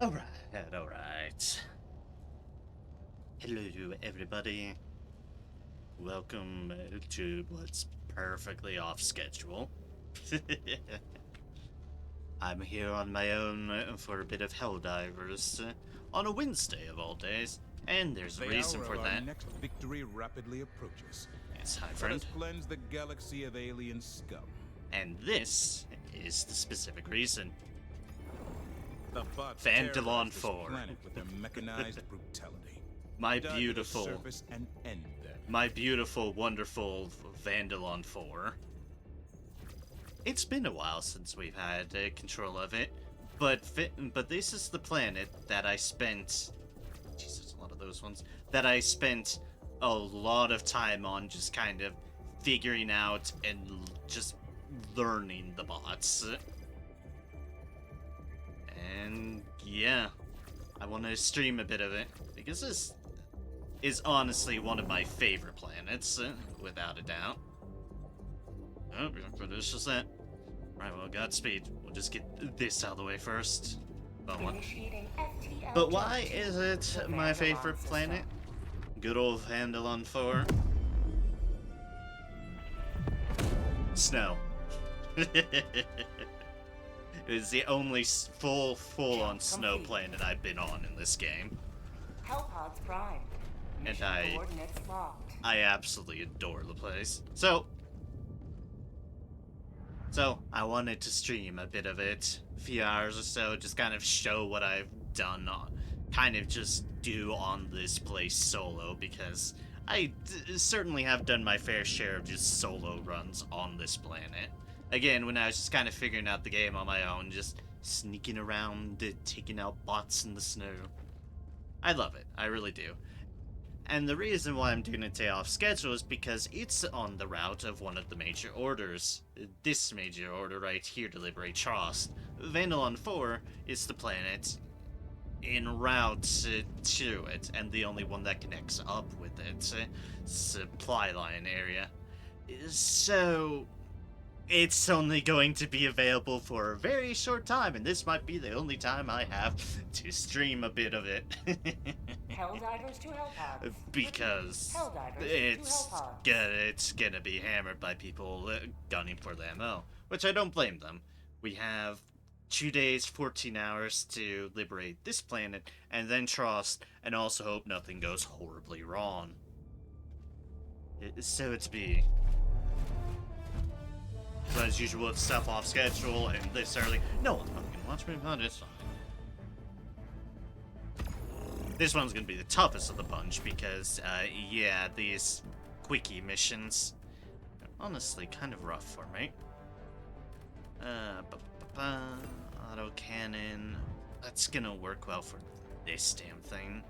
Alright. Hello, everybody. Welcome to what's perfectly off schedule. I'm here on my own for a bit of Helldivers on a Wednesday of all days, and there's a reason for that. Our next victory rapidly approaches. Yes, hi, Let friend. us cleanse the galaxy of alien scum. And this is the specific reason. The bots Vandalon terrorize this 4. planet with their mechanized brutality. My Dive to the beautiful, surface and end them. my beautiful, wonderful Vandalon 4. It's been a while since we've had control of it, but this is the planet that I spent. Jesus, a lot of those ones that I spent a lot of time on, just kind of figuring out and just learning the bots. And yeah, I want to stream a bit of it because this is honestly one of my favorite planets, without a doubt. Oh, it's just that. Right, well, Godspeed. We'll just get this out of the way first. But why is it my favorite planet? Good old Vandalon 4. Snow. It is the only full-on snow planet I've been on in this game. Hellpods prime. And Coordinates locked. I absolutely adore the place. So I wanted to stream a bit of it, a few hours or so, just kind of show what I've done, kind of just do on this place solo, because I certainly have done my fair share of just solo runs on this planet. Again, when I was just kind of figuring out the game on my own, just sneaking around, taking out bots in the snow. I love it, I really do. And the reason why I'm doing it today off schedule is because it's on the route of one of the major orders. This major order right here to liberate Trost. Vandalon 4 is the planet en route to it, and the only one that connects up with it. Supply line area. So it's only going to be available for a very short time, and this might be the only time I have to stream a bit of it. Helldivers to Hellpods. Because it's gonna be hammered by people gunning for the MO, which I don't blame them. We have 2 days, 14 hours to liberate this planet, and then trust, and also hope nothing goes horribly wrong. So it's be. So as usual, it's stuff off schedule, and this early. No one's fucking watch me about it. This one's gonna be the toughest of the bunch because, yeah, these quickie missions are honestly kind of rough for me. Auto cannon. That's gonna work well for this damn thing.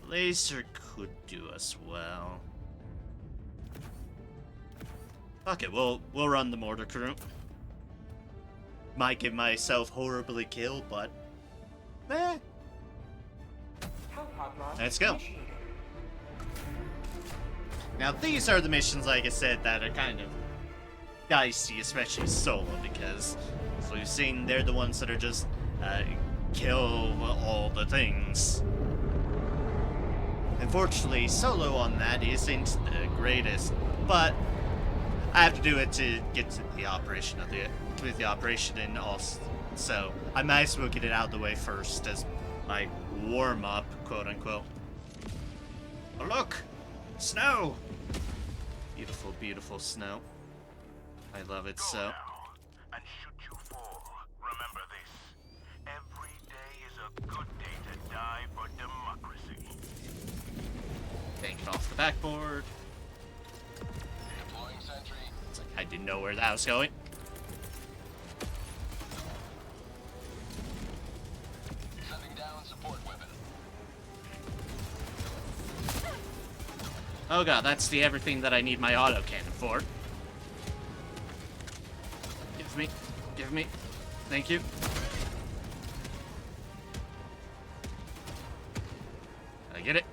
Laser could do us well. Fuck it, we'll run the mortar crew. Might get myself horribly killed, but let's go. Now these are the missions, like I said, that are kind of dicey, especially solo, because as we've seen, they're the ones that are just kill all the things. Unfortunately, solo on that isn't the greatest, but I have to do it to get to the operation of the operation in also. So I might as well get it out of the way first as my warm up, quote unquote. Oh look, snow! Beautiful, beautiful snow. I love it so. And should you fall, remember this: every day is a good day to die for democracy. Take it off the backboard. Deploying sentry. It's like I didn't know where that was going. Sending down support weapon. Oh god, that's the everything that I need my auto cannon for. Give me. Thank you. I get it.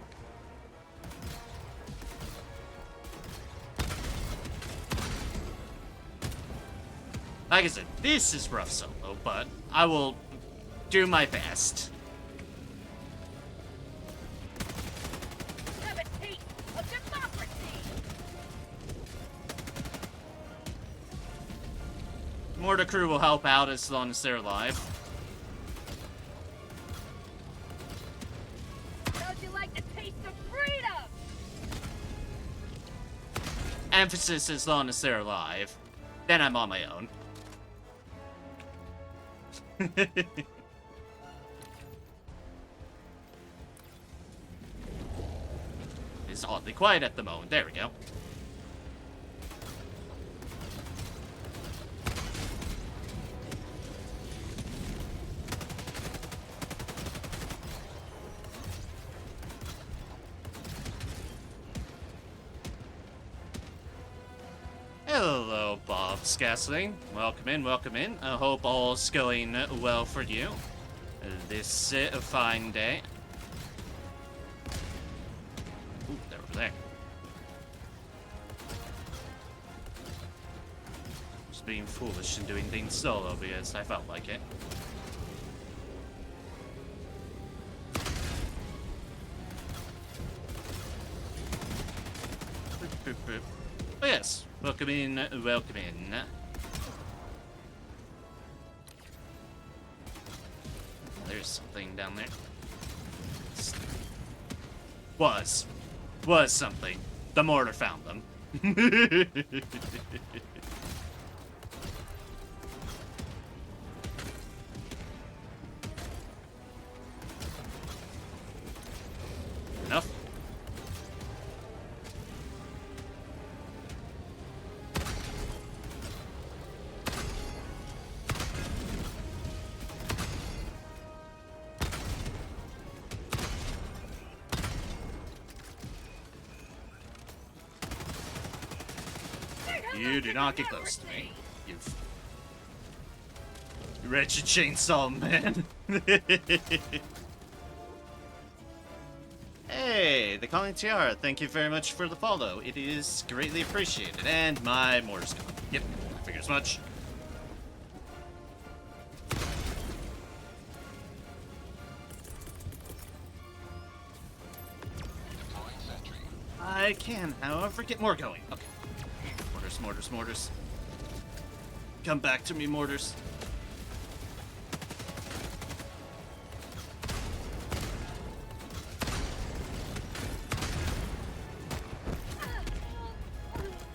Like I said, this is rough solo, but I will do my best. Have a taste of democracy. Mortar crew will help out as long as they're alive. Don't you like the taste of freedom? Emphasis as long as they're alive. Then I'm on my own. It's oddly quiet at the moment. There we go. Hello, Bob Scasling. Welcome in, welcome in. I hope all's going well for you this fine day. Ooh, they're over there. Just being foolish and doing things solo because I felt like it. Boop, boop, boop. Oh yes, welcome in, welcome in. There's something down there. Was something. The mortar found them. Enough. You do not get close to me. You wretched chainsaw man. Hey, the Calling Tiara, thank you very much for the follow. It is greatly appreciated. And my mortar's gone. Yep, I figured as much. I can, however, get more going. Okay. Mortars, mortars, mortars. Come back to me, mortars.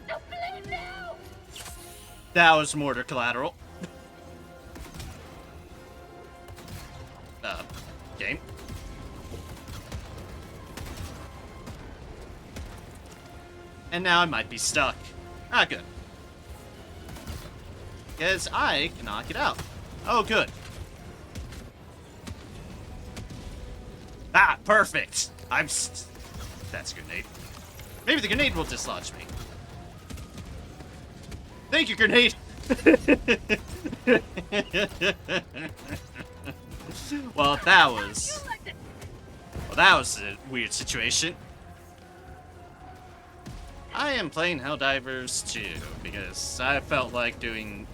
Don't bleed now. That was mortar collateral. Game. And now I might be stuck. Ah, good. Because I cannot get out. Oh, good. Ah, perfect. That's a grenade. Maybe the grenade will dislodge me. Thank you, grenade. Well, that was a weird situation. I am playing Helldivers 2 because I felt like doing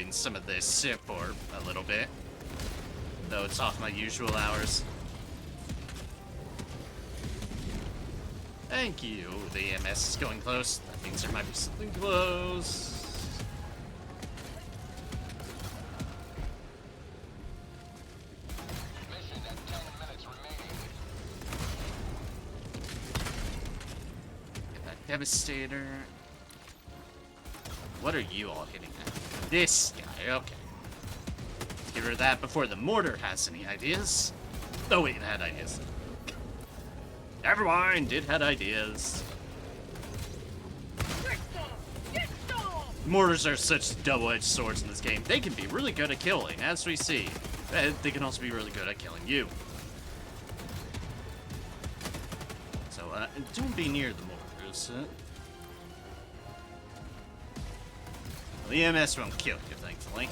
some of this for a little bit, though it's off my usual hours. Thank you. The EMS is going close. That means there might be something close. Mission at 10 minutes remaining. Get that Devastator. What are you all hitting at? This guy, okay. Get rid of that before the mortar has any ideas. Oh wait, it had ideas. Never mind, it had ideas. Get some. Mortars are such double-edged swords in this game. They can be really good at killing, as we see. They can also be really good at killing you. So, don't be near the mortars. The EMS won't kill you, thankfully.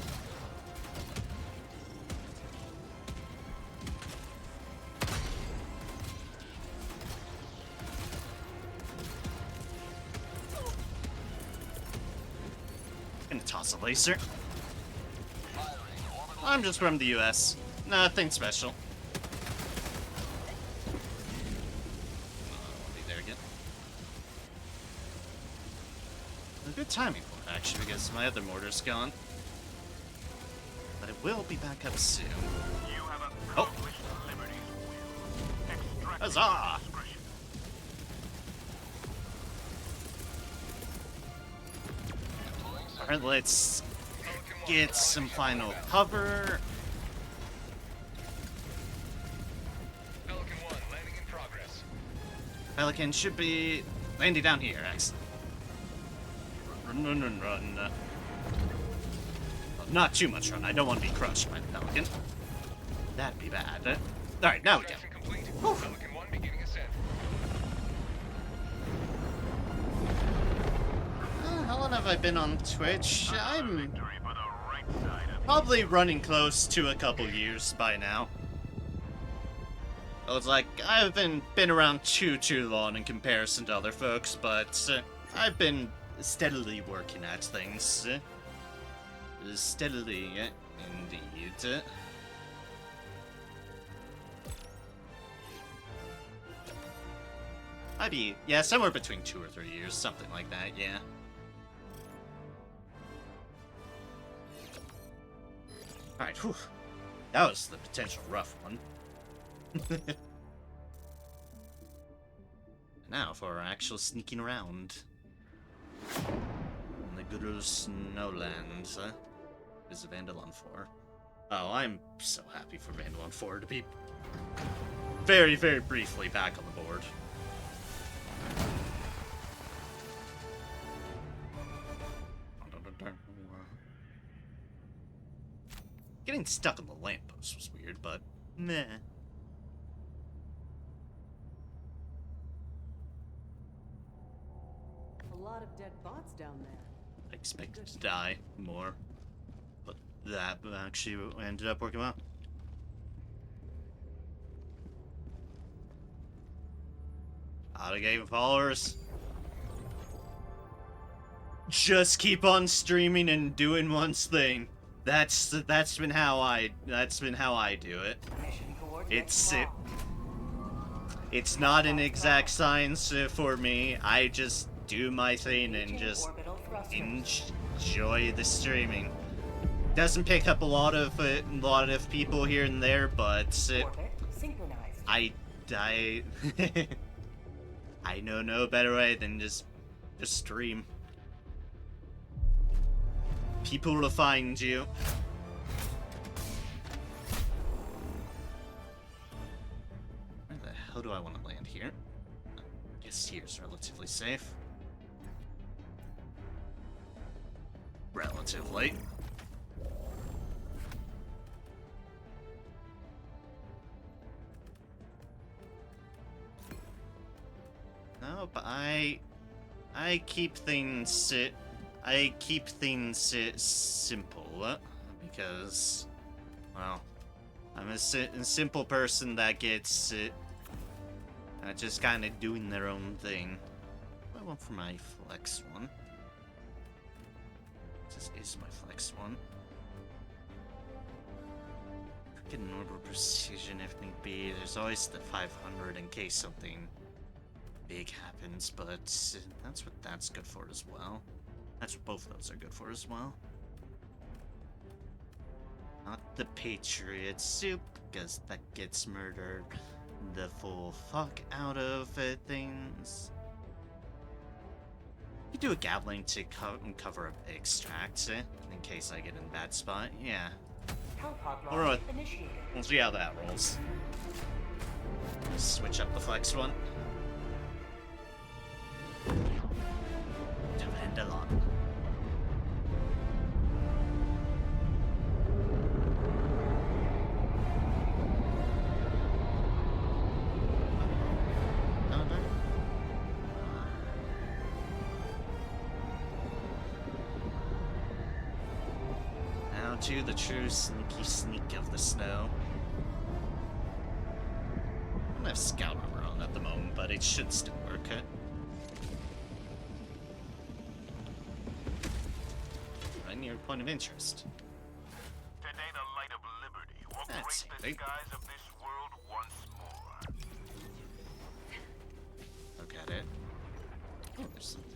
Gonna toss a laser. I'm just from the US. Nothing special. I'll be there again. A good timing for it, actually, because my other mortar's gone. But it will be back up soon. You have Oh. accomplished liberty's will. Extract Huzzah! discretion. Alright, let's get some final cover. Pelican 1, landing in progress. Pelican should be landing down here, excellent. Run, run, run, run. Well, not too much run. I don't want to be crushed by the Pelican. That'd be bad. Alright, now we go. Extraction complete. Whew. Pelican 1 beginning ascent. How long have I been on Twitch? I'm Victory for the right side of probably running close to a couple years by now. It's like, I haven't been around too long in comparison to other folks, but I've been steadily working at things. Steadily, indeed. I'd be, yeah, somewhere between 2 or 3 years, something like that, yeah. Alright, whew. That was the potential rough one. Now for our actual sneaking around. In the good old Snowlands. Is Vandalon 4? Oh, I'm so happy for Vandalon 4 to be very, very briefly back on the board. Getting stuck on the lamppost was weird, but meh. A lot of dead bots down there. I expected to die more, but that actually ended up working well. Out of game followers. Just keep on streaming and doing one's thing. That's been how I do it. Mission coordinates It's locked. it's not an exact science for me. I just do my thing and Engaging just orbital thrusters. enjoy the streaming. Doesn't pick up a lot of people here and there, but Orbit synchronized. I I know no better way than just stream. People will find you. Where the hell do I want to land here? I guess here's relatively safe. Relatively. No, but I keep things simple because, well, I'm a simple person that gets just kind of doing their own thing. I went for my flex one. This is my flex one. Get an order precision if need be. There's always the 500 in case something big happens, but that's what that's good for as well. That's what both of those are good for as well. Not the Patriot Soup, because that gets murdered the full fuck out of things. You do a Gatling to cover up extract, in case I get in a bad spot. Yeah, Hellpod All right. launch initiated. we'll see how that rolls. Switch up the flex one. Depend a lot. Now to the true sneaky sneak of the snow. I don't have scout armor on at the moment, but it should still work. Right near point of interest. Today, the light of liberty will Ah, That's the handy. skies of this world once more. Look at it. Oh, there's something.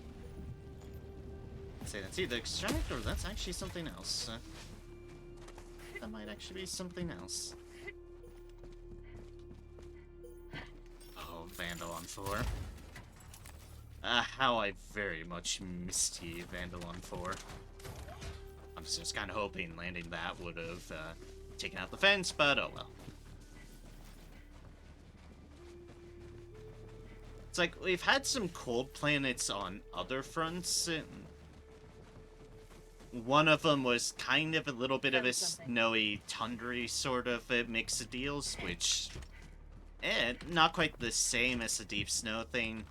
Say that's either extract or that's actually something else. That might actually be something else. Oh, Vandal on 4. How I very much missed you, Vandal on 4. I'm just kind of hoping landing that would have taken out the fence, but oh well. It's like, we've had some cold planets on other fronts, and one of them was kind of a little bit of a snowy, tundra sort of mix of deals, which, not quite the same as the deep snow thing.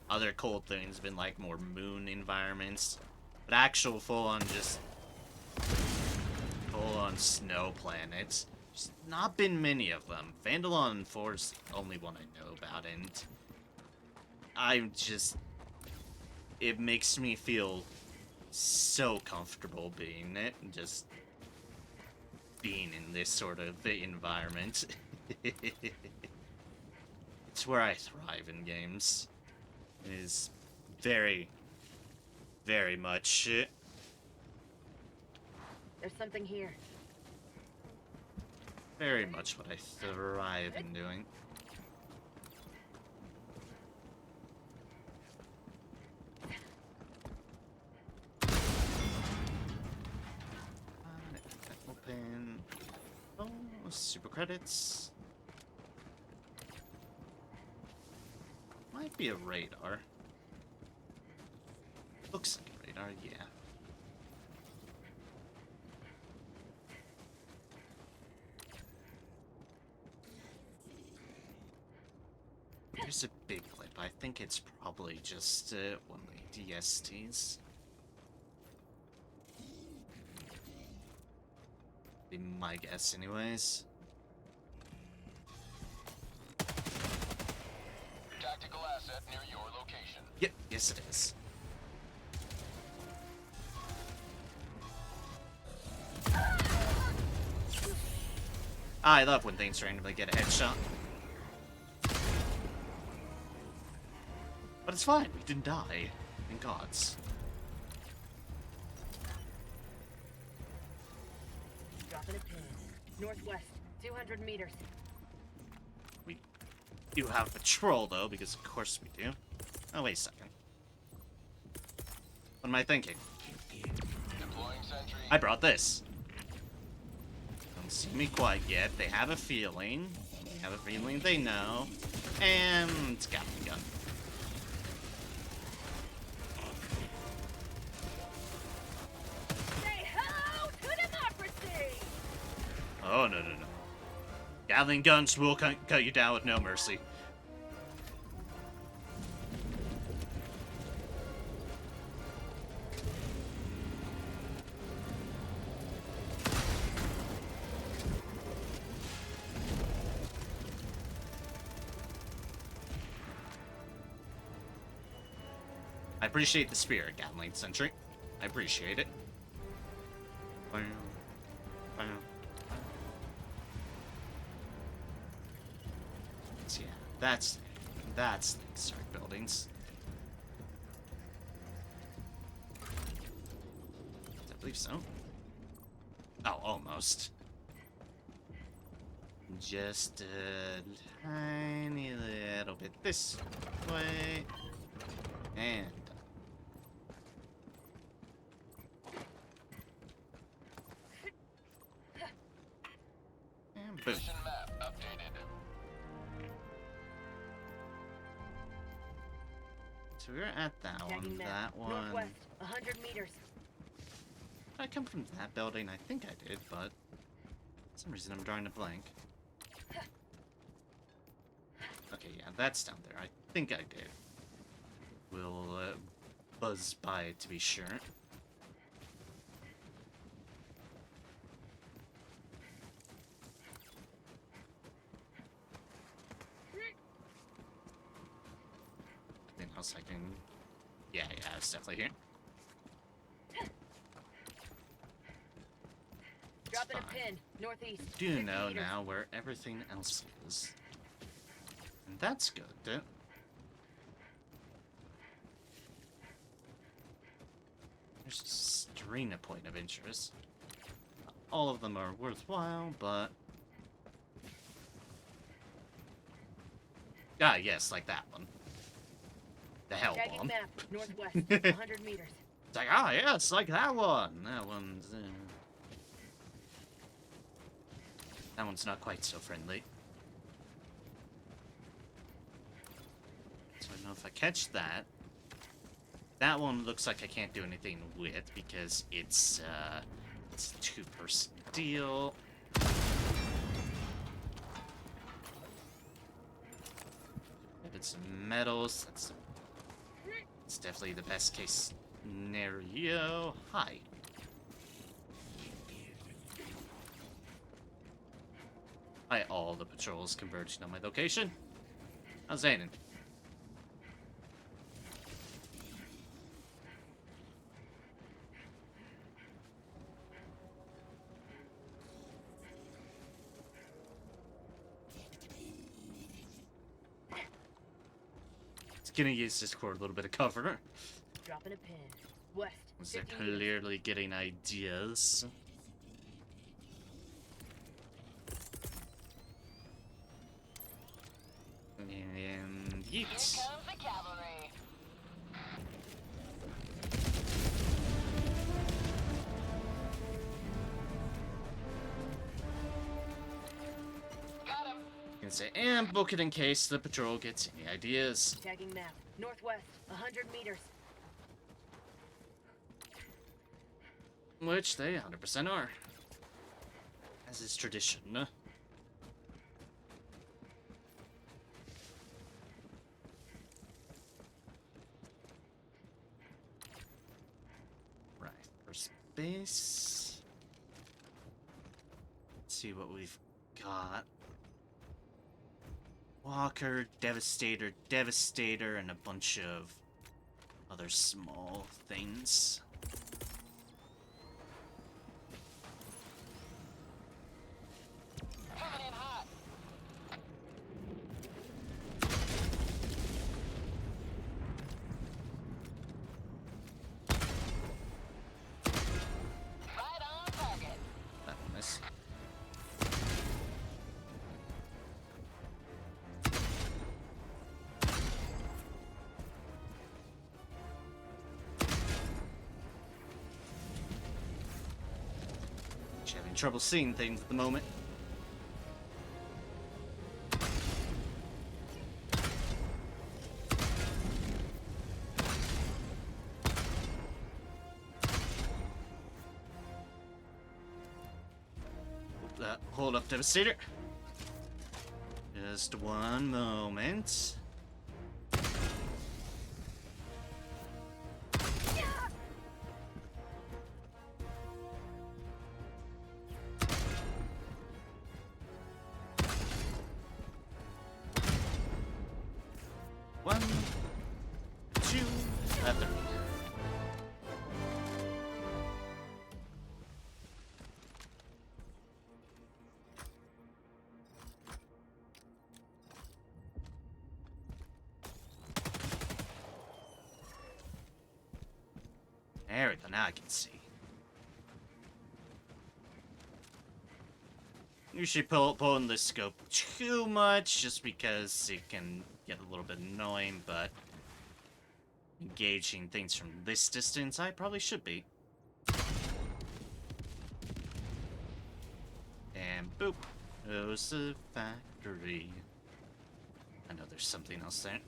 Other cold things have been like more moon environments, but actual full-on snow planets, just not been many of them. Vandalon 4's the only one I know about, and it makes me feel so comfortable being it, just being in this sort of environment. It's where I thrive in games. It is very, very much There's something here. very much what I thrive in doing. Open. Oh, super credits. Might be a radar. Looks like a radar, yeah. There's a big clip. I think it's probably just one of the DSTs. Be my guess, anyways. Tactical asset near your location. Yep, yes it is. I love when things randomly get a headshot. But it's fine, we didn't die. Thank gods. Dropping a pin. Northwest, 200 meters. We do have patrol, though, because of course we do. Oh, wait a second. What am I thinking? Deploying sentry. I brought this. Don't see me quite yet. They have a feeling. They have a feeling they know. And it's got the gun. Say hello to democracy! Oh, no, no, no. Gatling guns will cut you down with no mercy. I appreciate the spirit, Gatling Sentry. I appreciate it. So yeah, that's the historic buildings. I believe so. Oh, almost. Just a tiny little bit this way. And boom. Mission map updated. So we were at that Tagging one, map. that one. Northwest, 100 meters. Did I come from that building? I think I did, but for some reason I'm drawing a blank. Okay, yeah, that's down there. I think I did. We'll buzz by it to be sure. Anything else I can... Yeah, it's definitely here. Dropping fine. a pin. Northeast. I do 50 know meters. now where everything else is. And that's good. There's a string of point of interest. All of them are worthwhile, but... Ah, yes, like that one. The hell Tagging bomb. map. Northwest. 100 meters. It's like, ah, yes, like that one. That one's not quite so friendly. So I don't know if I catch that. That one looks like I can't do anything with because it's a two-person deal. If it's some metals, it's definitely the best case scenario. Hi. Hi, all the patrols converging on my location. How's Aiden? It's gonna use this for a little bit of cover. Dropping a pin. West. They're 50 meters. clearly getting ideas. And yeet. comes the cavalry. Got him. Gonna say, and book it in case the patrol gets any ideas. Tagging map. Northwest. 100 meters. Which they 100% are. As is tradition. Right, first base. Let's see what we've got. Walker, Devastator, Devastator, and a bunch of other small things. Coming in hot. Right on target. That one is. Just having trouble seeing things at the moment. Hold up, Devastator. Just one moment. One, two, three. There we go, now I can see. Usually pulling the scope too much just because it can get a little bit annoying, but engaging things from this distance, I probably should be. And boop, goes the factory. I know there's something else there.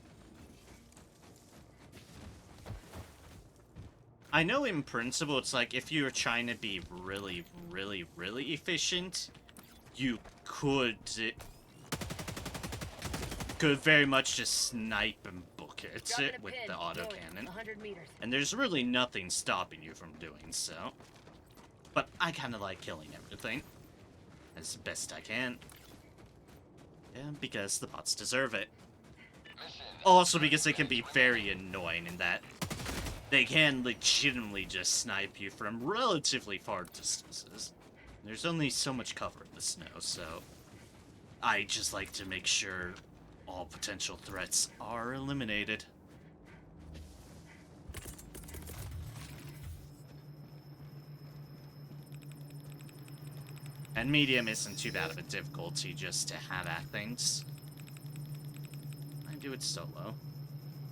I know in principle it's like if you're trying to be really, really, really efficient, you could very much just snipe and book it Dropping a with pin. the North, autocannon. 100 meters. And there's really nothing stopping you from doing so. But I kind of like killing everything as best I can. Yeah, because the bots deserve it. Also because they can be very annoying in that they can legitimately just snipe you from relatively far distances. There's only so much cover in the snow, so I just like to make sure all potential threats are eliminated. And medium isn't too bad of a difficulty just to have at things. I do it solo.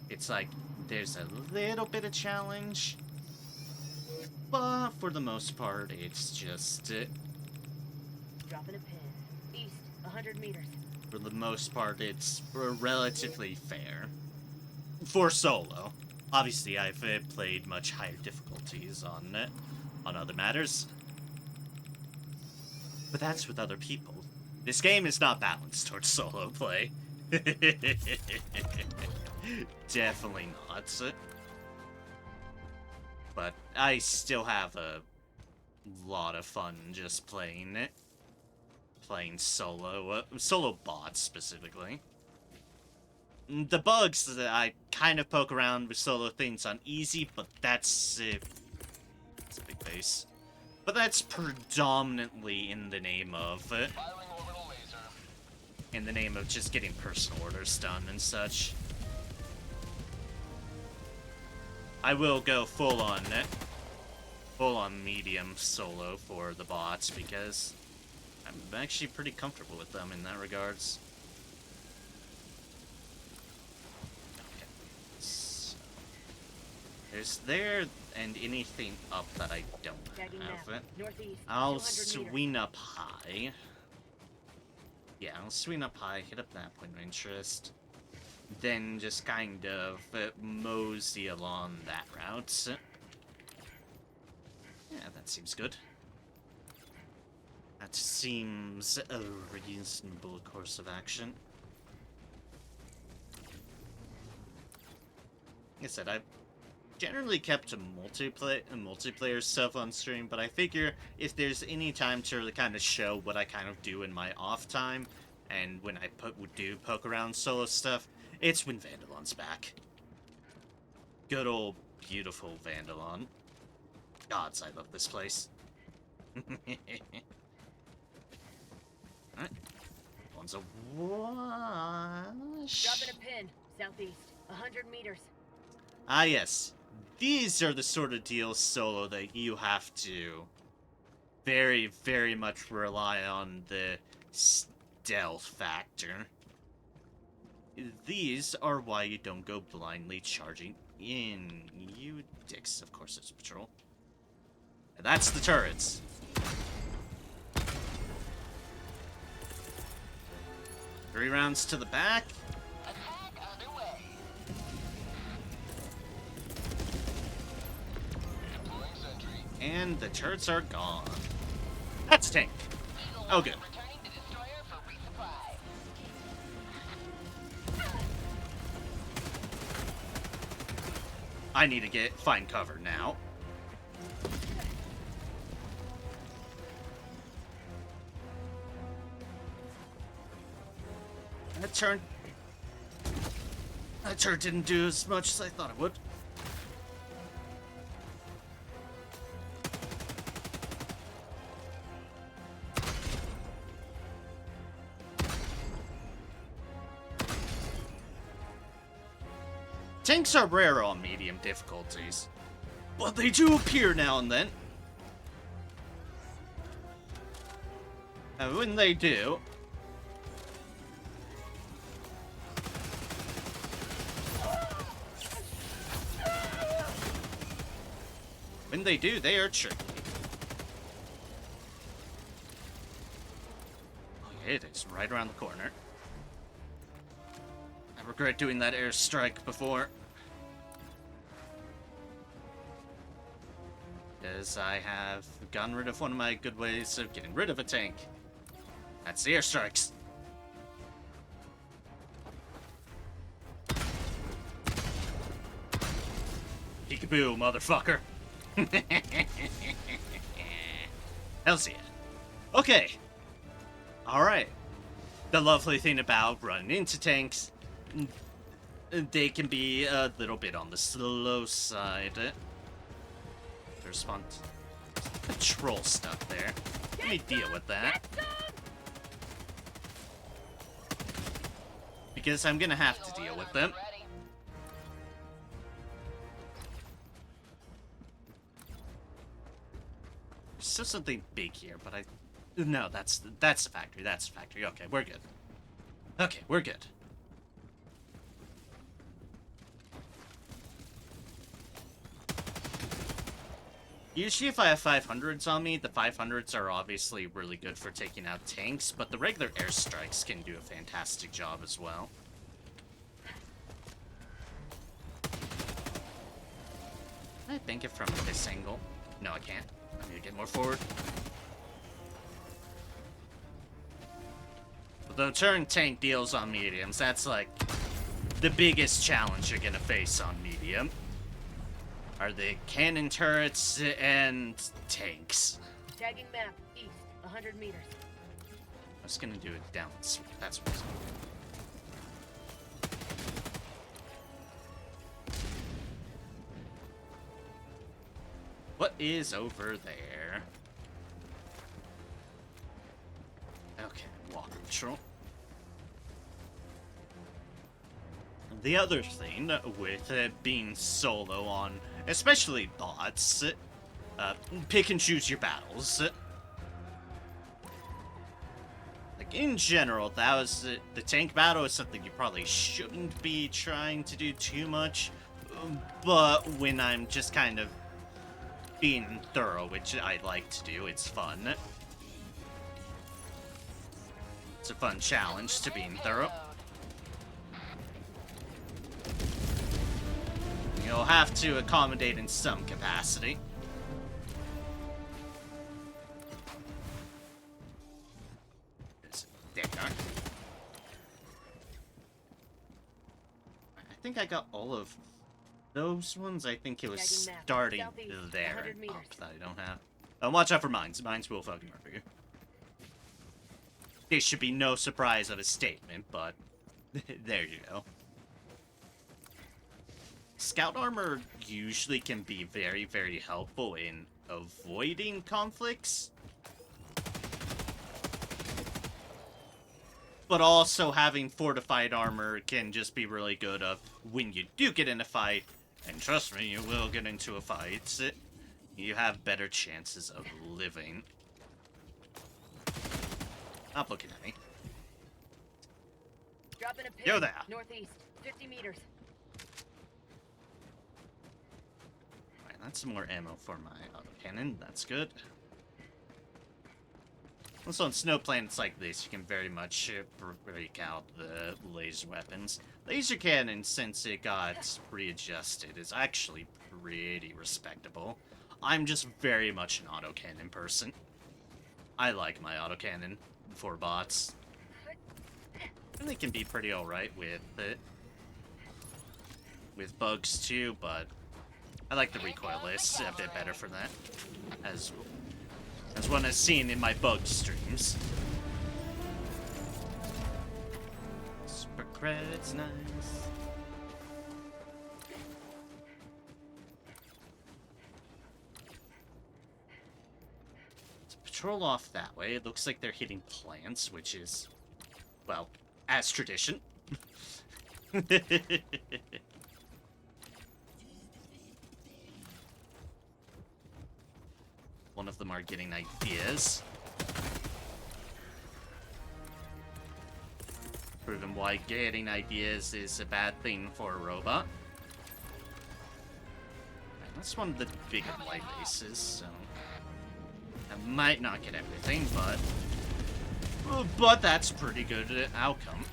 It's like, there's a little bit of challenge, but for the most part, it's just, Dropping a pin. East, 100 meters. for the most part, it's relatively fair. For solo. Obviously, I've played much higher difficulties on other matters. But that's with other people. This game is not balanced towards solo play. Definitely not. But I still have a lot of fun just playing it. Playing solo. Solo bots, specifically. The bugs that I kind of poke around with solo things on easy, but that's... it's a big base. But that's predominantly in the name of... Firing orbital laser. in the name of just getting personal orders done and such. I will go full on medium solo for the bots because I'm actually pretty comfortable with them in that regards. Okay. So, there's there and anything up that I don't Tagging have. map. Northeast, I'll 200 meters. swing up high. Yeah, I'll swing up high, hit up that point of interest. Then just kind of mosey along that route. Yeah, that seems good. That seems a reasonable course of action. Like I said, I've generally kept a multiplayer stuff on stream, but I figure if there's any time to really kind of show what I kind of do in my off time, and when I do poke around solo stuff, it's when Vandalon's back. Good old beautiful Vandalon. Gods, I love this place. Alright. One's a wash. Dropping a pin. Southeast, 100 meters. Ah, yes. These are the sort of deals solo that you have to very, very much rely on the stealth factor. These are why you don't go blindly charging in. You dicks, of course it's patrol. And that's the turrets. Three rounds to the back. Attack underway. Deploying sentry. And the turrets are gone. That's a tank. Oh, good. Returning to destroyer for resupply. I need to find cover now. That turret didn't do as much as I thought it would. Tanks are rare on medium difficulties, but they do appear now and then. And when they do, they are tricky. Oh, it is right around the corner. I regret doing that airstrike before. Because I have gotten rid of one of my good ways of getting rid of a tank. That's the airstrikes. Peekaboo, motherfucker. Hells yeah. Okay. Alright. The lovely thing about running into tanks, they can be a little bit on the slow side. There's fun patrol stuff there. Let me deal with that. Because I'm gonna have to deal with them. There's still something big here, but no, that's the factory. That's the factory. Okay, we're good. Okay, we're good. Usually if I have 500s on me, the 500s are obviously really good for taking out tanks, but the regular airstrikes can do a fantastic job as well. Can I bank it from this angle? No, I can't. I need to get more forward. Although turn tank deals on mediums, that's like the biggest challenge you're gonna face on medium. Are the cannon turrets and tanks. Tagging map, east, 100 meters. I was gonna do it down. That's what I was gonna do. What is over there? Okay, walker patrol. The other thing with being solo on, especially bots, pick and choose your battles. Like, in general, that was the tank battle is something you probably shouldn't be trying to do too much, but when I'm just kind of being thorough, which I like to do, it's fun. It's a fun challenge to being thorough. You'll have to accommodate in some capacity. There you are. I think I got all of those ones. I think it was starting there and up that I don't have. Watch out for mines. Mines will fucking murder you. This should be no surprise of a statement, but there you go. Scout armor usually can be very, very helpful in avoiding conflicts. But also having fortified armor can just be really good of when you do get in a fight, and trust me, you will get into a fight, you have better chances of living. Stop looking at me. Dropping a pin. Yo there. Northeast, 50 meters. That's some more ammo for my autocannon. That's good. Also, on snow planets like this, you can very much break out the laser weapons. Laser cannon, since it got readjusted, is actually pretty respectable. I'm just very much an autocannon person. I like my autocannon for bots. And they can be pretty alright with it. With bugs too, but I like the recoilless a bit better for that, as one has seen in my bug streams. Super credits, nice. To patrol off that way, it looks like they're hitting plants, which is, well, as tradition. One of them are getting ideas. Proving why getting ideas is a bad thing for a robot. Right, that's one of the bigger light bases, so I might not get everything, but that's a pretty good outcome.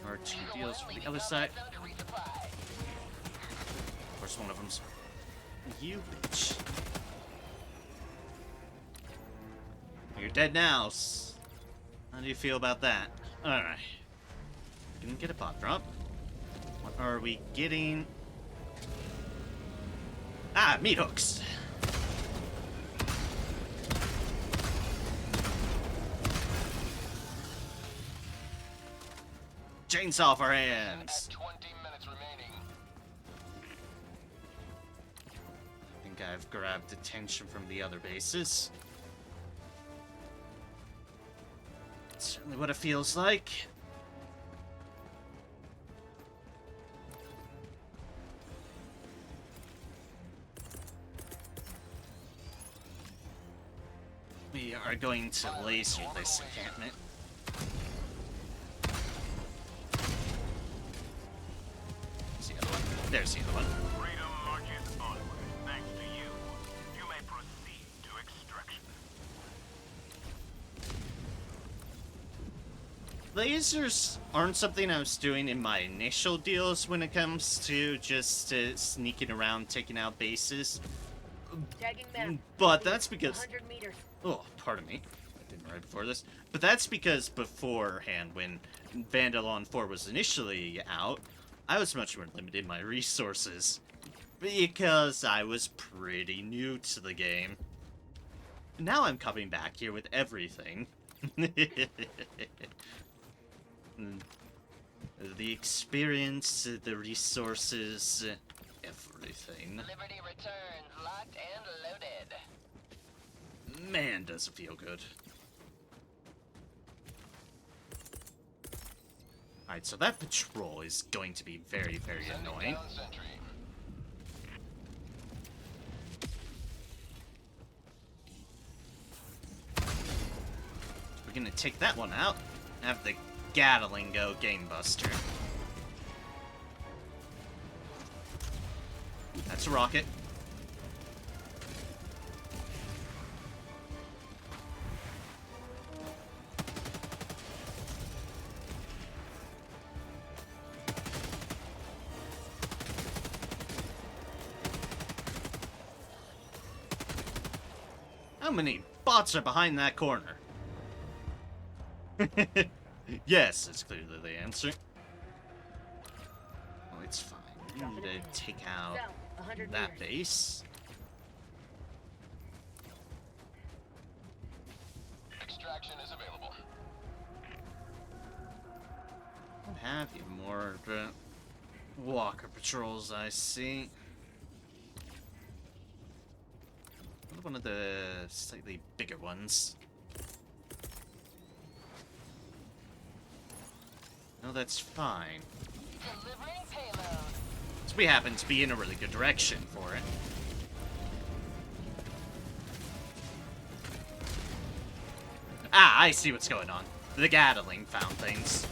Or 2 deals for the other side. Of course, one of them's you bitch. You're dead now. How do you feel about that? Alright. Didn't get a pot drop. What are we getting? Ah, meat hooks. Chainsaw for hands. 20 minutes remaining. think I've grabbed attention from the other bases. That's certainly what it feels like. We are going to laser this encampment. There's the other one. There's the other one. Freedom marches onward. Thanks to you. You may proceed to extraction. Lasers aren't something I was doing in my initial deals when it comes to just sneaking around, taking out bases. Tagging map. But that's because... 100 meters. Oh, pardon me. I didn't right before this. But that's because beforehand, when Vandalon 4 was initially out, I was much more limited in my resources. Because I was pretty new to the game. Now I'm coming back here with everything. The experience, the resources, everything. Liberty returns, locked and loaded. Man, does it feel good. Alright, so that patrol is going to be very, very annoying. Down sentry. We're gonna take that one out. Have the Gatling go Game Buster. That's a rocket. How many bots are behind that corner? Yes, it's clearly the answer. Oh, it's fine. We need to take out South, 100 that meters. base. Extraction is available. What have you? More walker patrols, I see. One of the slightly bigger ones. No, that's fine. Delivering payload. So we happen to be in a really good direction for it. Ah, I see what's going on. The Gatling found things.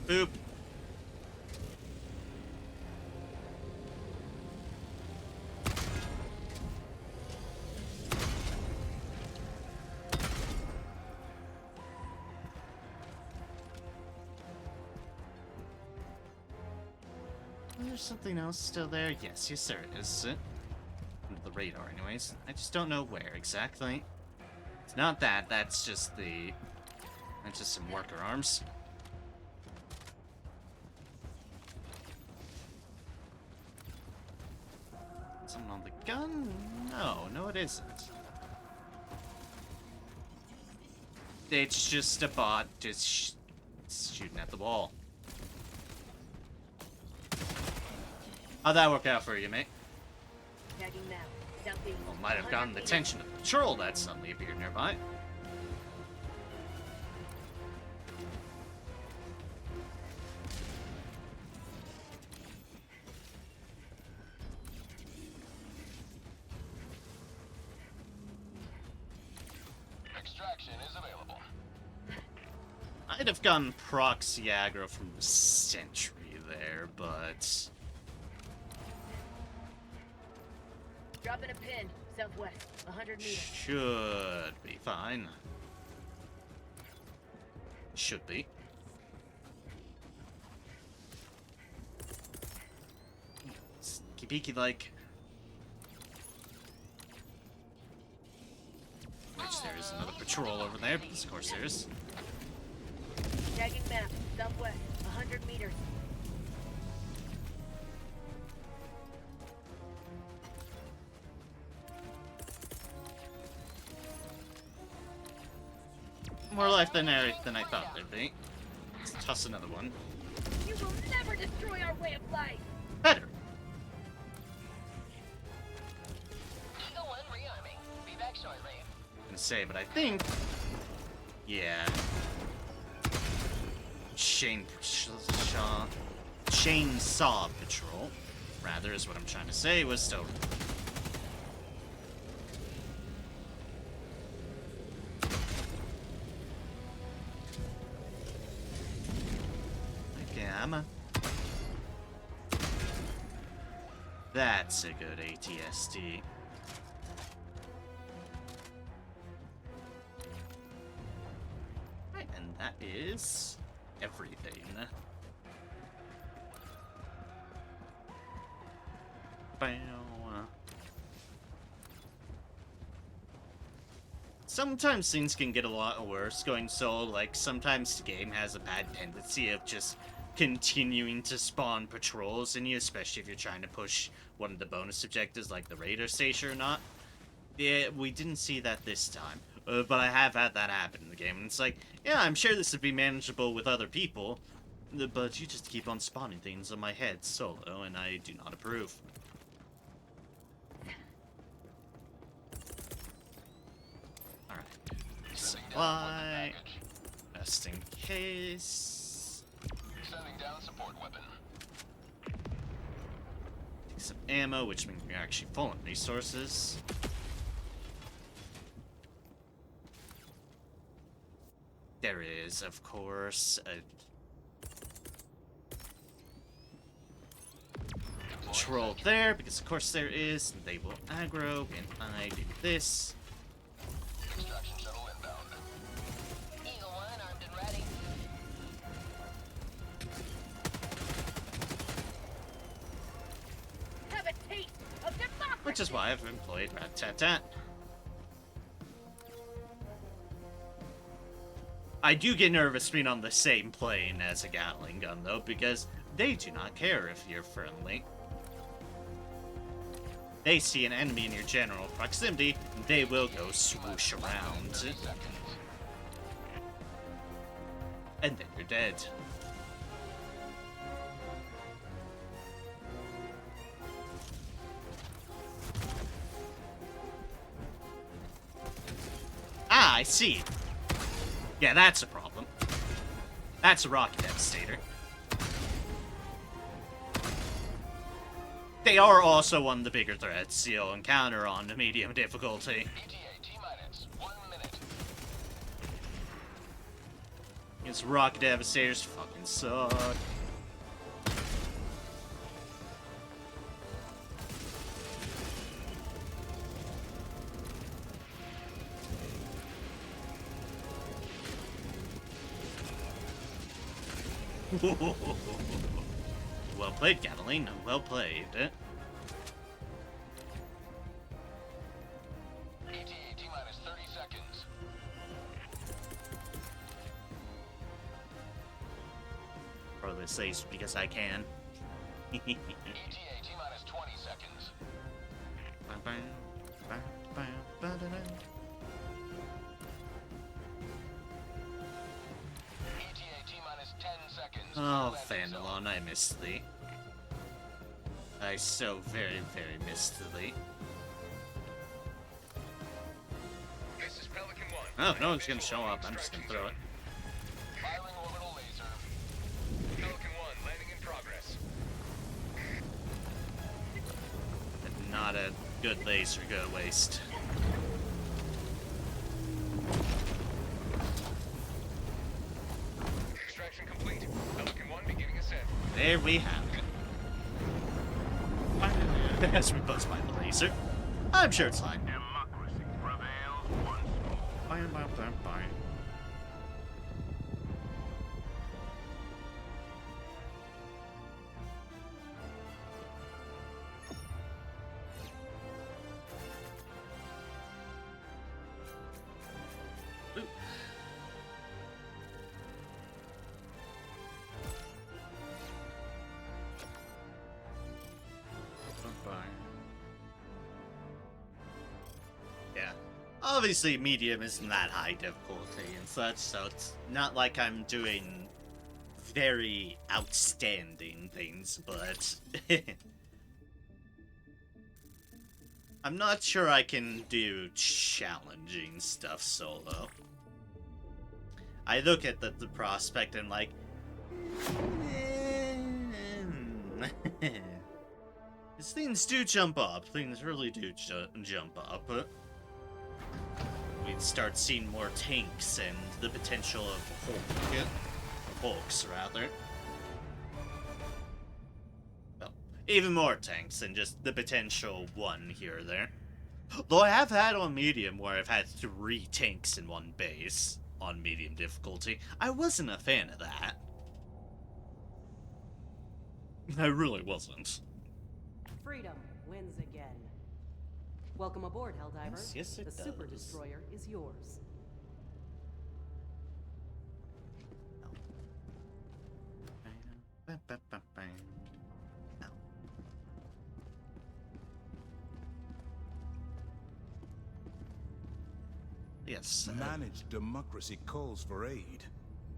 Boop. There's something else still there? Yes, yes, there is. Under the radar, anyways. I just don't know where exactly. It's not that. That's just the. That's just some worker arms. Someone on the gun? No, no, it isn't. It's just a bot just shooting at the wall. How'd that work out for you, mate? Tagging map. Southeast. Well, might have 100 gotten the meters. attention of the patrol that suddenly appeared nearby. Extraction is available. I'd have gotten proxy aggro from the sentry there, but... Dropping a pin. Southwest. 100 meters. should be fine. Should be. Sneaky peeky like. Which there is another patrol over there, because of course there is. Tagging map. Southwest. 100 meters. more life than I thought there'd be. Let's toss another one. You will never destroy our way of life! Better. Eagle 1 rearming. Be back shortly. I'm gonna say, but I think, yeah. Chainsaw Patrol, rather, is what I'm trying to say, was still. Gamma. That's a good ATSD. Right, and that is everything. Bow. Sometimes things can get a lot worse going solo, like sometimes the game has a bad tendency of just continuing to spawn patrols in you, especially if you're trying to push one of the bonus objectives like the radar station or not. Yeah, we didn't see that this time, but I have had that happen in the game, and it's like, yeah, I'm sure this would be manageable with other people, but you just keep on spawning things on my head solo, and I do not approve. Alright. Supply. Just in case. Sending down support weapon. Take some ammo, which means we're actually full on resources. There is, of course, a troll there, because of course there is. They will aggro, and I do this. Extraction shuttle inbound. Eagle 1 armed and ready. Have a taste of democracy! Which is why I've employed Rat-Tat-Tat. I do get nervous being on the same plane as a Gatling gun, though, because they do not care if you're friendly. They see an enemy in your general proximity, and they will go swoosh around. 30 seconds. And then you're dead. Ah, I see. Yeah, that's a problem. That's a rocket devastator. They are also one of the bigger threats you'll encounter on the medium difficulty. ETA T-minus 1 minute. These rocket devastators fucking suck. Well played, Catalina. Well played. ETA T-minus 30 seconds. Probably says because I can. ETA T-minus 20 seconds. ETA T-minus 10 seconds. Oh, Landing zone. Fandalon, I missed thee. I so very, very missed thee. This is Pelican 1. Oh, no one's gonna show up. I'm just gonna throw it. Firing orbital laser. Pelican 1 landing in progress. Not a good laser go to waste. Extraction complete. Pelican 1 beginning ascent. There we have it. As we buzz by the laser. I'm sure it's fine. Democracy prevails once more. Ooh. Yeah. Obviously, medium isn't that high difficulty and such, so it's not like I'm doing very outstanding things, but I'm not sure I can do challenging stuff solo. I look at the prospect and like, these things do jump up. Things really do jump up. We'd start seeing more tanks and the potential of Hulks, rather. Well, even more tanks than just the potential one here or there. Though I have had on medium where I've had 3 tanks in one base on medium difficulty. I wasn't a fan of that. I really wasn't. Freedom wins again. Welcome aboard, Helldiver. Yes, it the does. Super Destroyer is yours. Yes. Managed democracy calls for aid.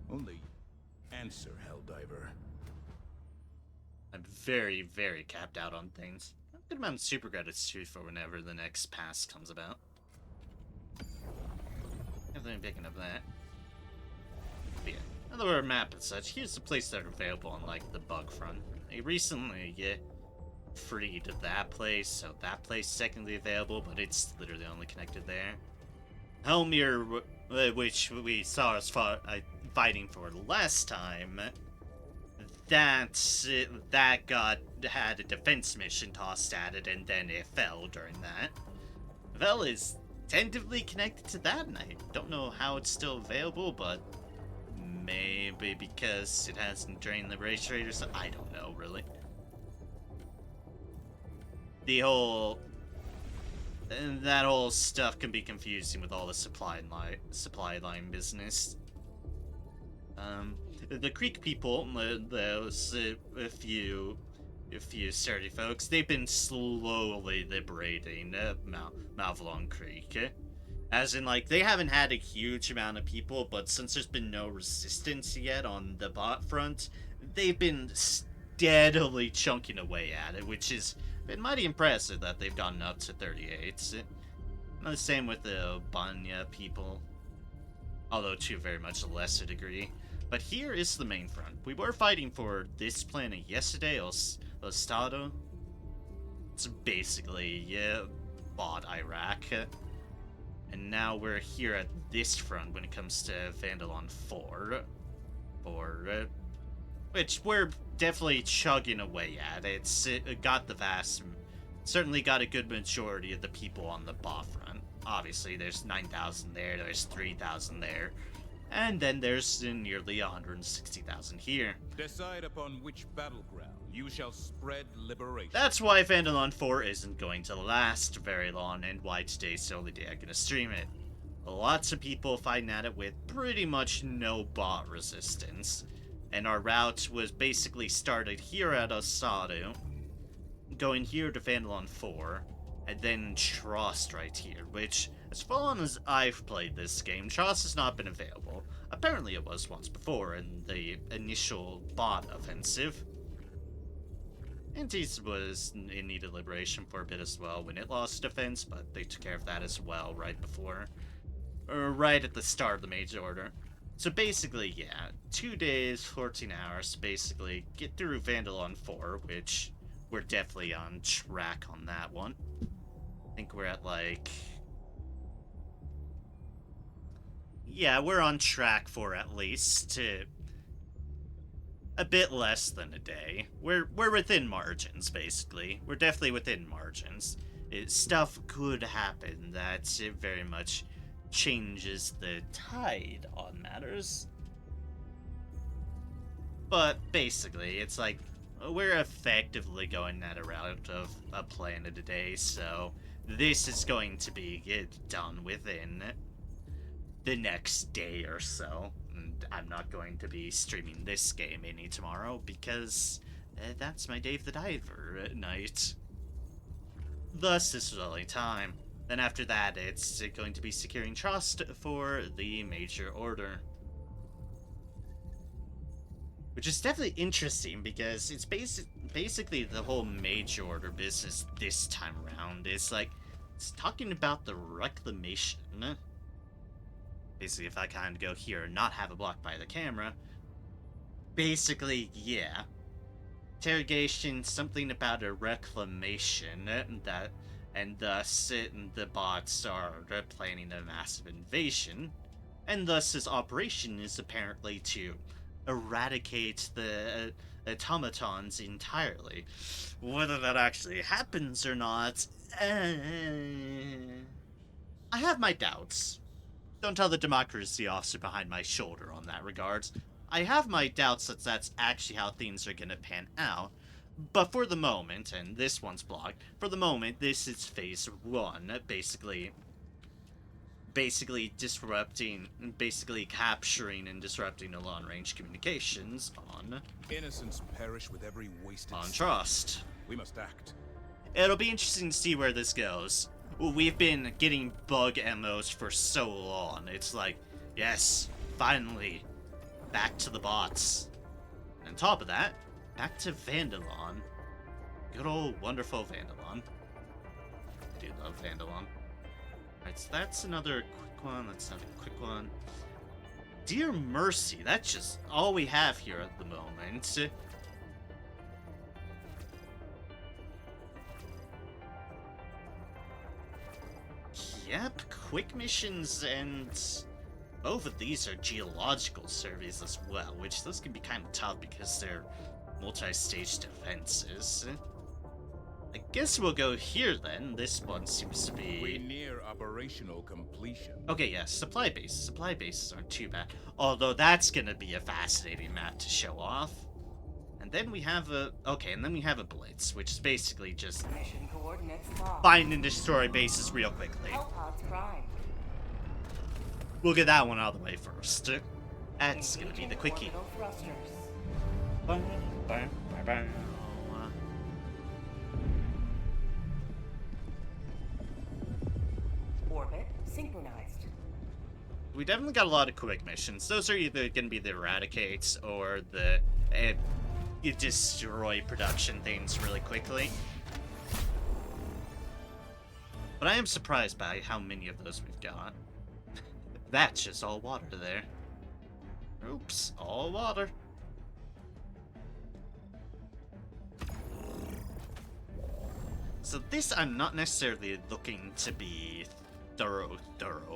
Only answer, Helldiver. I'm very, very capped out on things. Good amount of super credits too for whenever the next pass comes about. Definitely picking up that. But yeah, another map and such. Here's the places that are available on like the bug front. They recently freed that place, so that place is technically available, but it's literally only connected there. Helmir, which we saw as fighting for last time, that had a defense mission tossed at it, and then it fell during that. Vel is tentatively connected to that, and I don't know how it's still available, but maybe because it hasn't drained the race rate or something. I don't know, really. That whole stuff can be confusing with all the supply line business. The Creek people, those a few sturdy folks, they've been slowly liberating Malvalon Creek. As in, like, they haven't had a huge amount of people, but since there's been no resistance yet on the bot front, they've been steadily chunking away at it, which has been mighty impressive that they've gotten up to 38. The same with the Banya people, although to a very much lesser degree. But here is the main front. We were fighting for this planet yesterday, Ostado. It's basically, bought Iraq. And now we're here at this front when it comes to Vandalon 4. Which we're definitely chugging away at. It got the certainly got a good majority of the people on the bot front. Obviously, there's 9,000 there, there's 3,000 there. And then there's nearly 160,000 here. Decide upon which battleground you shall spread liberation. That's why Vandalon 4 isn't going to last very long, and why today's the only day I'm gonna stream it. Lots of people fighting at it with pretty much no bot resistance. And our route was basically started here at Osadu, going here to Vandalon 4, and then Trost right here, which, as far as I've played this game, Trost has not been available. Apparently it was once before in the initial bot offensive. Antis was in need of liberation for a bit as well when it lost defense, but they took care of that as well right before, or right at the start of the Major Order. So basically, yeah, 2 days, 14 hours to basically get through Vandalon 4, which we're definitely on track on that one. I think we're at like... yeah, we're on track for at least a bit less than a day. We're within margins, basically. We're definitely within margins. Stuff could happen that very much changes the tide on matters. But basically, it's like we're effectively going at a route of a planet a day, so this is going to be done within the next day or so. And I'm not going to be streaming this game any tomorrow because that's my Dave the Diver night. Thus, this is only time. Then after that, it's going to be securing trust for the major order. Which is definitely interesting because it's basically the whole major order business this time around. It's like, it's talking about the reclamation. Basically, if I kind of go here and not have it blocked by the camera. Basically, yeah. Interrogation, something about a reclamation, and thus the bots are planning a massive invasion, and thus his operation is apparently to eradicate the automatons entirely. Whether that actually happens or not, I have my doubts. Don't tell the democracy officer behind my shoulder on that regards. I have my doubts that that's actually how things are gonna pan out. But for the moment, and this one's blocked, for the moment, this is phase 1, basically capturing and disrupting the long-range communications on Innocents perish with every wasted second. trust. We must act. It'll be interesting to see where this goes. We've been getting bug MOs for so long. It's like, yes, finally, back to the bots. And on top of that, back to Vandalon. Good old wonderful Vandalon. I do love Vandalon. Alright, so that's another quick one. That's another quick one. Dear Mercy, that's just all we have here at the moment. Yep, quick missions, and both of these are geological surveys as well, which those can be kind of tough because they're multi-stage defenses. I guess we'll go here then. This one seems to We be... near operational completion. Okay, yes, supply base. Supply bases aren't too bad. Although that's gonna be a fascinating map to show off. And then we have a... Okay, and then we have a blitz, which is basically just Mission coordinates locked. find and destroy bases real quickly. Hellpods prime. We'll get that one out of the way first. That's gonna be the quickie. Orbital thrusters. Orbit synchronized. We definitely got a lot of quick missions. Those are either gonna be the eradicates or the you destroy production things really quickly. But I am surprised by how many of those we've got. That's just all water there. Oops, all water. So this, I'm not necessarily looking to be thorough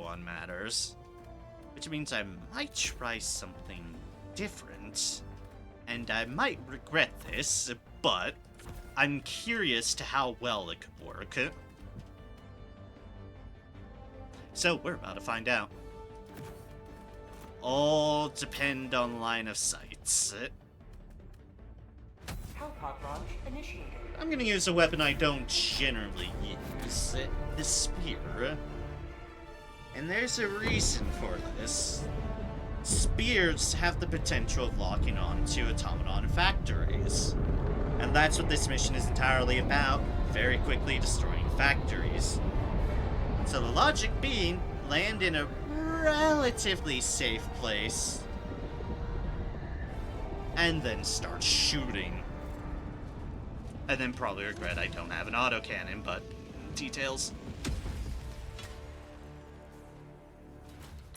on matters. Which means I might try something different. And I might regret this, but I'm curious to how well it could work. So we're about to find out. All depend on line of sights. Hellpod launch initiated. I'm gonna use a weapon I don't generally use, the spear. And there's a reason for this. Spears have the potential of locking on to automaton factories. And that's what this mission is entirely about, very quickly destroying factories. So the logic being, land in a relatively safe place, and then start shooting. And then probably regret I don't have an autocannon, but details.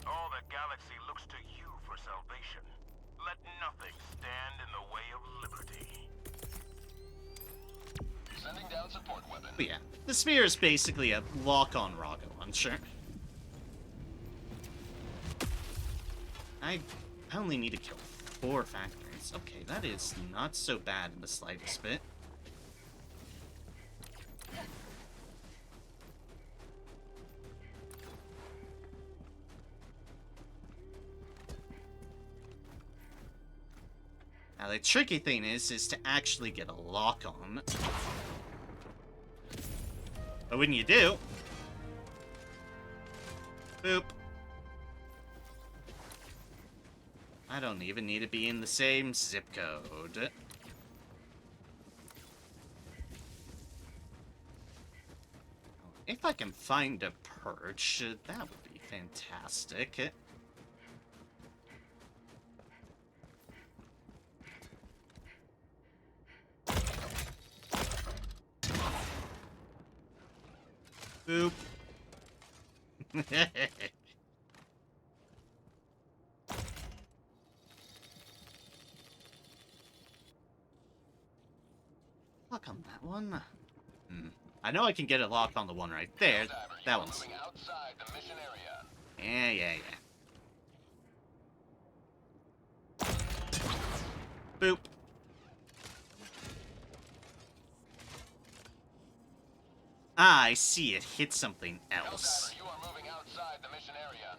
All the galaxy looks to you for salvation. Let nothing stand in the way of liberty. Sending down support weapon. But yeah, the spear is basically a lock-on rocket launcher. I only need to kill 4 factories. Okay, that is not so bad in the slightest bit. Now the tricky thing is to actually get a lock on. But when you do, boop. I don't even need to be in the same zip code. If I can find a perch, that would be fantastic. Boop. Lock on that one. I know I can get it locked on the one right there. That one's... Moving outside the mission area. Yeah. Boop. Ah, I see. It hit something else. Helldiver, you are moving outside the mission area.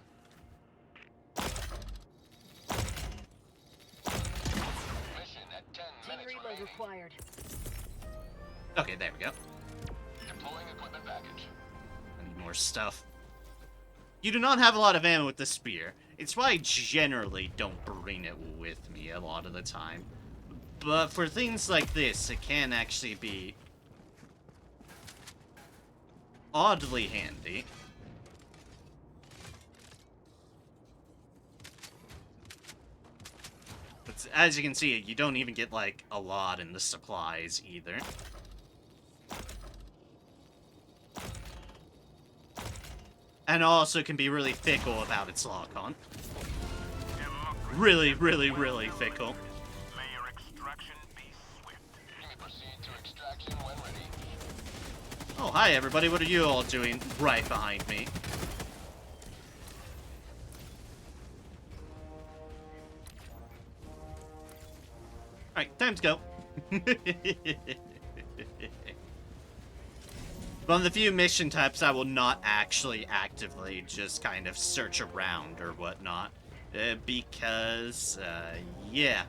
Mission at 10 Team minutes reload remaining. required. Okay, there we go. Deploying equipment package. I need more stuff. You do not have a lot of ammo with the spear. It's why I generally don't bring it with me a lot of the time. But for things like this, it can actually be oddly handy. But as you can see, you don't even get, like, a lot in the supplies either. And also can be really fickle about its lock-on. Really fickle. May your extraction be swift. You may proceed to extraction when ready. Oh, hi everybody, what are you all doing right behind me? Alright, time to go. One of the few mission types I will not actually actively just kind of search around or whatnot. Because, yeah.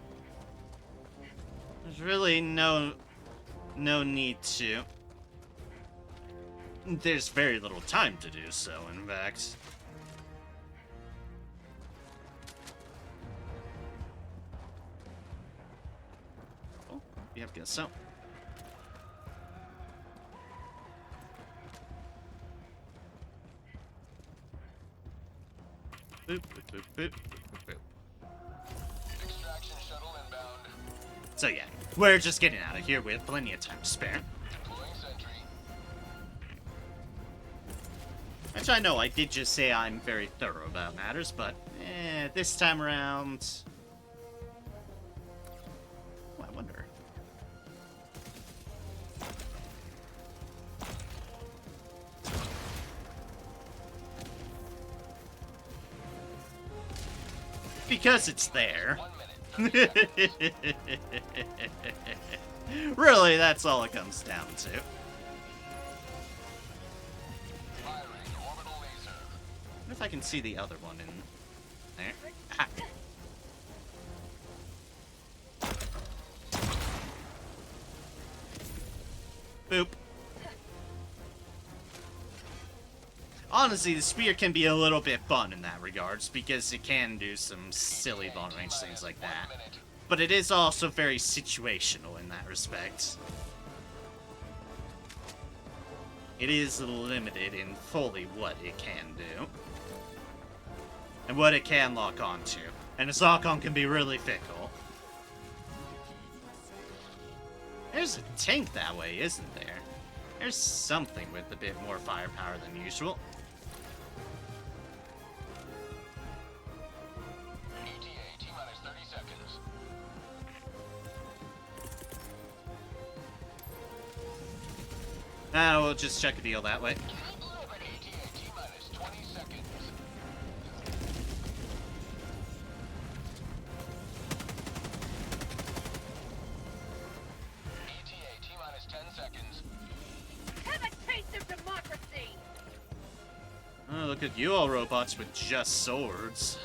There's really no need to. There's very little time to do so, in fact. Oh, yeah, I guess so. Boop, boop, boop, boop, boop. Extraction shuttle inbound. So yeah, we're just getting out of here with plenty of time to spare. Deploying sentry. Which I know I did just say I'm very thorough about matters, but this time around... Oh, I wonder. Because it's there. 1 minute. Really, that's all it comes down to. Firing orbital laser. I wonder if I can see the other one in there. Ah. Boop. Honestly, the spear can be a little bit fun in that regards, because it can do some silly long-range things like that. But it is also very situational in that respect. It is limited in fully what it can do. And what it can lock onto. And its lock-on can be really fickle. There's a tank that way, isn't there? There's something with a bit more firepower than usual. ETA T-minus 30 seconds. We'll just check a deal that way. ETA T-minus 20 seconds. ETA T-minus 10 seconds. Have a taste of democracy! Oh, look at you all robots with just swords.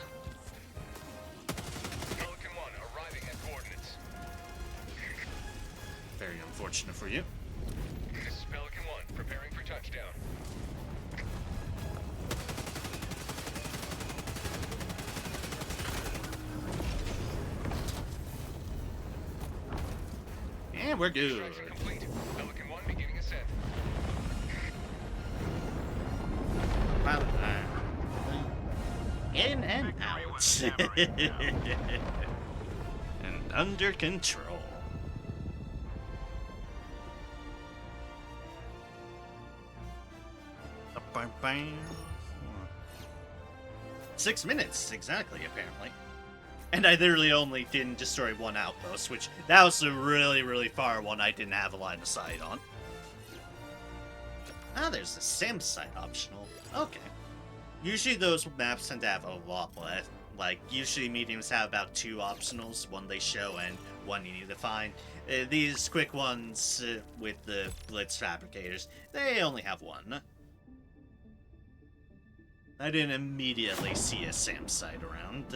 Pelican 1 arriving at coordinates. Very unfortunate for you. This is Pelican 1 preparing for touchdown. And we're good. Construction complete. Pelican 1 beginning ascent. In and out. And under control. Bam. 6 minutes, exactly, apparently. And I literally only didn't destroy one outpost, which that was a really, really far one I didn't have a line of sight on. Ah, there's a SAM site optional. Okay. Usually those maps tend to have a lot less. Like, usually mediums have about 2 optionals, one they show and one you need to find. These quick ones with the Blitz Fabricators, they only have 1. I didn't immediately see a SAM site around.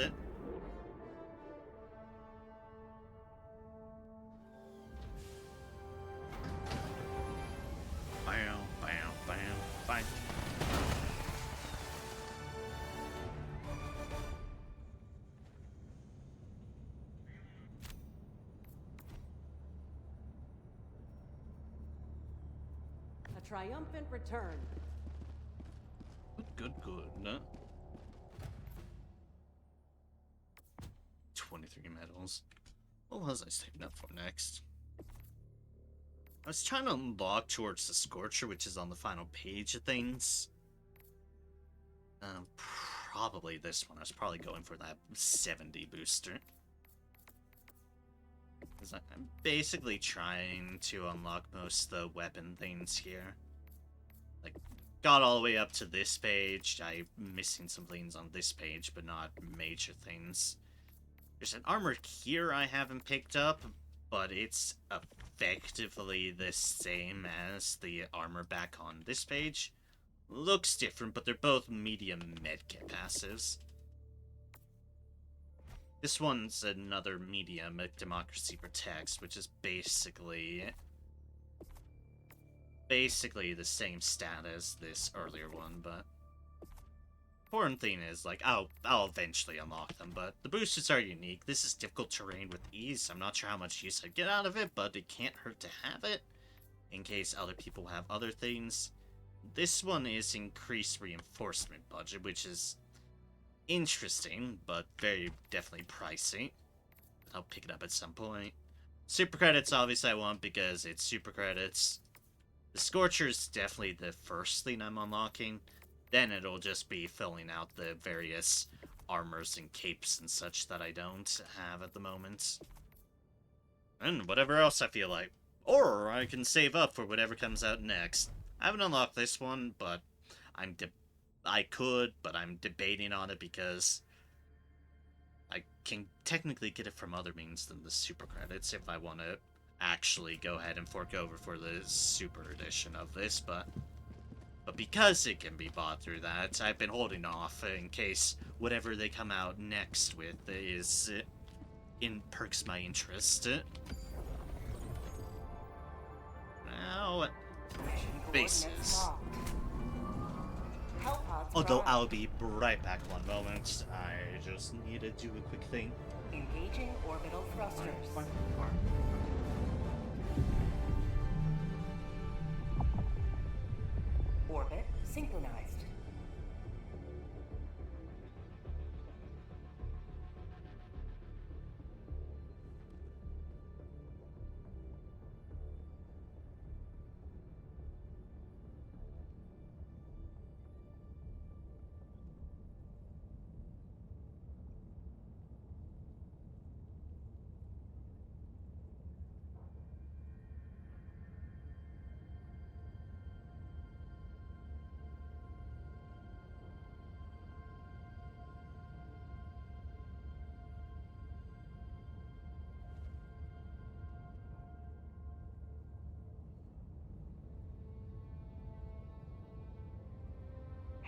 Bam, bam, bam, bam. A triumphant return. Good. No? 23 medals. What was I saving up for next? I was trying to unlock towards the Scorcher, which is on the final page of things. Probably this one. I was probably going for that 70 booster. Because I'm basically trying to unlock most of the weapon things here. Like, got all the way up to this page. I'm missing some things on this page, but not major things. There's an armor here I haven't picked up, but it's effectively the same as the armor back on this page. Looks different, but they're both medium medkit passives. This one's another medium, Democracy Protects, which is basically the same stat as this earlier one, but important thing is, like, I'll eventually unlock them, but the boosters are unique. This is difficult terrain with ease. I'm not sure how much use I get out of it, but it can't hurt to have it in case other people have other things. This one is increased reinforcement budget, which is interesting, but very definitely pricey. I'll pick it up at some point. Super credits, obviously, I want because it's super credits. The Scorcher is definitely the first thing I'm unlocking. Then it'll just be filling out the various armors and capes and such that I don't have at the moment. And whatever else I feel like. Or I can save up for whatever comes out next. I haven't unlocked this one, but I could, but I'm debating on it because I can technically get it from other means than the super credits if I want to actually go ahead and fork over for the super edition of this, but because it can be bought through that, I've been holding off in case whatever they come out next with is perks my interest. Now, bases. Although I'll be right back one moment. I just need to do a quick thing. Engaging orbital thrusters. Orbit synchronized.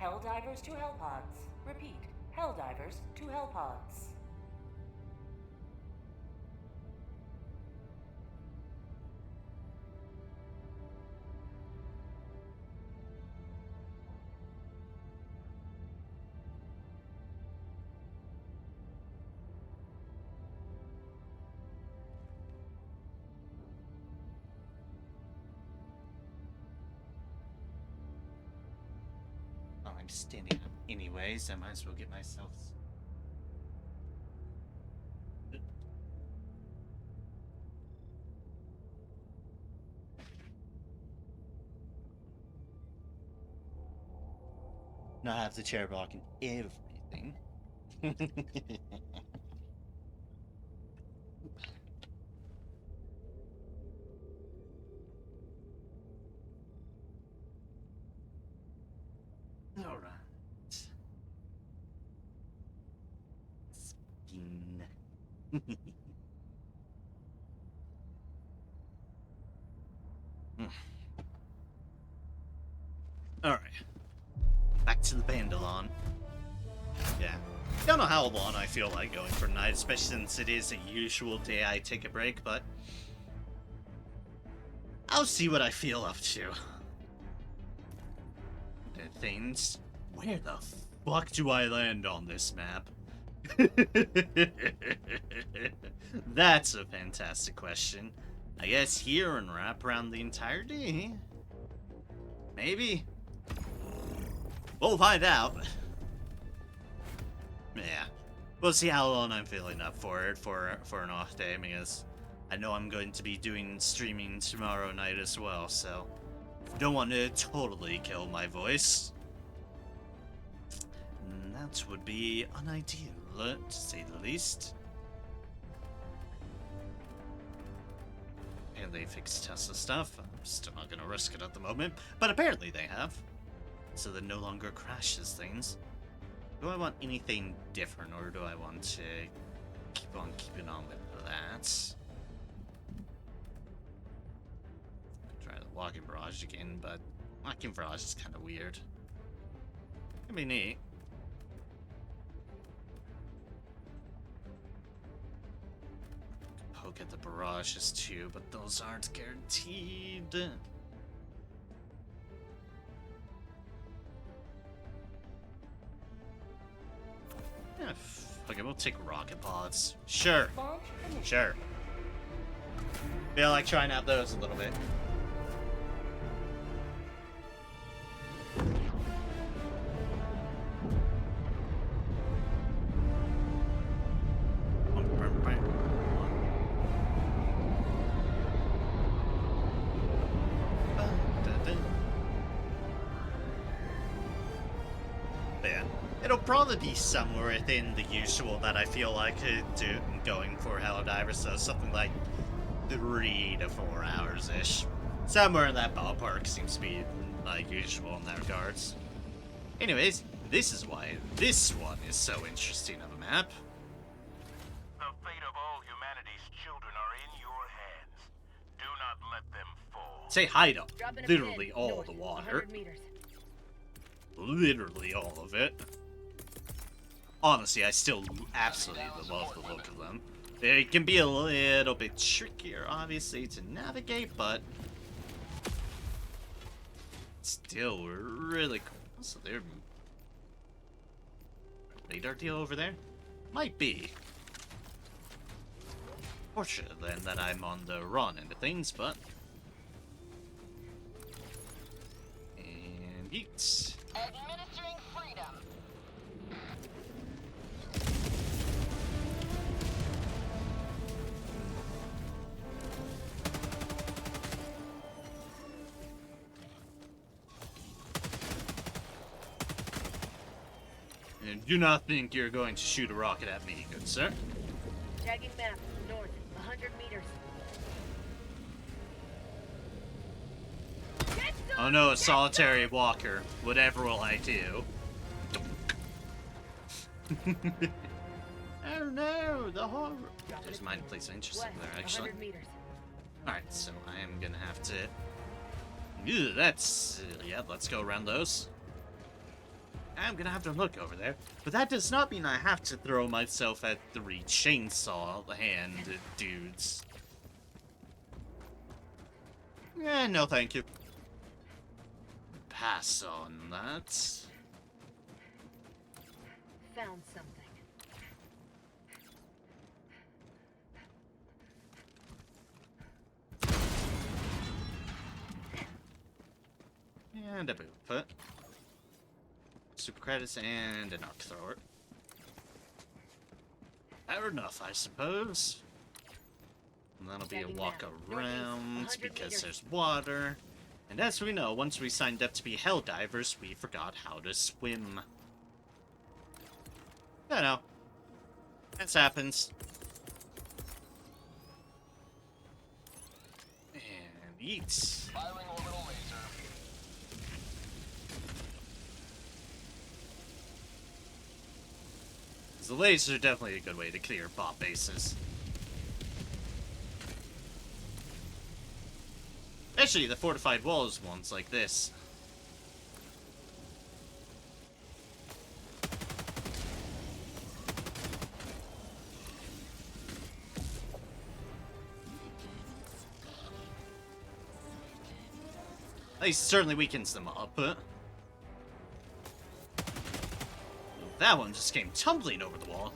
Helldivers to Hellpods. Repeat. Helldivers to Hellpods. standing up anyways. I might as well get myself. Not have the chair blocking everything. All right. Spin. All right. Back to the Bandalon. Yeah. Don't know how long I feel like going for tonight, especially since it is a usual day I take a break, but I'll see what I feel up to. The things. Where the fuck do I land on this map? That's a fantastic question. I guess here and wrap around the entire day. Maybe. We'll find out. Yeah. We'll see how long I'm feeling up for it for an off day, because I know I'm going to be doing streaming tomorrow night as well, so don't want to totally kill my voice. That would be unideal, to say the least. And they fixed Tesla stuff. I'm still not gonna risk it at the moment, but apparently they have. So that no longer crashes things. Do I want anything different, or do I want to keep on keeping on with that? Try the walking barrage again, but walking barrage is kind of weird. Could be neat. Poke at the barrages too, but those aren't guaranteed. Yeah, okay, we'll take rocket pods. Sure. Launch initiated. Sure. Feel like trying out those a little bit. Yeah. It'll probably be somewhere within the usual that I feel like going for Helldivers, so something like 3 to 4 hours-ish. Somewhere in that ballpark seems to be like usual in that regards. Anyways, this is why this one is so interesting of a map. The fate of all humanity's children are in your hands. Do not let them fall. Say hi to Dropping a literally pin, all north, the water. 100 meters. Literally all of it. Honestly, I still absolutely love the look of them. They can be a little bit trickier, obviously, to navigate, but still really cool. So they're radar deal over there? Might be. Fortunate then that I'm on the wrong end of things, but and yeet. Administering freedom. And do not think you're going to shoot a rocket at me, good sir. Tagging map, north, 100 meters. Get some, Oh no, a get solitary walker. Whatever will I do? Oh no, the horror. There's mine place of interest west, over there, actually. 100 meters. Alright, so I am gonna have to... Ew, that's... yeah, let's go around those. I'm gonna have to look over there. But that does not mean I have to throw myself at 3 chainsaw hand dudes. No thank you. Pass on that. Found something. And a boot foot. super credits, and an arc thrower. Fair enough, I suppose. And that'll be a Checking walk map. around Northeast, 100 because meters. there's water. And as we know, once we signed up to be Helldivers, we forgot how to swim. You know, this happens. And eat. Firing orbital laser. The lasers are definitely a good way to clear bot bases. Especially the fortified walls ones like this. At least certainly weakens them up. That one just came tumbling over the wall.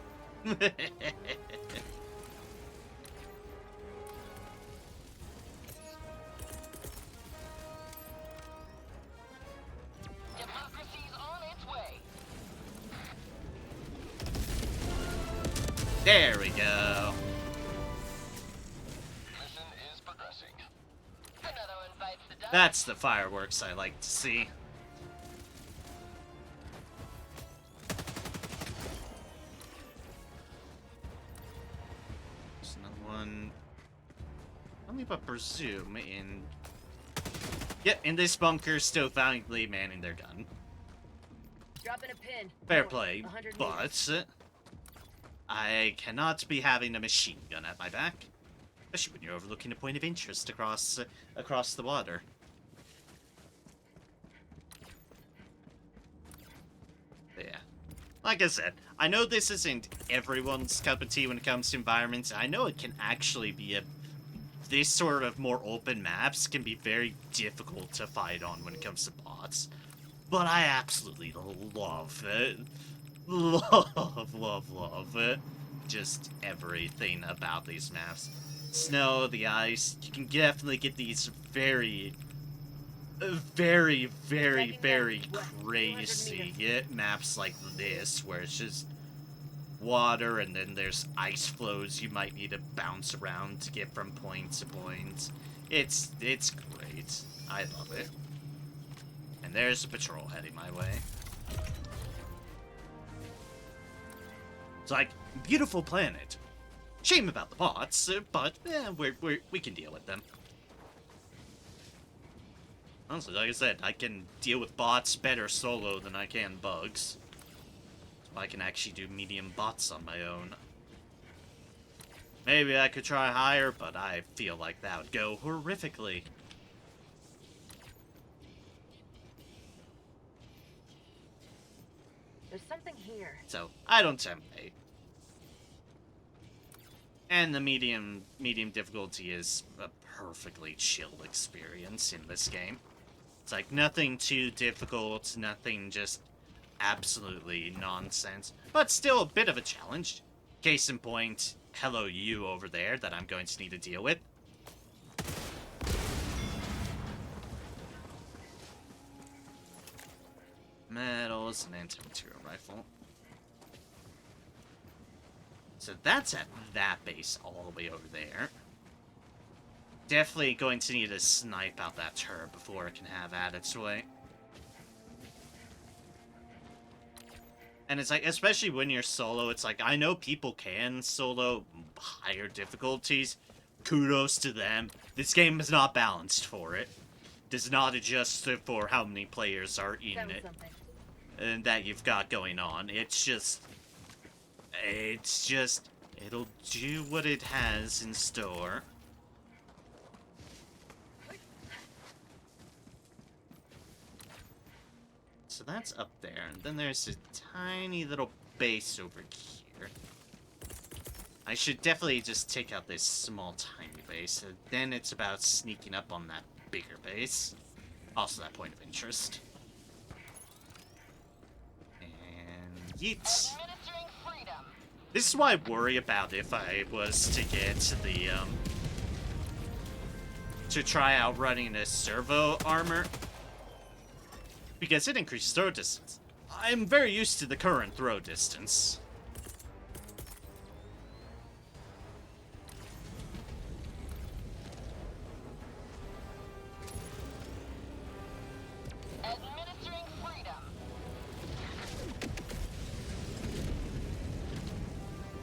Democracy's on its way. There we go. Mission is progressing. Another one bites the dust. That's the fireworks I like to see. There's another one. Only but presume in... Yep, in this bunker, still valiantly manning their gun. Dropping a pin. Fair North, play, 100 but... meters. I cannot be having a machine gun at my back. Especially when you're overlooking a point of interest across the water. But yeah. Like I said, I know this isn't everyone's cup of tea when it comes to environments. I know it can actually be this sort of more open maps can be very difficult to fight on when it comes to bots. But I absolutely love it. Love it. Just everything about these maps. Snow, the ice, you can definitely get these very crazy maps like this, where it's just water and then there's ice flows you might need to bounce around to get from point to point. It's great. I love it. And there's a patrol heading my way. It's like, beautiful planet. Shame about the bots, but we can deal with them. Honestly, like I said, I can deal with bots better solo than I can bugs. So I can actually do medium bots on my own. Maybe I could try higher, but I feel like that would go horrifically. There's something here. So, I don't tempt fate. And the medium difficulty is a perfectly chill experience in this game. It's like nothing too difficult, nothing just absolutely nonsense, but still a bit of a challenge. Case in point, hello you over there that I'm going to need to deal with. Medals and anti-material rifle. So that's at that base all the way over there. Definitely going to need to snipe out that turret before it can have at its way. And it's like, especially when you're solo, it's like, I know people can solo higher difficulties. Kudos to them. This game is not balanced for it. Does not adjust for how many players are in That was it. something. And that you've got going on. It's just, it'll do what it has in store. So that's up there, and then there's a tiny little base over here. I should definitely just take out this small tiny base, and then it's about sneaking up on that bigger base. Also that point of interest. And yeet. Administering freedom. This is why I worry about if I was to get the, to try out running a servo armor. Because it increases throw distance. I'm very used to the current throw distance. Administering freedom.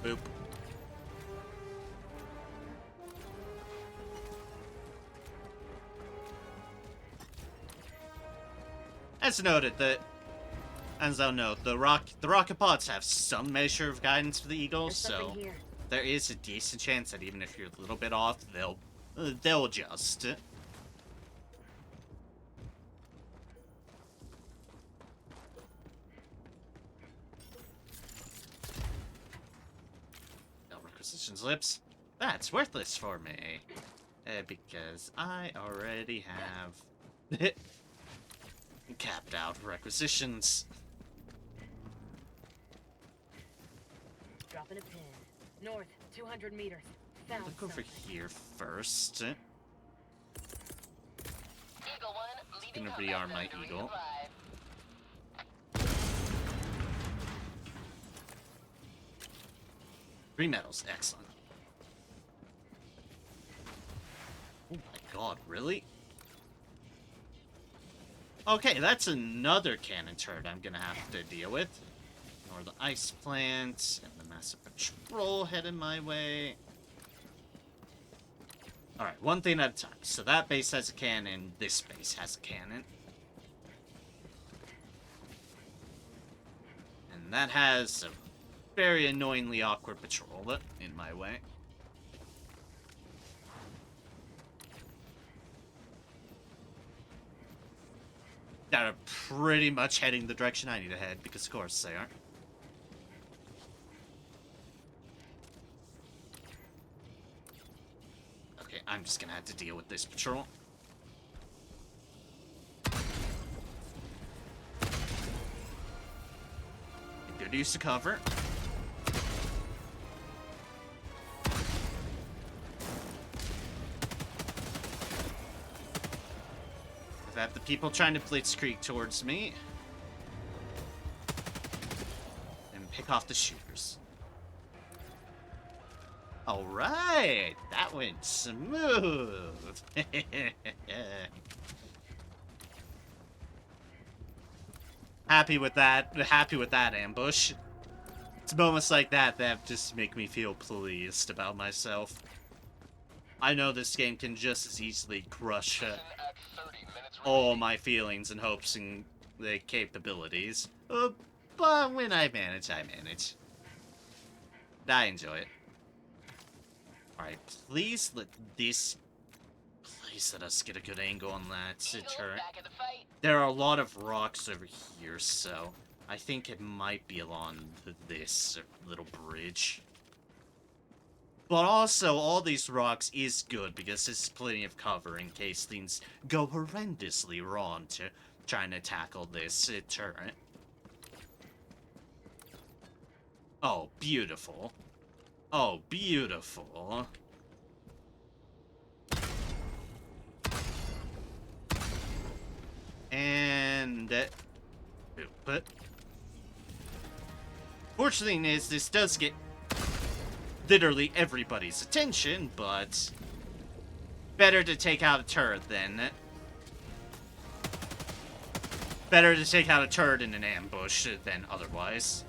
Boop. As noted, as I'll note, the rocket pods have some measure of guidance for the Eagles, There's so something here. there is a decent chance that even if you're a little bit off, they'll adjust. No requisitions lips. That's worthless for me. Because I already have capped out requisitions. Dropping a pin. North, 200 meters. Found Look over something. here first. Eagle 1, leaving Gonna combat rearm my zone to Eagle. resupply. 3 medals, excellent. Oh my god, really? Okay, that's another cannon turret I'm gonna have to deal with. Ignore the ice plant, and the massive patrol headed my way. Alright, one thing at a time. So that base has a cannon, this base has a cannon. And that has a very annoyingly awkward patrol in my way. That are pretty much heading the direction I need to head, because of course they are. Okay, I'm just gonna have to deal with this patrol. Good use of cover. I've had the people trying to blitzkrieg towards me. And pick off the shooters. Alright, that went smooth. Happy with that ambush. It's moments like that that just make me feel pleased about myself. I know this game can just as easily crush Mission at 30 minutes all my feelings and hopes and the capabilities. But when I manage, I manage. I enjoy it. Alright, please let us get a good angle on that Eagle turret. back in the fight. There are a lot of rocks over here, so I think it might be along this little bridge. But also, all these rocks is good because there's plenty of cover in case things go horrendously wrong to trying to tackle this turret. Oh, beautiful. Oh, beautiful. And... but... fortunately is this does get literally everybody's attention, but better to take out a turret than... better to take out a turret in an ambush than otherwise.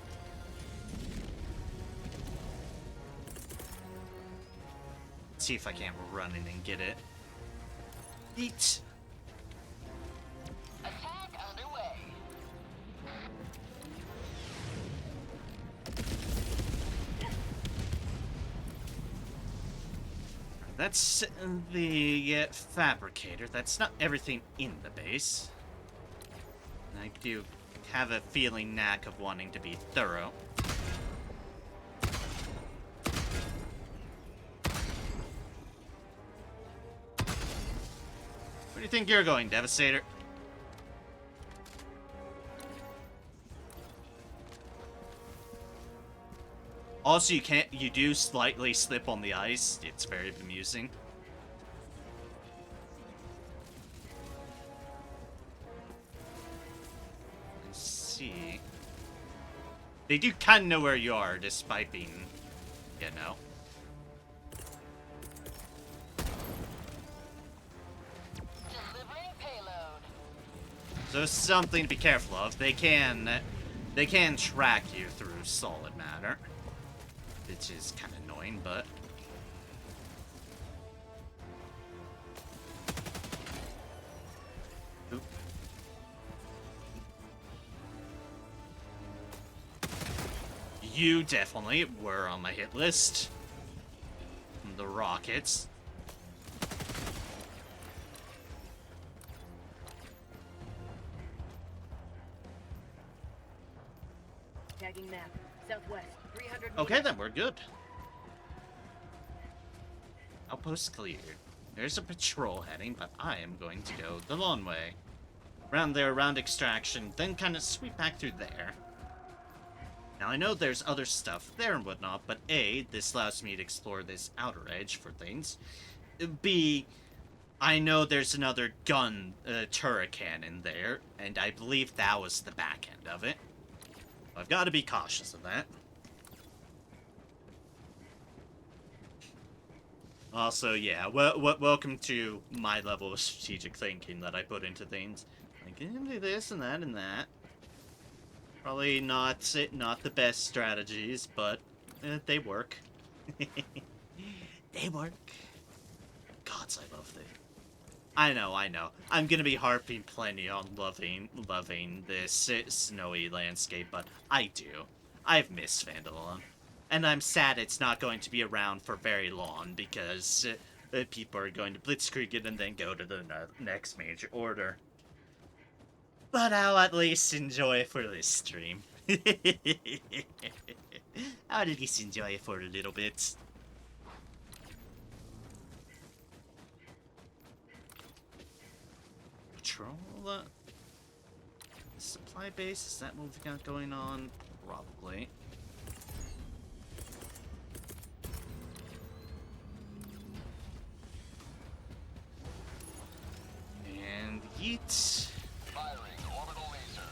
Let's see if I can't run in and get it. Eat. Attack underway. That's the fabricator. That's not everything in the base. I do have a feeling knack of wanting to be thorough. Where do you think you're going, Devastator? Also, you do slightly slip on the ice. It's very amusing. Let's see. They do kind of know where you are, despite being, you know. Delivering payload. So something to be careful of. They can track you through solid matter, which is kind of annoying, but. Oop. You definitely were on my hit list. The rockets. Tagging map. Southwest. 300 Okay, meters. then we're good. Outpost cleared. There's a patrol heading, but I am going to go the long way. Around there, around extraction, then kind of sweep back through there. Now, I know there's other stuff there and whatnot, but A, this allows me to explore this outer edge for things. B, I know there's another gun, turret cannon there, and I believe that was the back end of it. I've got to be cautious of that. Also, yeah, welcome to my level of strategic thinking that I put into things. I can do this and that and that. Probably not the best strategies, but they work. They work. Gods, I love them. I know. I'm gonna be harping plenty on loving this snowy landscape, but I do. I've missed Vandalon. And I'm sad it's not going to be around for very long, because people are going to blitzkrieg it and then go to the next major order. But I'll at least enjoy it for this stream. I'll at least enjoy it for a little bit. Patrol? Supply base? Is that what we've got going on? Probably. And yeet. Firing orbital laser.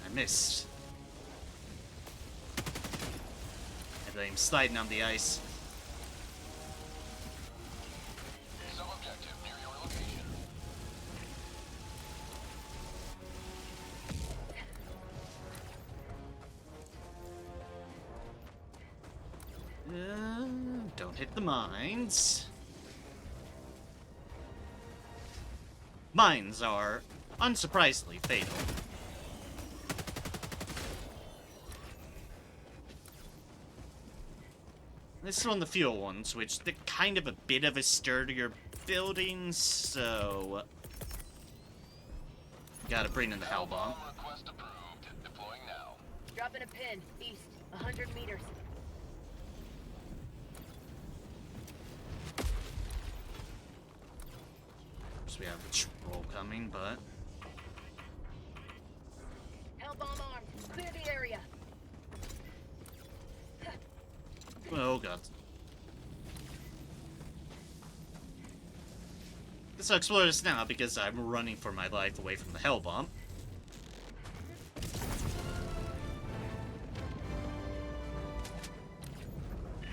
I missed. And I'm sliding on the ice. Sub-objective near your location. Don't hit the mines. Mines are unsurprisingly fatal. This is one of the fuel ones, which they're kind of a bit of a sturdier building, so gotta bring in the hell bomb. Request approved. Deploying now. Dropping a pin. East. 100 meters. So we have a troll coming, but Hell bomb armed. Clear the area. oh god. Guess I'll explore this now because I'm running for my life away from the hell bomb.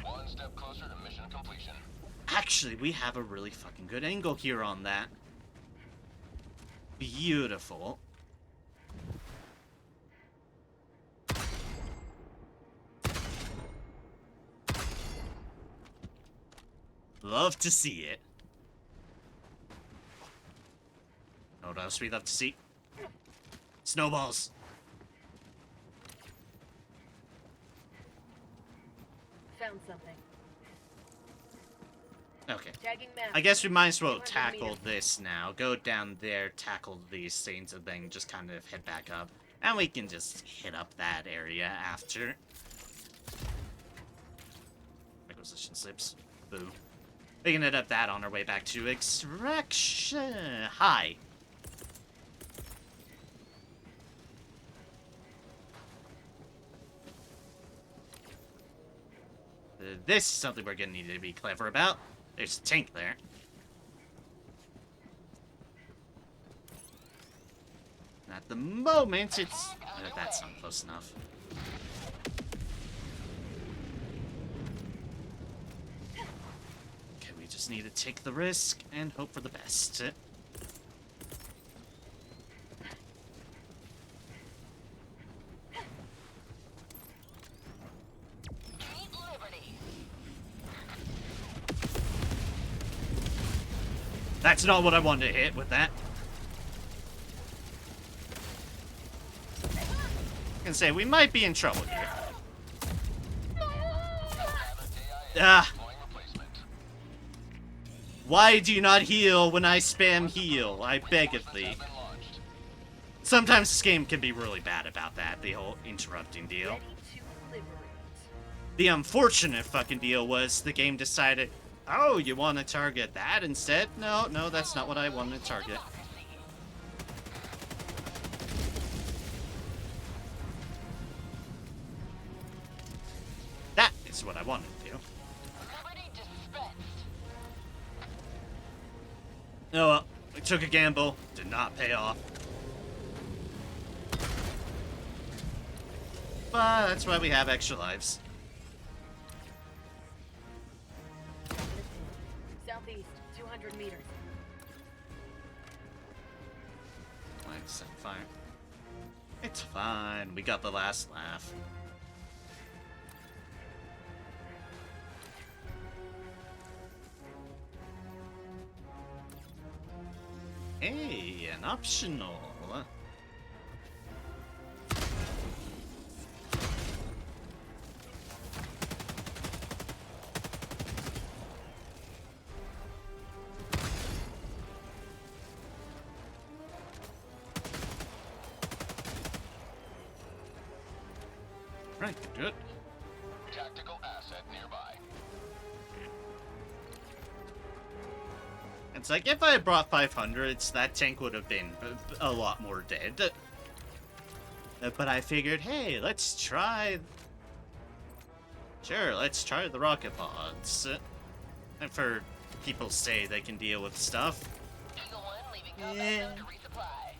One step closer to mission completion. Actually, we have a really fucking good angle here on that. Beautiful. Love to see it. Know what else we love to see? Snowballs. Found something. Okay. Tagging map. I guess we might as well 200 tackle meters. this now. Go down there, tackle these things, and then just kind of head back up. And we can just hit up that area after. Acquisition slips. Boo. We can hit up that on our way back to extraction. Hi. This is something we're gonna need to be clever about. There's a tank there. At the moment, it's... that's not close enough. Okay, we just need to take the risk and hope for the best. That's not what I wanted to hit with that. I can say we might be in trouble here. Ah. Why do you not heal when I spam heal? I beg of thee. Sometimes this game can be really bad about that, the whole interrupting deal. The unfortunate fucking deal was the game decided, oh, you want to target that instead? No, that's not what I wanted to target. That is what I wanted to do. Oh well, we took a gamble, did not pay off. But that's why we have extra lives. Southeast, 200 meters. Like set fire. It's fine. We got the last laugh. Hey, an optional. Right, good. Tactical asset nearby. It's like, if I had brought 500s, that tank would have been a lot more dead. But I figured, hey, let's try... Sure, let's try the rocket pods. And for people say they can deal with stuff. Eagle 1 leaving combat zone to resupply.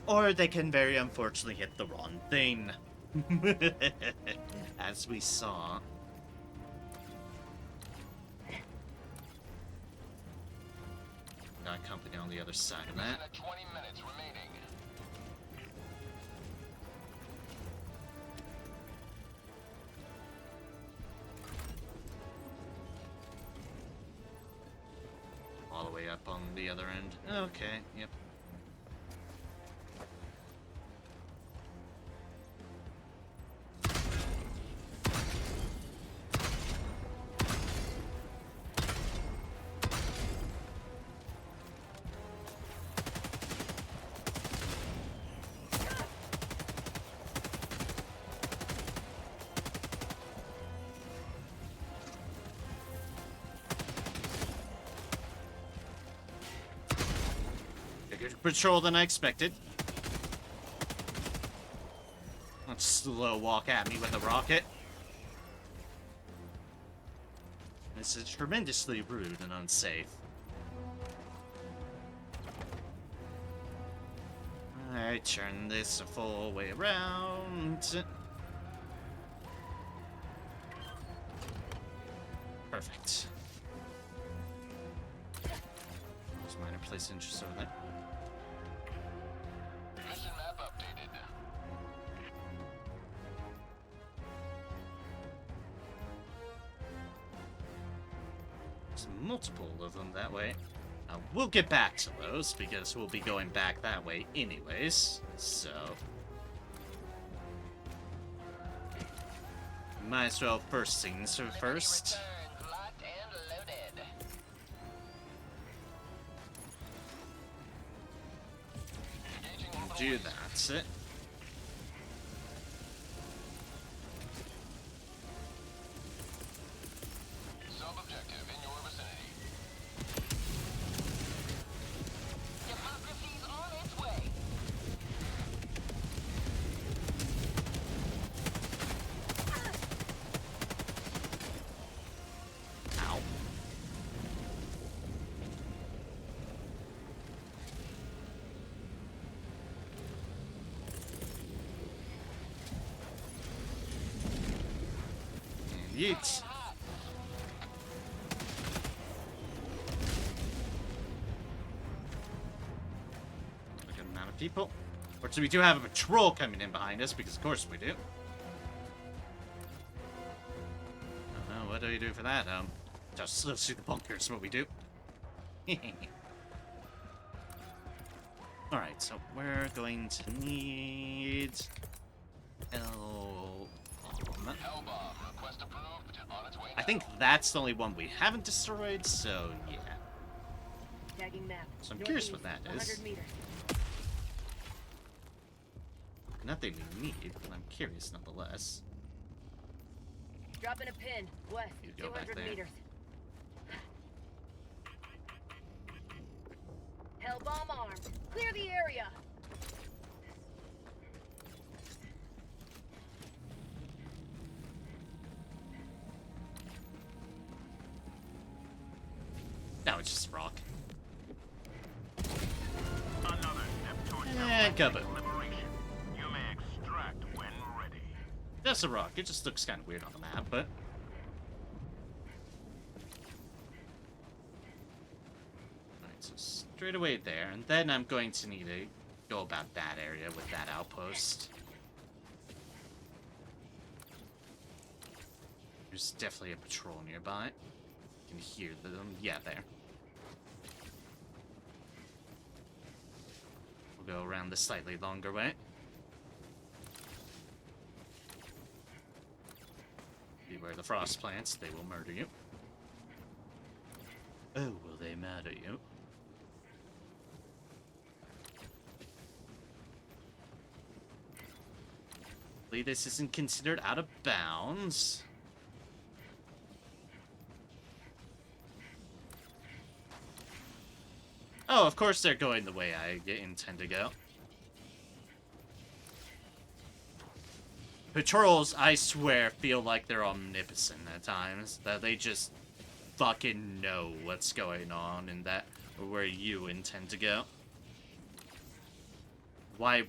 Or they can very unfortunately hit the wrong thing. As we saw. Got company on the other side of that. 20 minutes remaining. All the way up on the other end. Okay, yep. Bigger patrol than I expected. Let's slow walk at me with a rocket. This is tremendously rude and unsafe. Alright, turn this a full way around. Perfect. There's minor place interest over there. Mission map updated. There's multiple of them that way. We'll get back to those because we'll be going back that way anyways, so... Might as well first things first. Returns locked and loaded. Engaging orbital Do laser. that. Sub-objective in your vicinity. Democracy's on its way. Yeet. A good amount of people. Fortunately, we do have a patrol coming in behind us, because of course we do. Oh, what do we do for that? Just let's see the bunkers, what we do. Alright, so we're going to need... Hellbomb. Request approved. On its way I now. think that's the only one we haven't destroyed, so yeah. Tagging map. So I'm curious what Northeast, that is. 100 meters. Nothing we need, but I'm curious nonetheless. Dropping a pin. West. You go back 200 there. meters. Hellbomb armed. Clear the area. No, it's just rock. Another step towards And galactic kaboom. liberation. You may extract when ready. That's a rock. It just looks kind of weird on the map, but... Alright, so straight away there, and then I'm going to need to go about that area with that outpost. There's definitely a patrol nearby. You can hear them. Yeah, there. We'll go around the slightly longer way. Beware the frost plants, they will murder you. Oh, will they murder you? Hopefully this isn't considered out of bounds. Oh, of course they're going the way I intend to go. Patrols, I swear, feel like they're omnipotent at times. That they just fucking know what's going on and that or where you intend to go. Why...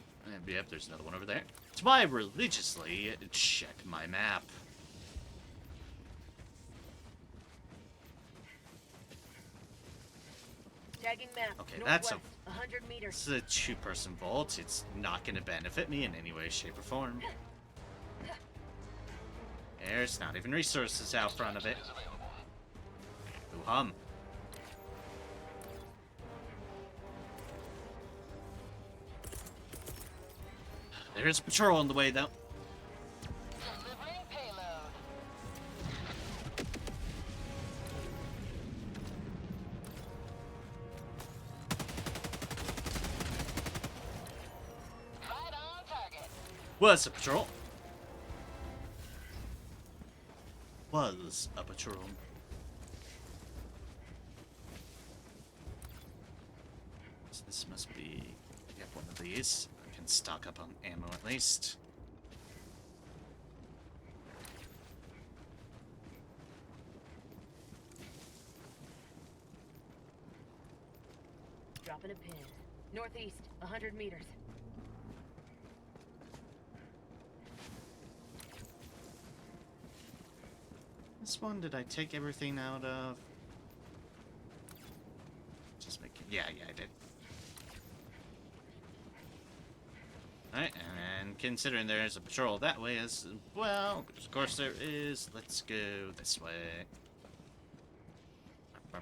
Yep, there's another one over there. It's why I religiously check my map. Tagging map. Okay, that's a... Northwest, 100 meters. This is a two-person vault. It's not going to benefit me in any way, shape, or form. There's not even resources out front of it. Is available. Ooh, hum. There's a patrol on the way, though. Delivering payload. Right on target. Was a patrol. Was a patrol. So this must be... Yep, one of these. I can stock up on ammo at least. Dropping a pin. Northeast, 100 meters. This one, did I take everything out of? Just make it... Yeah, I did. Alright, and considering there's a patrol that way as well, which of course there is, let's go this way. And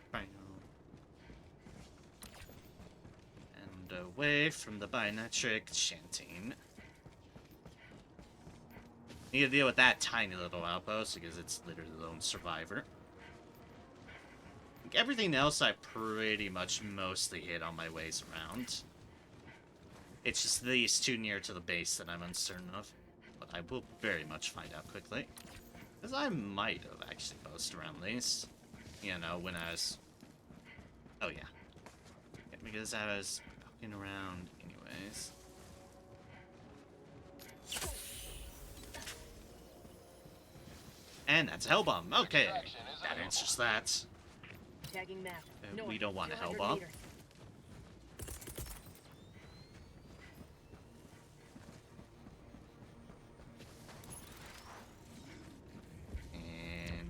away from the biometric chanting. Need to deal with that tiny little outpost because it's literally the lone survivor. Like everything else I pretty much mostly hit on my ways around. It's just these two near to the base that I'm uncertain of. But I will very much find out quickly. Because I might have actually posted around these. You know, when I was... Oh, yeah. Because I was poking around anyways. And that's a Hellbomb. Okay. That answers that. Tagging map. We North, don't want a 200 Hellbomb. meters.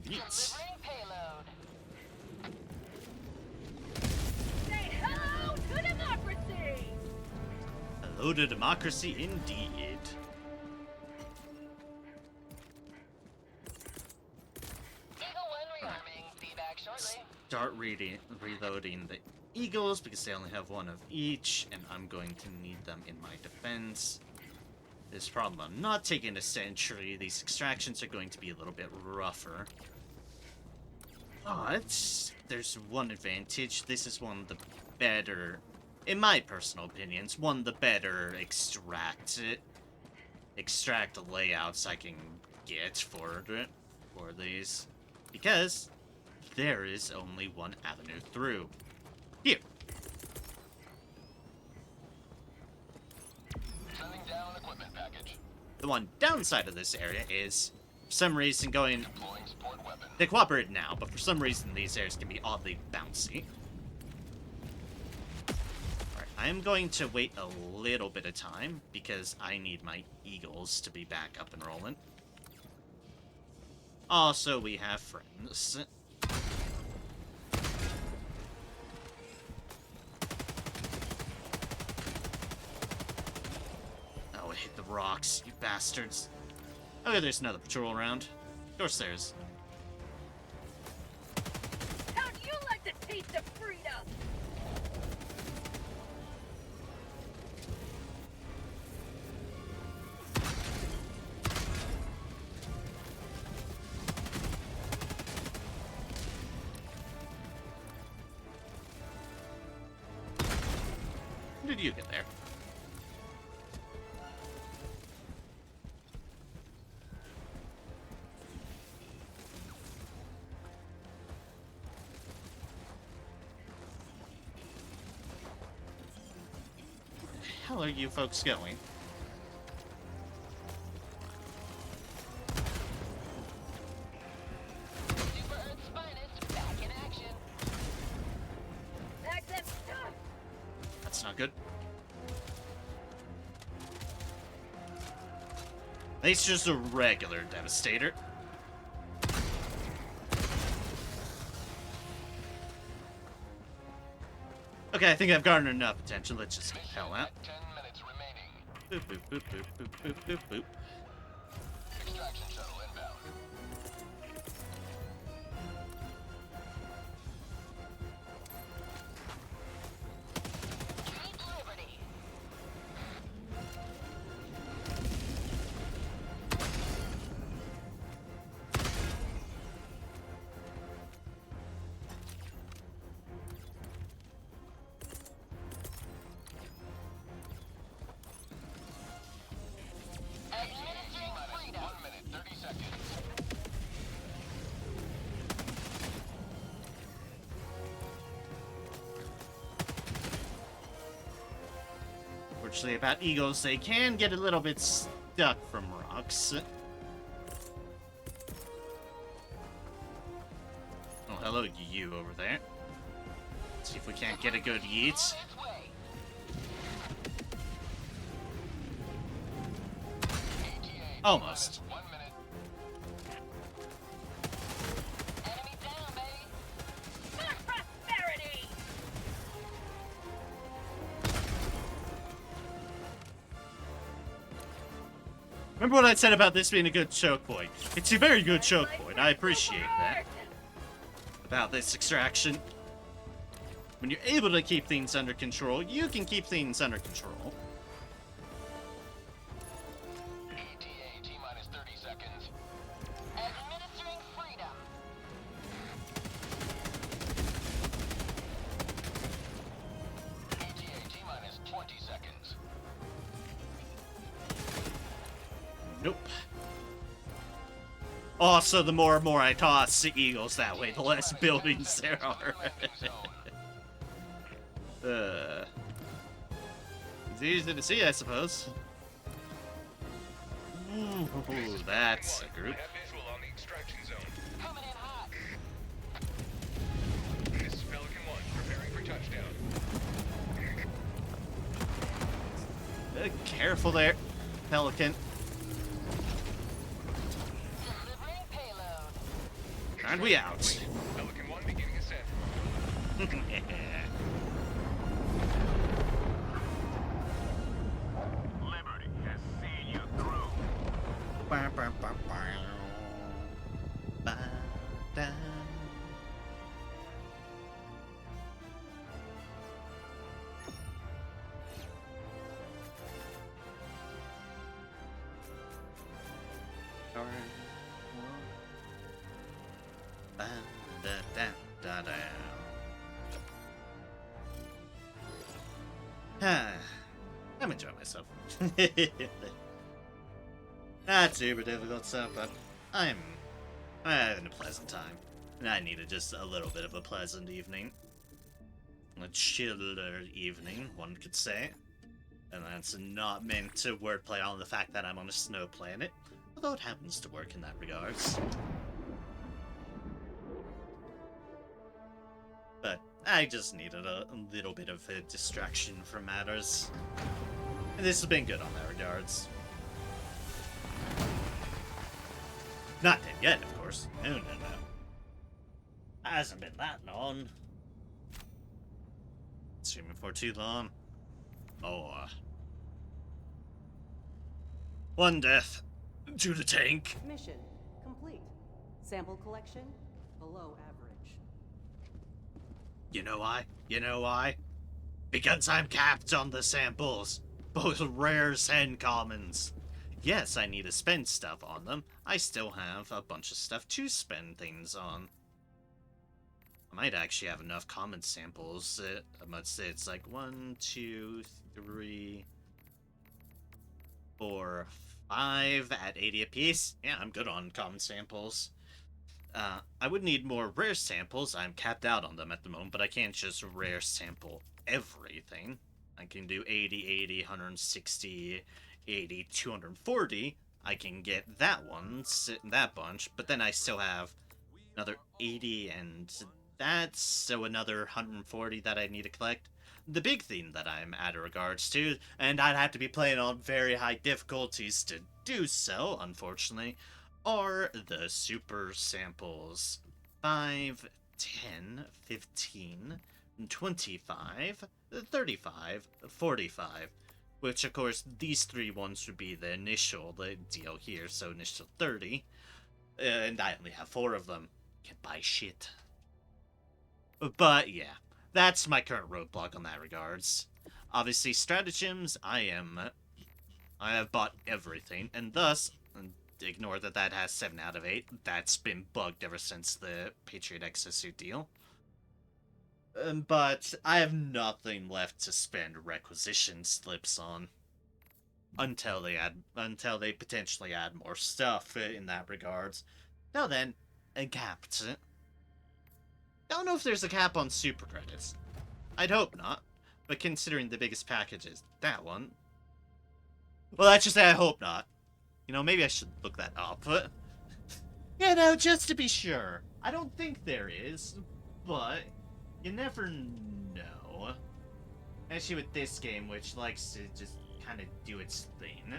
Yeet. Delivering payload. Say hello to democracy! Hello to democracy indeed. Eagle 1 rearming. Be back shortly. Start reloading the Eagles because they only have one of each, and I'm going to need them in my defense. This problem, I'm not taking a sentry. These extractions are going to be a little bit rougher. But there's one advantage. This is one of the better, in my personal opinions, one of the better extract layouts I can get for these, because there is only one avenue through. Here. Sending down equipment package. The one downside of this area is, for some reason, Deploying support weapon. they cooperate now, but for some reason these areas can be oddly bouncy. Alright, I am going to wait a little bit of time, because I need my Eagles to be back up and rolling. Also, we have friends. Oh, I hit the rocks, you bastards. Okay, there's another patrol around. Doorstairs. How'd you like the taste of freedom? When did you get there? Where the hell are you folks going? Super Earth's finest back in action. Back them stuff! That's not good. It's just a regular Devastator. Okay, I think I've garnered enough attention. Let's just get the hell out. 10 minutes remaining. Boop, boop, boop, boop, boop, boop, boop, boop. Extraction shuttle inbound. Keep liberty. Administering freedom. 1 minute, 30 seconds. Fortunately, about Eagles, they can get a little bit stuck from rocks. Oh, hello, you over there. Let's see if we can't get a good yeet. On its way. ETA Almost. 1 minute. Enemy down, baby. For prosperity! Remember what I said about this being a good choke point? It's a very good choke point. I appreciate that. About this extraction. When you're able to keep things under control, you can keep things under control. ETA T-minus 30 seconds. Administering freedom. ETA T-minus 20 seconds. Nope. Also, the more and more I toss the Eagles that way, the less buildings there are. Landing zone. It's easy to see, I suppose. Ooh, that's a group. Have visual on the extraction zone. Coming in hot. This is Pelican 1, preparing for touchdown. Careful there, Pelican. Delivering payload. And we out. Pelican 1 beginning ascent. Liberty has seen you through. Bow, bow, bow, bow. Bow down. Ba, da, da, da, da. I'm enjoying myself. Not super difficult stuff, but I'm having a pleasant time. And I needed just a little bit of a pleasant evening. A chiller evening, one could say. And that's not meant to wordplay on the fact that I'm on a snow planet, although it happens to work in that regards. But I just needed a little bit of a distraction from matters. And this has been good on that regards. Not dead yet, of course. No. Hasn't been that long. Streaming for too long. Oh. One death to the tank. Mission complete. Sample collection below average. You know why? You know why? Because I'm capped on the samples. Both rares and commons. Yes, I need to spend stuff on them. I still have a bunch of stuff to spend things on. I might actually have enough common samples. I must say it's like 1, 2, 3, 4, 5 at 80 apiece. Yeah, I'm good on common samples. I would need more rare samples. I'm capped out on them at the moment, but I can't just rare sample everything. I can do 80, 80, 160, 80, 240. I can get that one, that bunch, but then I still have another 80 and that's so another 140 that I need to collect. The big thing that I'm at regards to, and I'd have to be playing on very high difficulties to do so, unfortunately, are the super samples. 5, 10, 15, 25, 35, 45. Which, of course, these 3 ones would be the initial deal here, so initial 30. And I only have 4 of them. Can't buy shit. But, yeah. That's my current roadblock on that regards. Obviously, stratagems, I have bought everything, and thus, ignore that that has 7 out of 8. That's been bugged ever since the Patriot exosuit deal. But I have nothing left to spend requisition slips on. Until they potentially add more stuff in that regards. Now then, capped. Don't know if there's a cap on super credits. I'd hope not, but considering the biggest package is that one, well, let's just say I hope not. You know, maybe I should look that up. You know, just to be sure. I don't think there is, but you never know. Especially with this game, which likes to just kind of do its thing.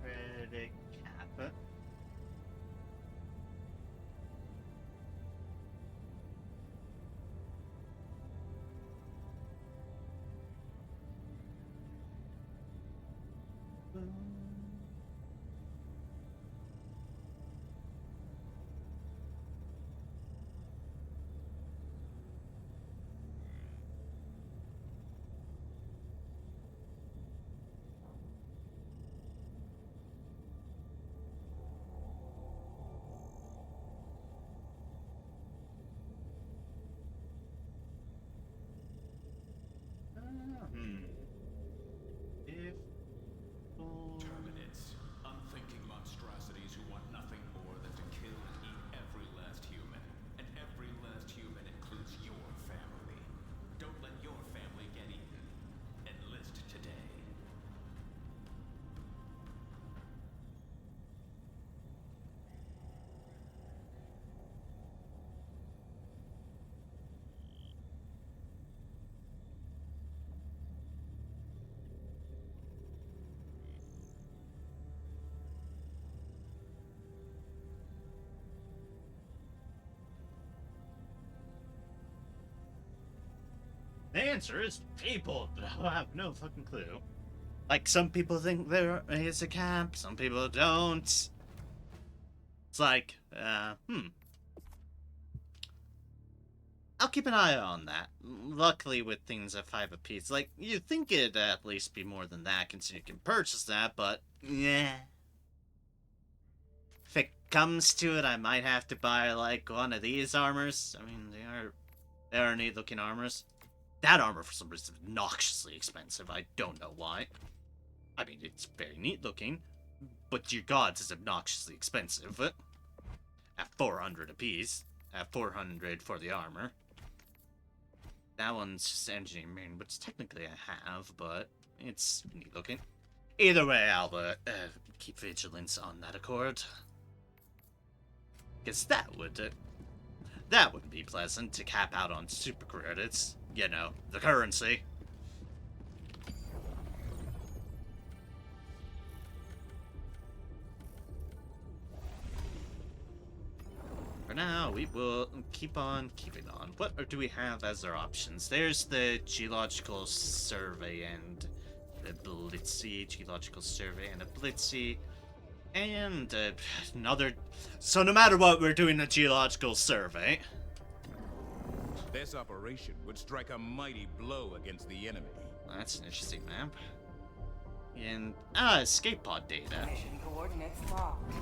Credit cap. If The answer is people have no fucking clue. Like, some people think there is a camp, some people don't. It's like, I'll keep an eye on that. Luckily, with things at 5 apiece, like, you'd think it'd at least be more than that, considering you can purchase that, but, yeah. If it comes to it, I might have to buy, like, one of these armors. I mean, they are neat-looking armors. That armor, for some reason, is obnoxiously expensive. I don't know why. I mean, it's very neat-looking, but dear gods, it's obnoxiously expensive. At 400 apiece. At 400 for the armor. That one's just engineering, which technically I have, but it's neat-looking. Either way, I'll keep vigilance on that accord. Because that would be pleasant to cap out on super credits. You know, the currency. For now, we will keep on keeping on. What do we have as our options? There's the geological survey and the blitzy, geological survey and a blitzy, and another. So no matter what, we're doing a geological survey. This operation would strike a mighty blow against the enemy. That's an interesting map. And escape pod data. Mission coordinates locked.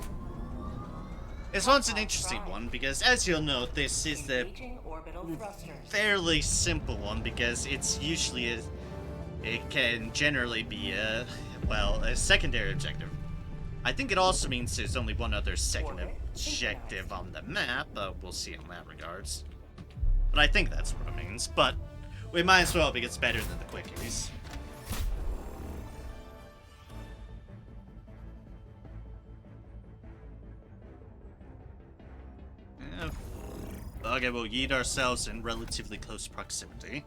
This one's an interesting one because, as you'll note, this is the Engaging orbital thrusters. fairly simple one because it's usually it can generally be a secondary objective. I think it also means there's only one other second objective on the map, but we'll see in that regards. But I think that's what it means. But we might as well because it's better than the quickies. Okay, we'll yeet ourselves in relatively close proximity.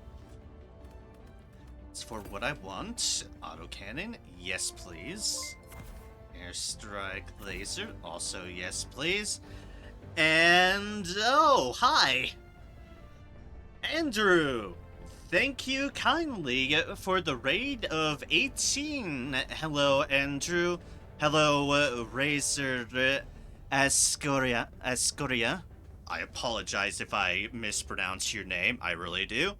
As for what I want, autocannon, yes please. Airstrike laser, also yes please. And, oh, hi! Andrew! Thank you kindly for the raid of 18. Hello, Andrew. Hello, Razor Ascoria. I apologize if I mispronounce your name. I really do.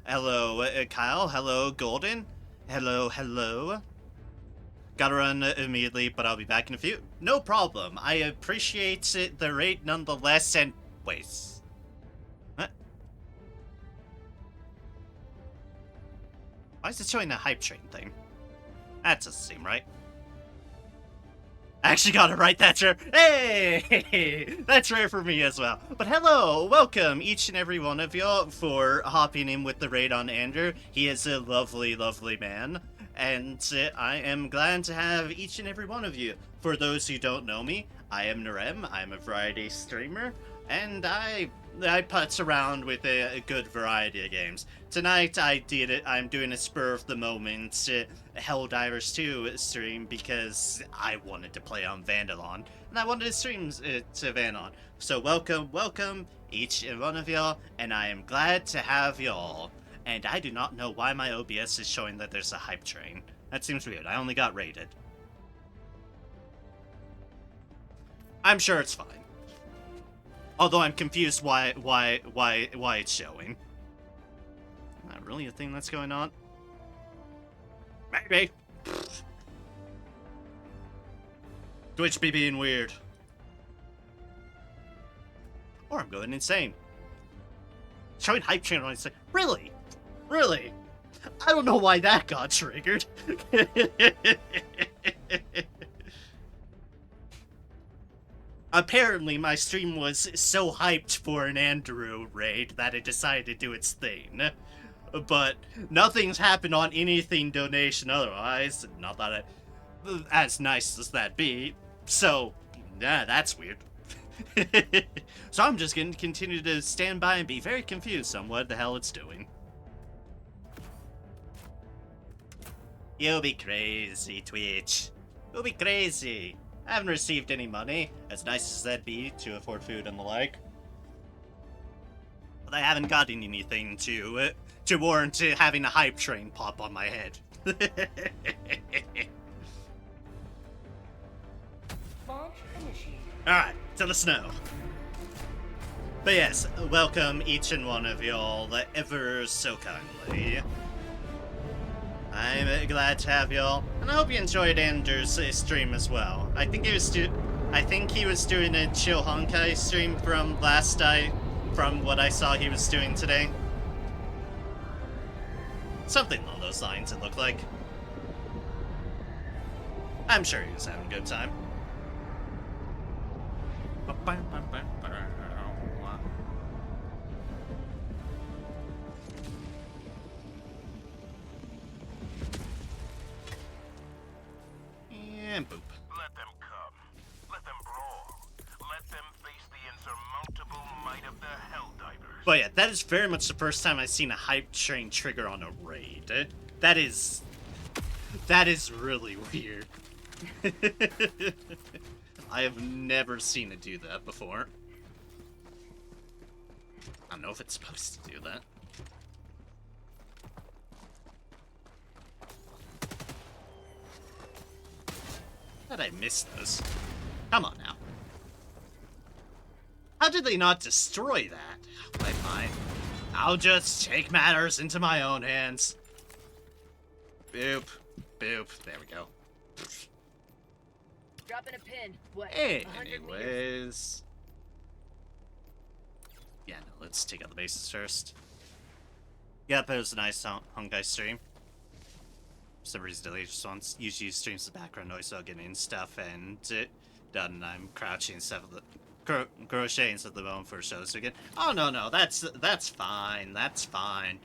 Hello, Kyle. Hello, Golden. Hello. Gotta run immediately, but I'll be back in a few. No problem. I appreciate the rate nonetheless, and... Wait. What? Why is it showing the hype train thing? That doesn't seem right. I actually got it right, that's rare. Hey! That's rare for me as well. But hello, welcome each and every one of y'all for hopping in with the raid on Andrew. He is a lovely, lovely man. And I am glad to have each and every one of you. For those who don't know me, I am Narem. I'm a variety streamer. And I putz around with a good variety of games. Tonight I'm doing a spur of the moment Helldivers 2 stream because I wanted to play on Vandalon. And I wanted to stream to Vandalon. So welcome each and one of y'all, and I am glad to have y'all. And I do not know why my OBS is showing that there's a hype train. That seems weird. I only got rated. I'm sure it's fine. Although I'm confused why it's showing. Not really a thing that's going on. Maybe. Twitch be being weird. Or I'm going insane. Showing hype train on insane. Really? Really? I don't know why that got triggered. Apparently, my stream was so hyped for an Andrew raid that it decided to do its thing. But nothing's happened on anything donation otherwise. Not that as nice as that be. So, yeah, that's weird. So I'm just going to continue to stand by and be very confused on what the hell it's doing. You'll be crazy, Twitch. You'll be crazy. I haven't received any money, as nice as that'd be to afford food and the like. But I haven't gotten anything to warrant having a hype train pop on my head. Launch initiated. Alright, to the snow. But yes, welcome each and one of y'all ever so kindly. I'm glad to have y'all, and I hope you enjoyed Anders' stream as well. I think he was doing a Chill Honkai stream from from what I saw he was doing today. Something along those lines it looked like. I'm sure he was having a good time. And boop. Let them come. Let them brawl. Let them face the insurmountable might of the Helldivers. But yeah, that is very much the first time I've seen a hype train trigger on a raid. That is really weird. I have never seen it do that before. I don't know if it's supposed to do that. How did I miss those? Come on now. How did they not destroy that? Fine. I'll just take matters into my own hands. Boop. Boop. There we go. Dropping a pin. What? 100 meters. Anyways. Yeah, no, let's take out the bases first. Yep, it was a nice Honkai stream. For some reason, the latest ones usually streams the background noise while getting stuff, and done. I'm crouching instead of the crocheting instead of the bone for shows again. Oh no, that's fine. That's fine.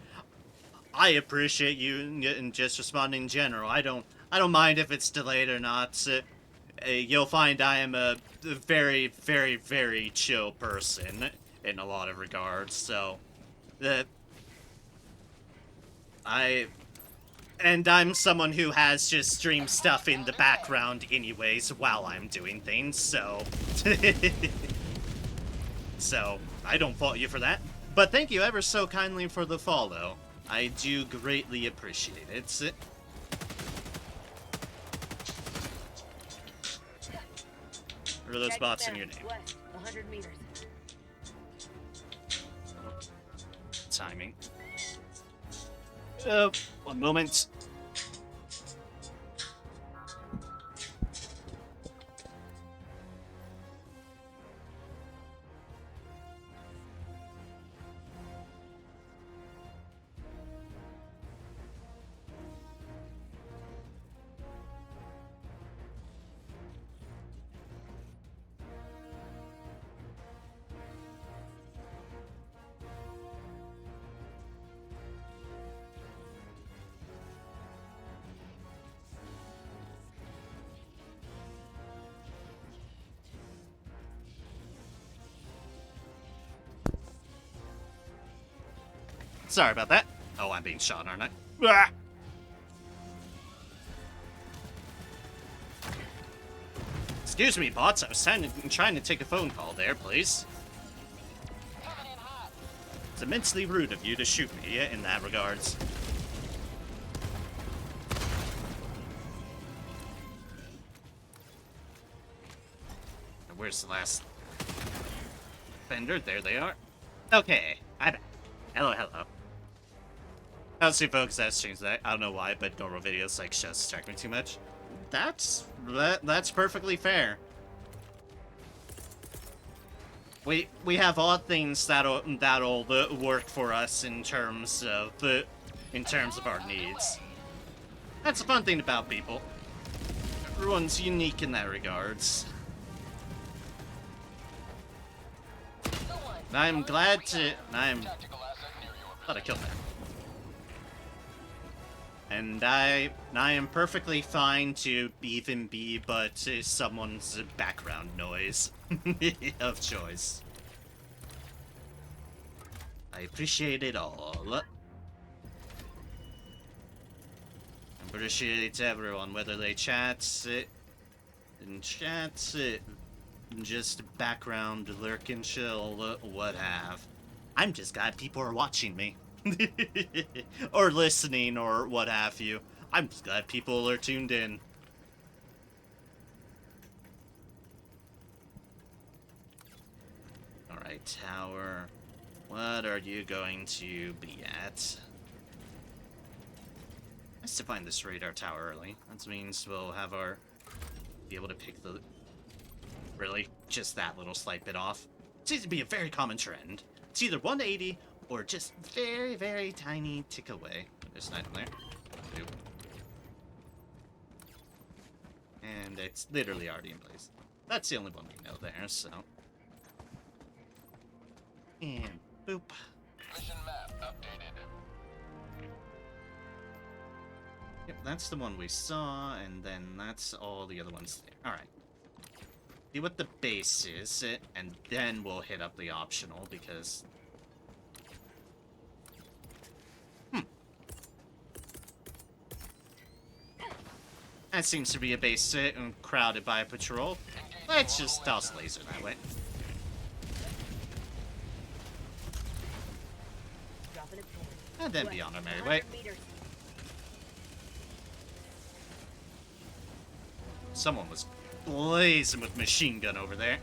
I appreciate you and just responding in general. I don't mind if it's delayed or not. You'll find I am a very, very, very chill person in a lot of regards. So, I'm someone who has just streamed stuff in the background anyways while I'm doing things, so... So, I don't fault you for that. But thank you ever so kindly for the follow. I do greatly appreciate it. What are those bots in your name? West, 100 meters. Timing. One moment. Sorry about that. Oh, I'm being shot, aren't I? Ah! Excuse me, bots. I was trying to take a phone call there, please. It's immensely rude of you to shoot me in that regards. Where's the last vendor? There they are. Okay, I'm back. Hello. I don't see folks that streams that. I don't know why, but normal videos like shows distract me too much. That's perfectly fair. We have odd things that'll work for us in terms of our needs. That's the fun thing about people. Everyone's unique in that regards. And I'm glad to. Glad I killed that. And I am perfectly fine to even be but someone's background noise of choice. I appreciate it all. I appreciate everyone, whether they chat, just background, lurk and chill, what have. I'm just glad people are watching me. Or listening, or what have you. I'm just glad people are tuned in. Alright, tower. What are you going to be at? Nice to find this radar tower early. That means we'll have our... be able to pick the... really, just that little slight bit off. Seems to be a very common trend. It's either 180 or just very, very tiny tick away. There's an item there. Nope. And it's literally already in place. That's the only one we know there, so... And boop. Mission map updated. Yep, that's the one we saw, and then that's all the other ones there. Alright. See what the base is, and then we'll hit up the optional, because... That seems to be a base crowded by a patrol. Let's just toss a laser that way. Dropping a pin. And then be on our merry way. 100 meters. Someone was blazing with machine gun over there.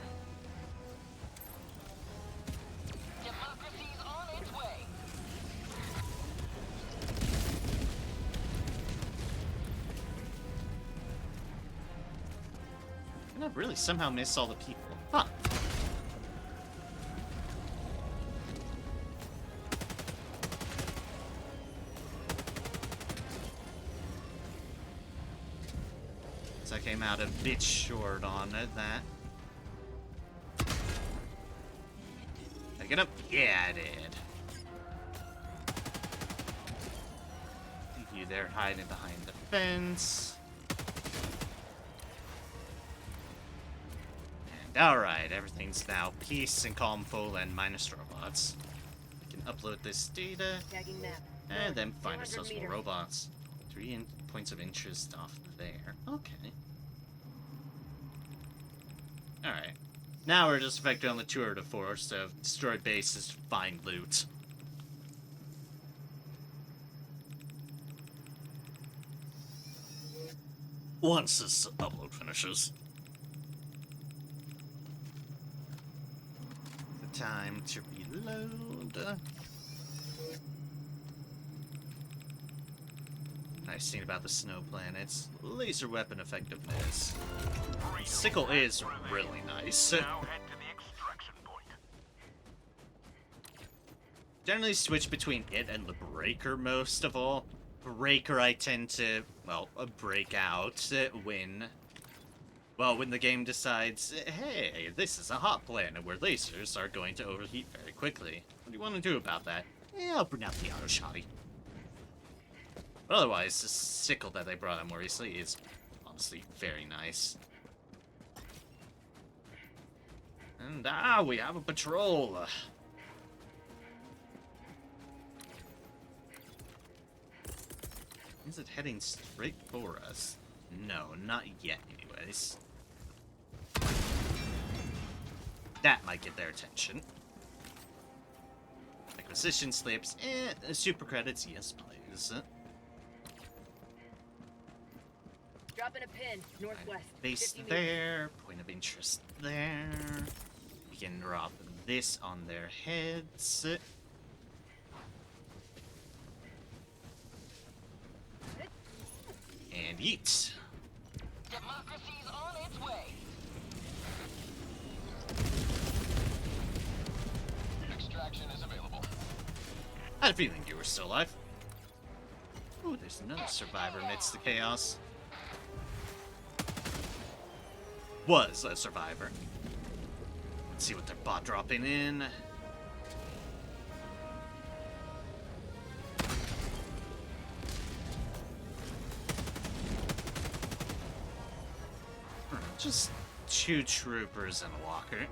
Democracy's on its way. And I really somehow missed all the people. Huh. So I came out a bit short on that. Did I get up? Yeah, I did. You there hiding behind the fence. And alright, everything's now peace and calm full and minus robots. We can upload this data Tagging map. and then find 200 ourselves more meters. robots. 3 points of interest off there. Okay. Alright. Now we're just effectively on the tour de force of destroyed bases to find loot. Once this upload finishes. The time to reload. Nice thing about the snow planets, laser weapon effectiveness. Sickle is really nice. Now head to the extraction point. Generally switch between it and the breaker most of all. Breaker I tend to, well, break out when the game decides, hey, this is a hot planet where lasers are going to overheat very quickly. What do you want to do about that? Yeah, I'll bring out the auto shotty. But otherwise, the sickle that they brought out more recently is honestly very nice. And we have a patrol. Is it heading straight for us? No, not yet anyways. That might get their attention. Acquisition slips, super credits, yes please. Dropping a pin. Northwest. Base 50 meters. there, point of interest there. We can drop this on their heads. And yeet. Democracy's on its way. Extraction is available. I had a feeling you were still alive. Ooh, there's another survivor amidst the chaos. Was a survivor. Let's see what they're bot dropping in. Just 2 troopers and a walker.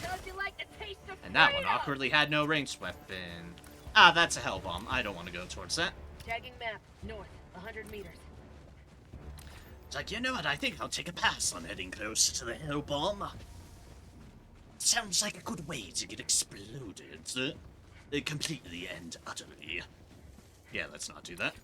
Don't you like the taste of And that one freedom? awkwardly had no ranged weapon. Ah, that's a hell bomb. I don't want to go towards that. Tagging map. North. 100 meters. It's like, you know what? I think I'll take a pass on heading closer to the hell bomb. Sounds like a good way to get exploded. Completely and utterly. Yeah, let's not do that.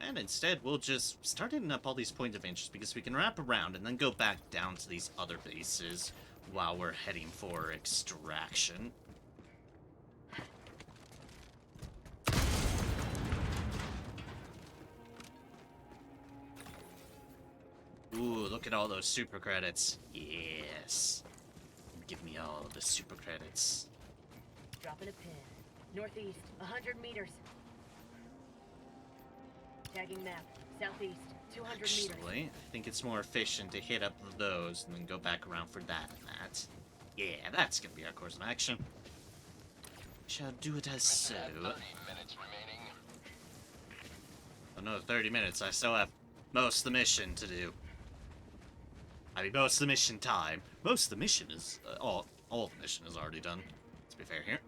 And instead, we'll just start hitting up all these points of interest because we can wrap around and then go back down to these other bases while we're heading for extraction. Ooh, look at all those super credits. Yes. Give me all the super credits. Dropping a pin. Northeast, 100 meters. Tagging map. Southeast, 200 meters. Actually, I think it's more efficient to hit up those and then go back around for that and that. Yeah, that's gonna be our course of action. Shall do it as so. 30 minutes remaining. Another 30 minutes. I still have most of the mission to do. I mean, most of the mission time. Most of the mission is all the mission is already done. Let's be fair here.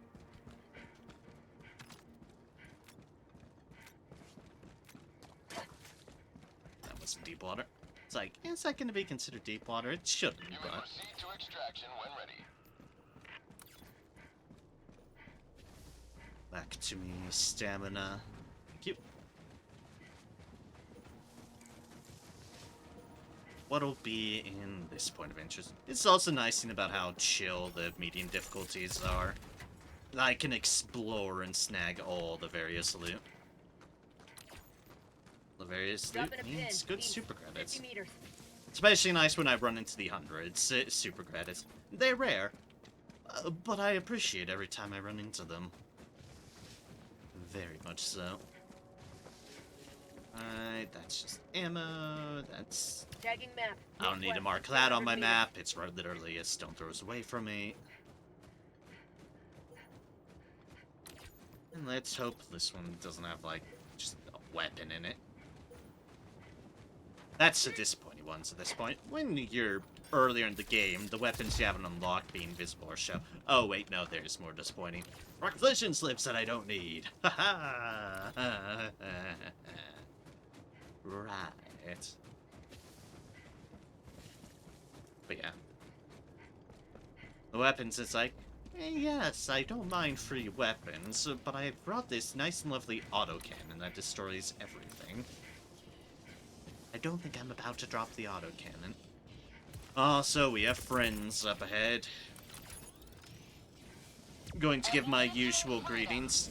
That wasn't deep water. It's like, is that going to be considered deep water? It shouldn't, You may but proceed to extraction when ready. back to me, stamina. Thank you. What'll be in this point of interest? It's also nice thing about how chill the medium difficulties are. I can explore and snag all the various loot. The various loot Dropping a pin. means good East, super credits. 50 meters. Especially nice when I run into the hundreds. Super credits. They're rare, but I appreciate every time I run into them. Very much so. Alright, that's just ammo. That's... Tagging map. I don't need to mark Northwest, that on my 200 map. It's right, literally a stone throws away from me. And let's hope this one doesn't have, like, just a weapon in it. That's the disappointing ones at this point. When you're earlier in the game, the weapons you haven't unlocked being visible or show. Oh, wait, no, there's more disappointing. Rock collision slips that I don't need. Ha ha! Right. But yeah. The weapons, it's like, yes, I don't mind free weapons, but I brought this nice and lovely autocannon that destroys everything. I don't think I'm about to drop the autocannon. Also, we have friends up ahead. Going to give my usual greetings.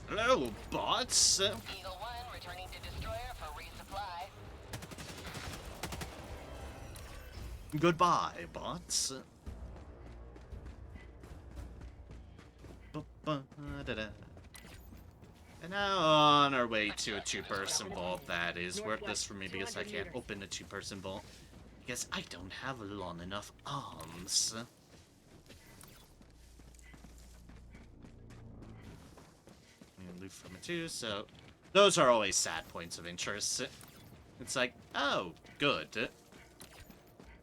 Hello, bots. Eagle 1 returning to destroyer for resupply. Goodbye, bots. Ba-ba-da-da. And now on our way to a two-person vault. That is worthless for me because I can't open a two-person vault. Because I don't have long enough arms. And loot from it too, so... Those are always sad points of interest. It's like, oh, good.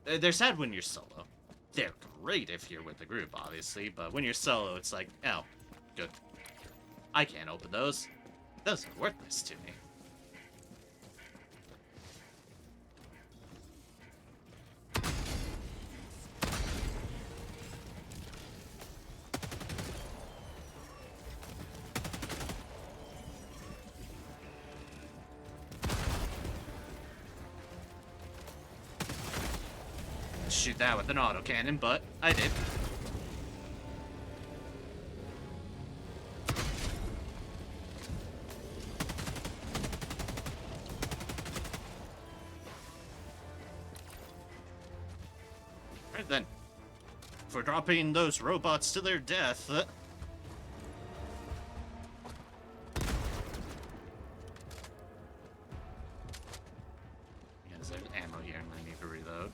They're sad when you're solo. They're great if you're with a group, obviously, but when you're solo, it's like, oh, good. I can't open those. Those are worthless to me. Shoot that with an autocannon, but I did. Right then. For dropping those robots to their death. Because there's ammo here and I need to reload.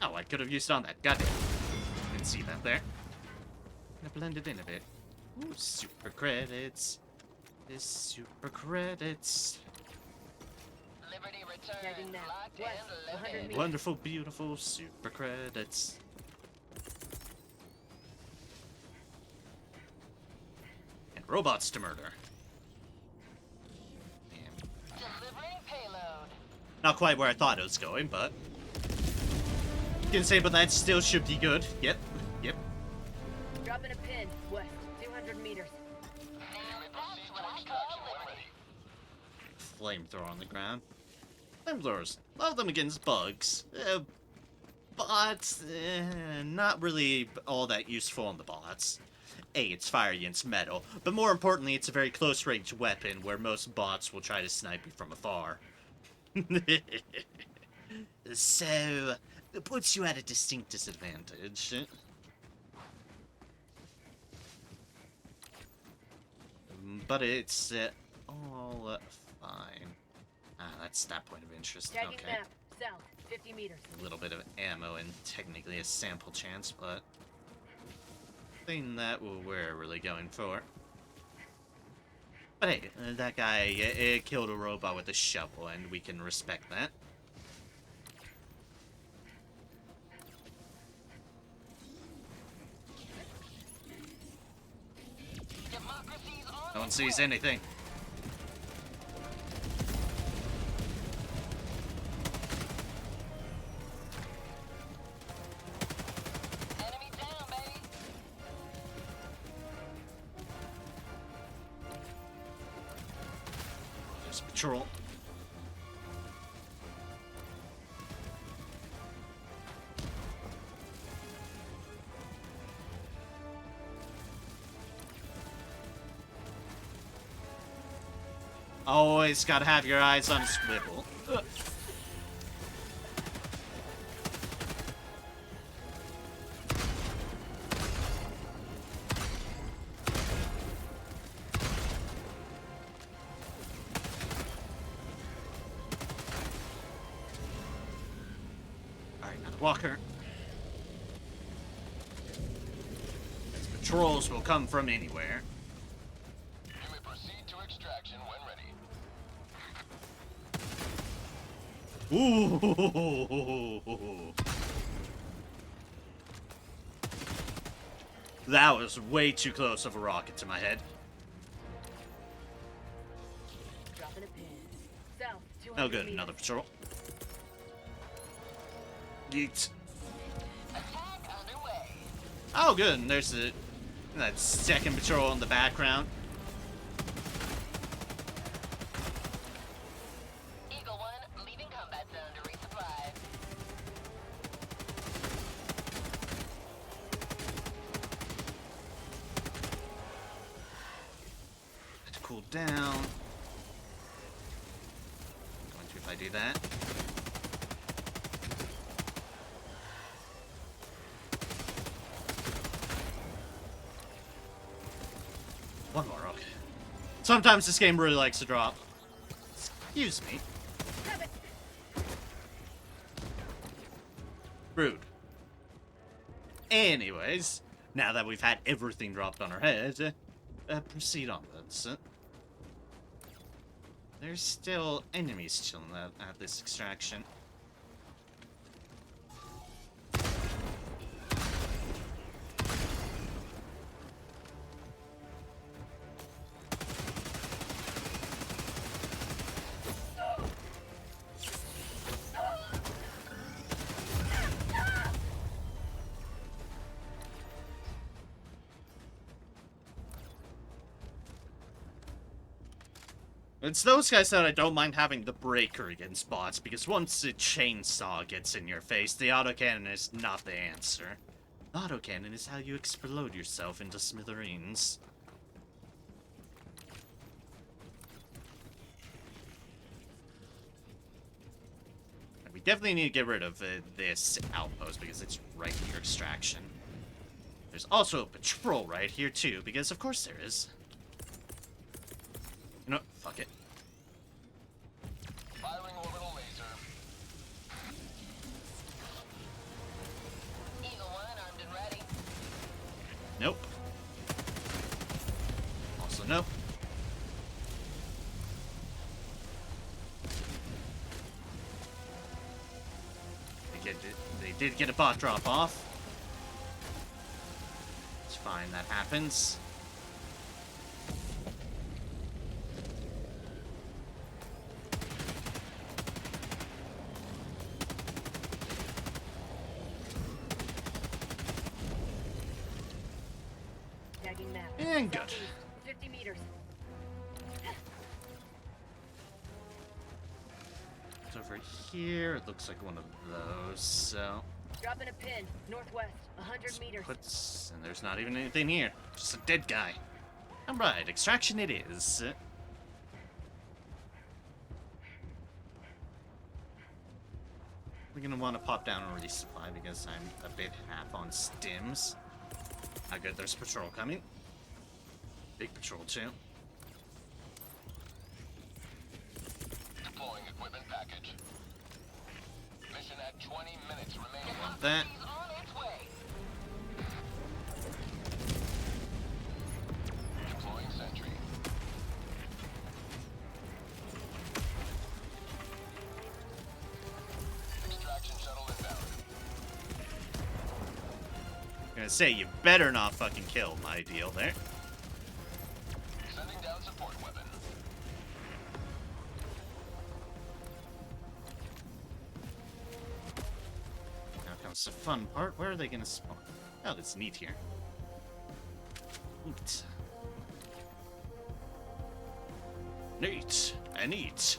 Oh, I could have used it on that. Goddamn. Didn't see that there. Gonna blend it in a bit. Ooh, super credits. This super credits. Liberty Tagging returns. map. Locked West, and 100 loaded. meters. Wonderful, beautiful super credits. And robots to murder. Not quite where I thought it was going, but... Can say, but that still should be good. Yep. Yep. Dropping a pin. West. 200 meters. Proceed to extraction when ready. Flamethrower on the ground. Flamethrowers. Love them against bugs. Bots, not really all that useful on the bots. A, it's fire against metal, but more importantly, it's a very close-range weapon where most bots will try to snipe you from afar. So, it puts you at a distinct disadvantage. But it's all fine. Ah, that's that point of interest. Tagging Okay. map. South. 50 meters. A little bit of ammo and technically a sample chance, but thing that we're really going for. But hey, that guy killed a robot with a shovel, and we can respect that. Democracy's on No one its sees way. anything. Enemy down, baby. There's a patrol. Always gotta have your eyes on a swivel. Alright, now the walker. These patrols will come from anywhere. You may proceed to extraction when ready. Ooh. That was way too close of a rocket to my head. Dropping a pin. South. 200 Oh good, meters. another patrol. Yeet. Attack underway. Oh good, and there's that second patrol in the background. Eagle 1, leaving combat zone to resupply. To cool down. Going to if I do that. One more, okay. Sometimes this game really likes to drop. Excuse me. Rude. Anyways, now that we've had everything dropped on our head, proceed onwards. There's still enemies chilling at this extraction. It's those guys that I don't mind having the breaker against bots, because once a chainsaw gets in your face, the autocannon is not the answer. The autocannon is how you explode yourself into smithereens. We definitely need to get rid of this outpost, because it's right near extraction. There's also a patrol right here, too, because of course there is. You know, fuck it. Firing orbital laser. Eagle 1, armed and ready. Nope. Also nope. They did get a bot drop off. It's fine, that happens. And good. Southeast, 50 meters. It's over here. It looks like one of those. So Dropping a pin. Northwest, 100 meters. puts, and there's not even anything here. Just a dead guy. All right, extraction it is. We're gonna want to pop down and resupply because I'm a bit half on stims. How good, there's patrol coming. Big patrol too. Deploying equipment package. Mission at 20 minutes remaining. Want that. He's on its way. Deploying sentry. Extraction shuttle inbound. I'm gonna say you better not fucking kill my deal there. Sending down support weapon. Now comes the fun part. Where are they gonna spawn? Oh, that's neat here. Neat. Neat. And neat.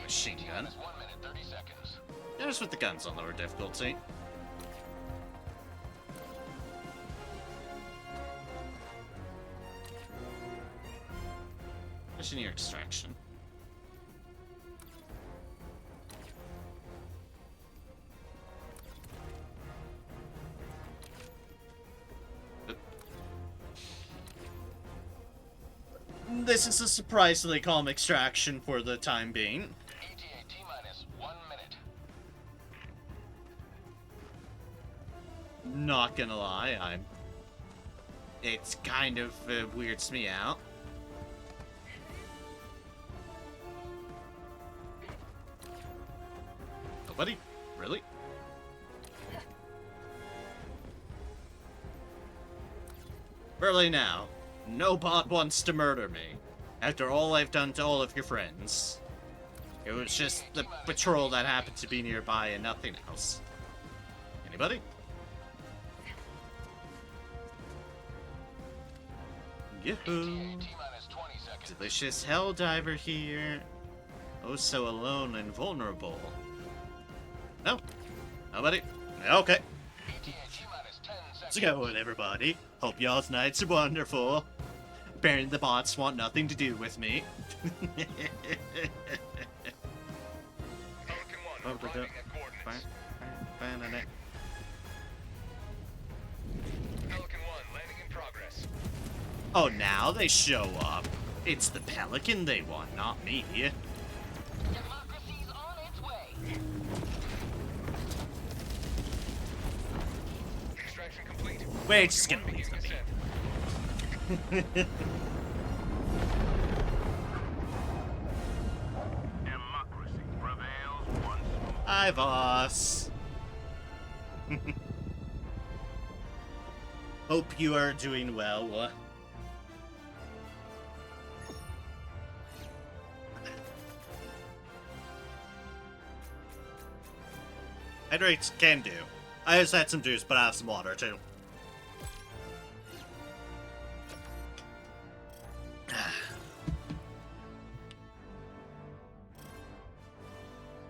Machine gun. Minus 1 minute 30 seconds. There's with the guns on lower difficulty. Mission near extraction. This is a surprisingly calm extraction for the time being. ETA T minus 1 minute. Not gonna lie, it's kind of weirds me out. Nobody? Really? Really now, no bot wants to murder me. After all I've done to all of your friends. It was just the patrol that happened to be nearby and nothing else. Anybody? Yoo-hoo. T minus 20 seconds. Delicious Helldiver here. Oh, so alone and vulnerable. No? Nobody? Okay. ETA T minus 10 seconds. Let's go, everybody. Hope y'all's nights are wonderful. Apparently the bots want nothing to do with me. Pelican 1 Oh, arriving at coordinates. Pelican 1 landing in progress. Oh, now they show up. It's the Pelican they want, not me. Democracy's on its way. Extraction complete. We're just gonna Begin leave them be. descent. Democracy prevails once more. Hi, boss. Hope you are doing well. Hydrates can do. I just had some juice, but I have some water too.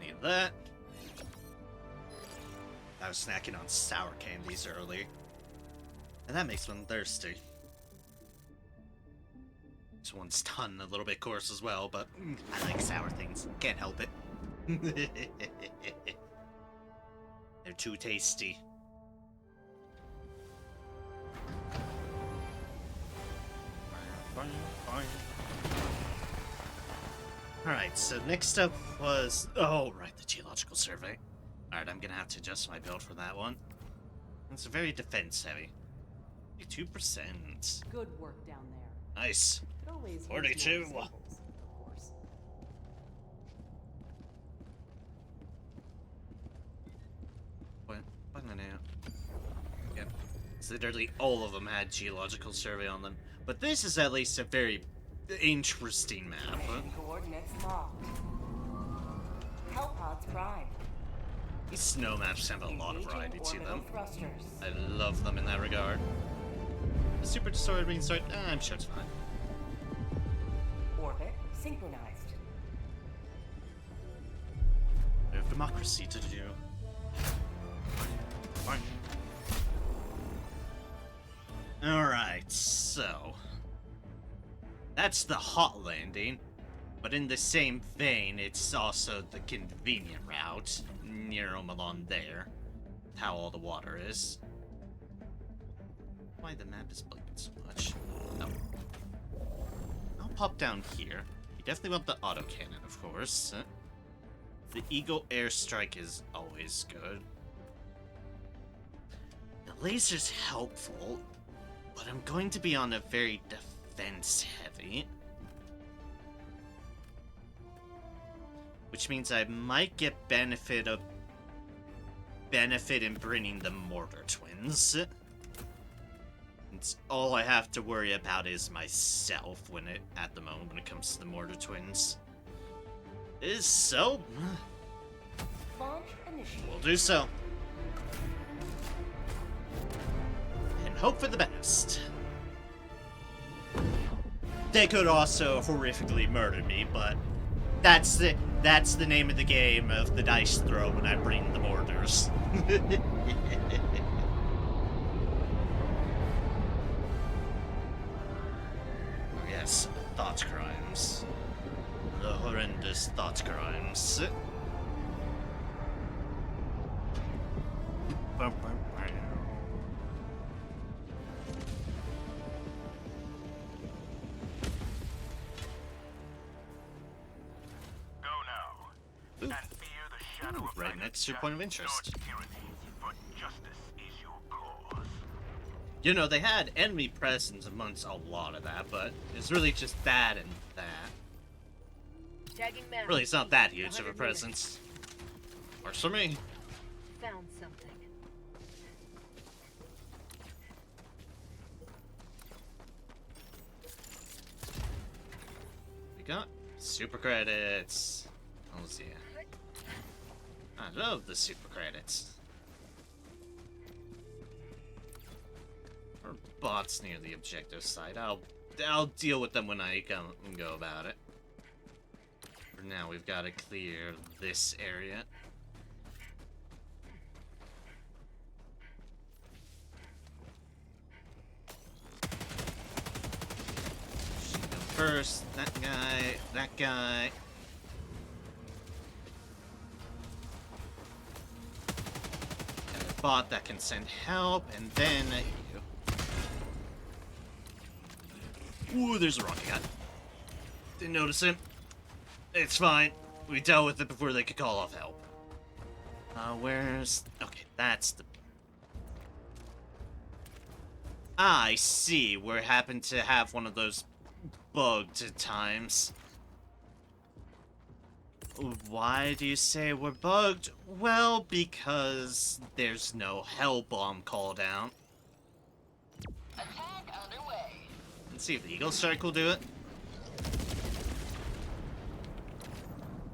Need that. I was snacking on sour candies earlier. And that makes one thirsty. This one's done a little bit coarse as well, but I like sour things. Can't help it. They're too tasty. Alright, so next up was... Oh, right, the geological survey. Alright, I'm gonna have to adjust my build for that one. It's very defense heavy. 2%. Good work down there. Nice. Could always use 42. more samples, of course. What now? Yep. So literally all of them had geological survey on them. But this is at least a very interesting map. Coordinates locked. Hellpods prime. These snow maps have a lot of Engaging variety to orbital them. thrusters. I love them in that regard. Super Destroyer restart? I'm sure it's fine. Orbit synchronized. We have democracy to do. Fine. Alright, so... that's the hot landing. But in the same vein, it's also the convenient route. Near along there. How all the water is. Why the map is bugging so much. Oh. I'll pop down here. You definitely want the autocannon, of course. The Eagle airstrike is always good. The laser's helpful, but I'm going to be on a very defense heavy. Which means I might get benefit in bringing the mortar twins. It's all I have to worry about is myself at the moment when it comes to the mortar twins. So Launch initiated. we'll do so. And hope for the best. They could also horrifically murder me, but that's the name of the game of the dice throw when I bring the mortars. Oh yes, thought crimes. The horrendous thought crimes. Go now. Ooh. And fear the shadow of Right next to your point of interest. Your tyranny, for justice is your cause. You know, they had enemy presence amongst a lot of that, but it's really just that and that. Tagging map. Really, it's not that huge of a 100 meters. presence. Works for me. Found something. We got super credits. Oh, yeah. I love the super credits. Or bots near the objective site. I'll deal with them when I go about it. For now, we've got to clear this area. Should go first. That guy. That guy. Got a bot that can send help, and then you. Ooh, there's a rocket guy. Didn't notice him. It's fine. We dealt with it before they could call off help. Where's... okay, that's the... ah, I see. We happen to have one of those bugged times. Why do you say we're bugged? Well, because there's no hell bomb call down. Attack underway. Let's see if the Eagle Strike will do it.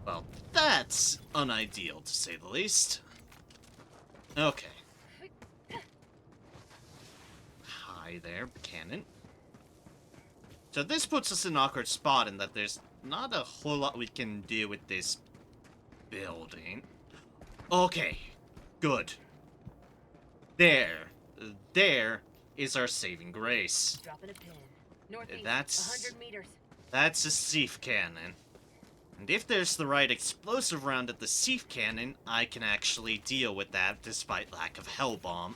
Well, that's unideal, to say the least. Okay. Hi there, cannon. So this puts us in an awkward spot in that there's not a whole lot we can do with this building. Okay, good. There is our saving grace. Dropping a pin. Northeast. That's- 100 meters. That's a Sieve Cannon. And if there's the right explosive round at the Sieve Cannon, I can actually deal with that despite lack of Hell Bomb.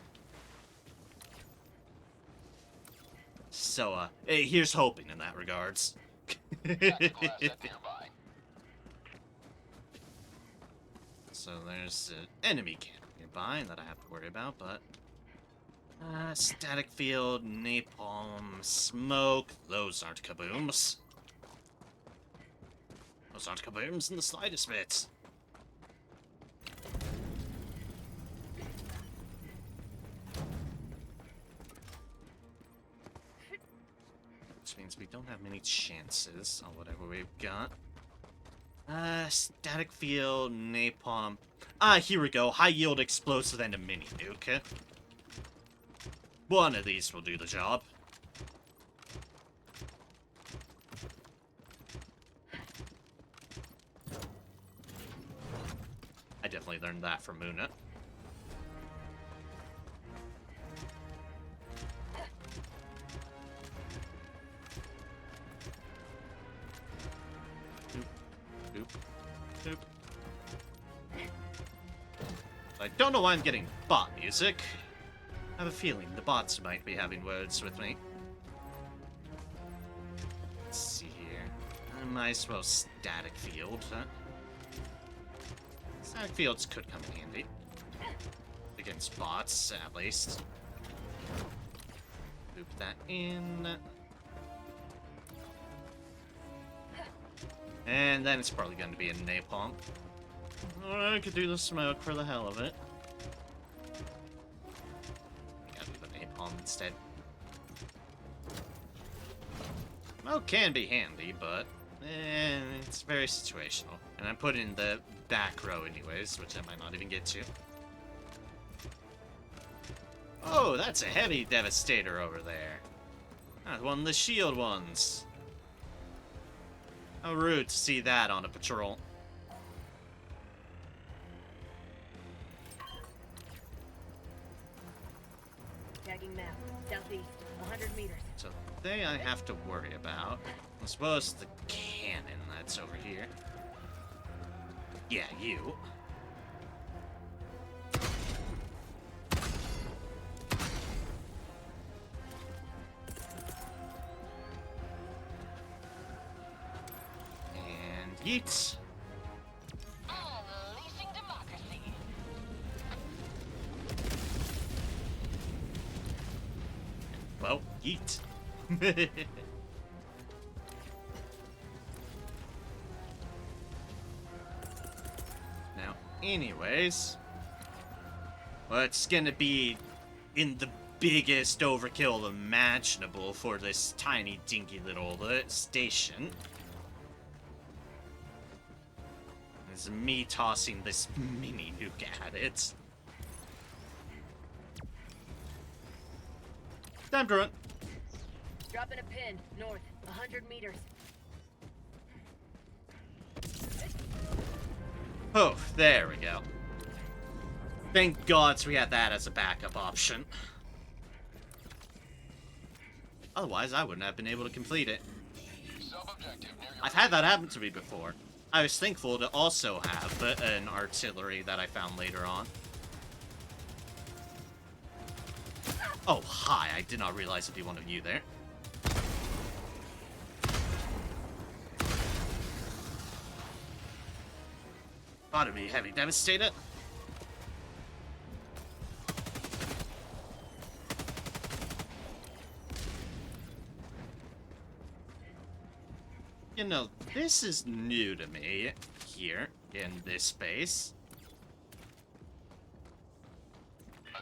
So, hey, here's hoping in that regards. Tactical asset nearby. So there's an enemy cannon nearby that I have to worry about, but... static field, napalm, smoke, those aren't kabooms. Those aren't kabooms in the slightest bit. Which means we don't have many chances on whatever we've got. Static field, napalm. Ah, here we go. High yield explosive and a mini nuke. One of these will do the job. I definitely learned that from Muna. Boop. Boop. Boop. I don't know why I'm getting bot music. I have a feeling the bots might be having words with me. Let's see here. I might as well static field, huh? Static fields could come in handy. Against bots, at least. Loop that in. And then it's probably going to be a napalm. Or I could do the smoke for the hell of it. I gotta do the napalm instead. Smoke can be handy, but it's very situational. And I'm put in the back row anyways, which I might not even get to. Oh, that's a heavy devastator over there. That's one of the shield ones. How rude to see that on a patrol. Tagging map. Southeast. 100 meters. So the thing I have to worry about, I suppose, the cannon that's over here. Yeah, you. And yeet. Unleashing democracy. Well, yeet. Now, anyways, what's gonna be in the biggest overkill imaginable for this tiny, dinky little station is me tossing this mini nuke at it. Time to run. Dropping a pin. North. 100 meters. Oh, there we go. Thank gods we had that as a backup option. Otherwise, I wouldn't have been able to complete it. Sub-objective near your I've had that happen to me before. I was thankful to also have an artillery that I found later on. Oh, hi. I did not realize it'd be one of you there. Thought it'd be heavy devastator. You know, this is new to me here in this space.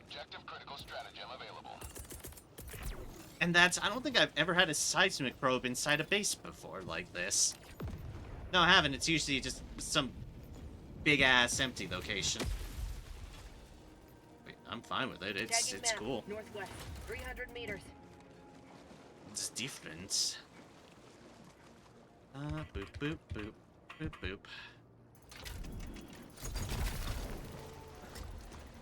objective critical stratagem available. And that's, I don't think I've ever had a seismic probe inside a base before like this. No, I haven't. It's usually just some big-ass empty location. Wait, I'm fine with it. It's Tagging map. cool. Northwest. 300 meters. It's different. Boop, boop, boop, boop, boop.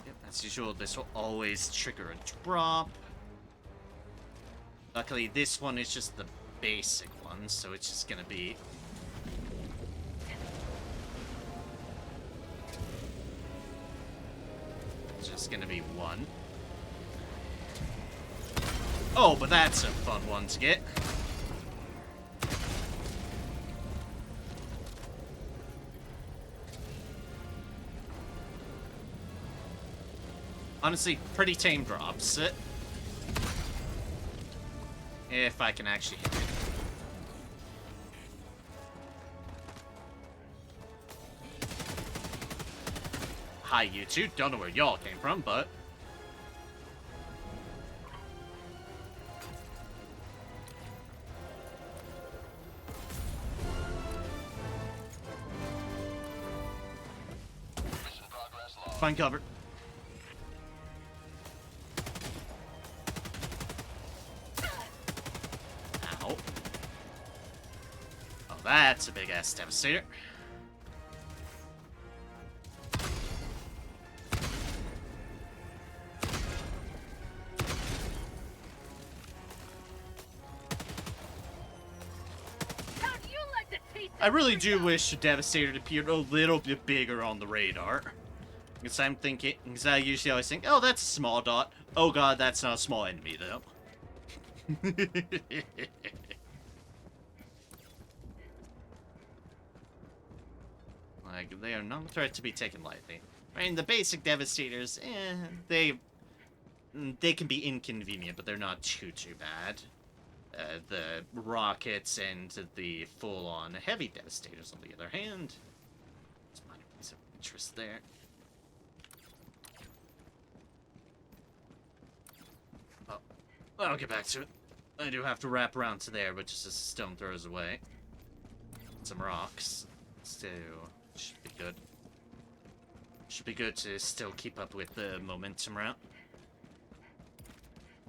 Yep, as usual, this will always trigger a drop. Luckily, this one is just the basic one, so it's just gonna be... It's just gonna be one. Oh, but that's a fun one to get. Honestly, pretty tame drops. If I can actually hit it. Hi, you two. Don't know where y'all came from, but... Mission progress log. Find cover. Ow. Oh, that's a big-ass devastator. I really do wish the Devastator appeared a little bit bigger on the radar. Because I'm thinking, because I usually always think, oh, that's a small dot. Oh god, that's not a small enemy, though. Like, they are not a threat to be taken lightly. I mean, the basic Devastators, they can be inconvenient, but they're not too bad. The rockets and the full-on heavy Devastators, on the other hand, there's minor points of interest there. Oh, I'll get back to it. I do have to wrap around to there, but just as the stone throws away. Some rocks. So, should be good. Should be good to still keep up with the momentum route.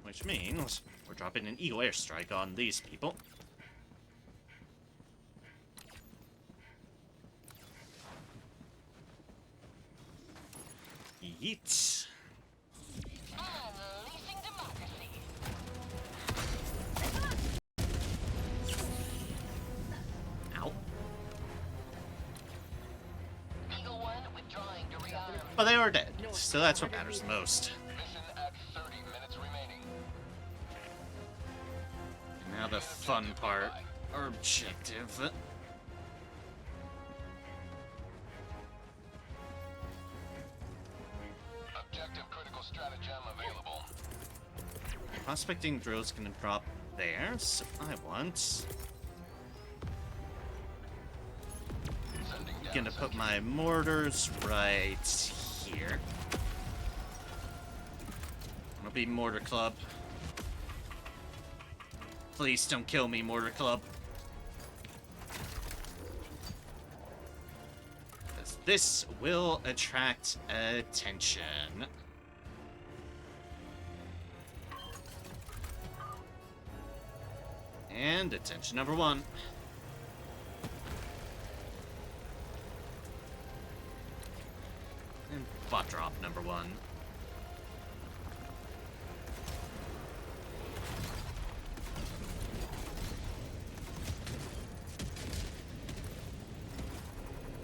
Which means we're dropping an Eagle airstrike on these people. Yeet. Unleashing democracy. Ow. Eagle 1 withdrawing to rearm. But they are dead, so that's what matters the most. Mission at 30 minutes remaining. Now the fun part, our objective. Objective critical stratagem available. Prospecting drill's gonna drop there, so I want... Sending down Gonna put my mortars right here. I'll be Mortar Club. Please don't kill me, Mortar Club. 'Cause this will attract attention. And attention number one. And bot drop number one.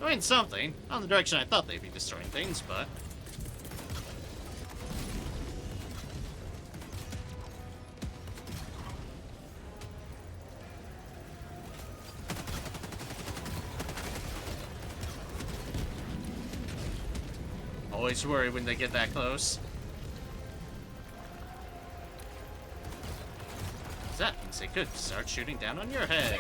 Doing something. Not in the direction I thought they'd be destroying things, but... Always worry when they get that close. That means they could start shooting down on your head.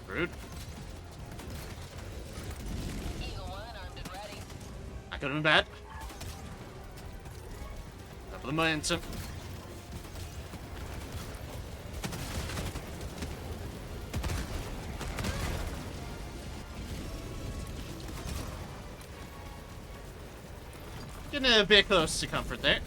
Rude. Eagle 1 armed and ready. I could have been bad. Double the momentum. Getting a bit close to comfort there.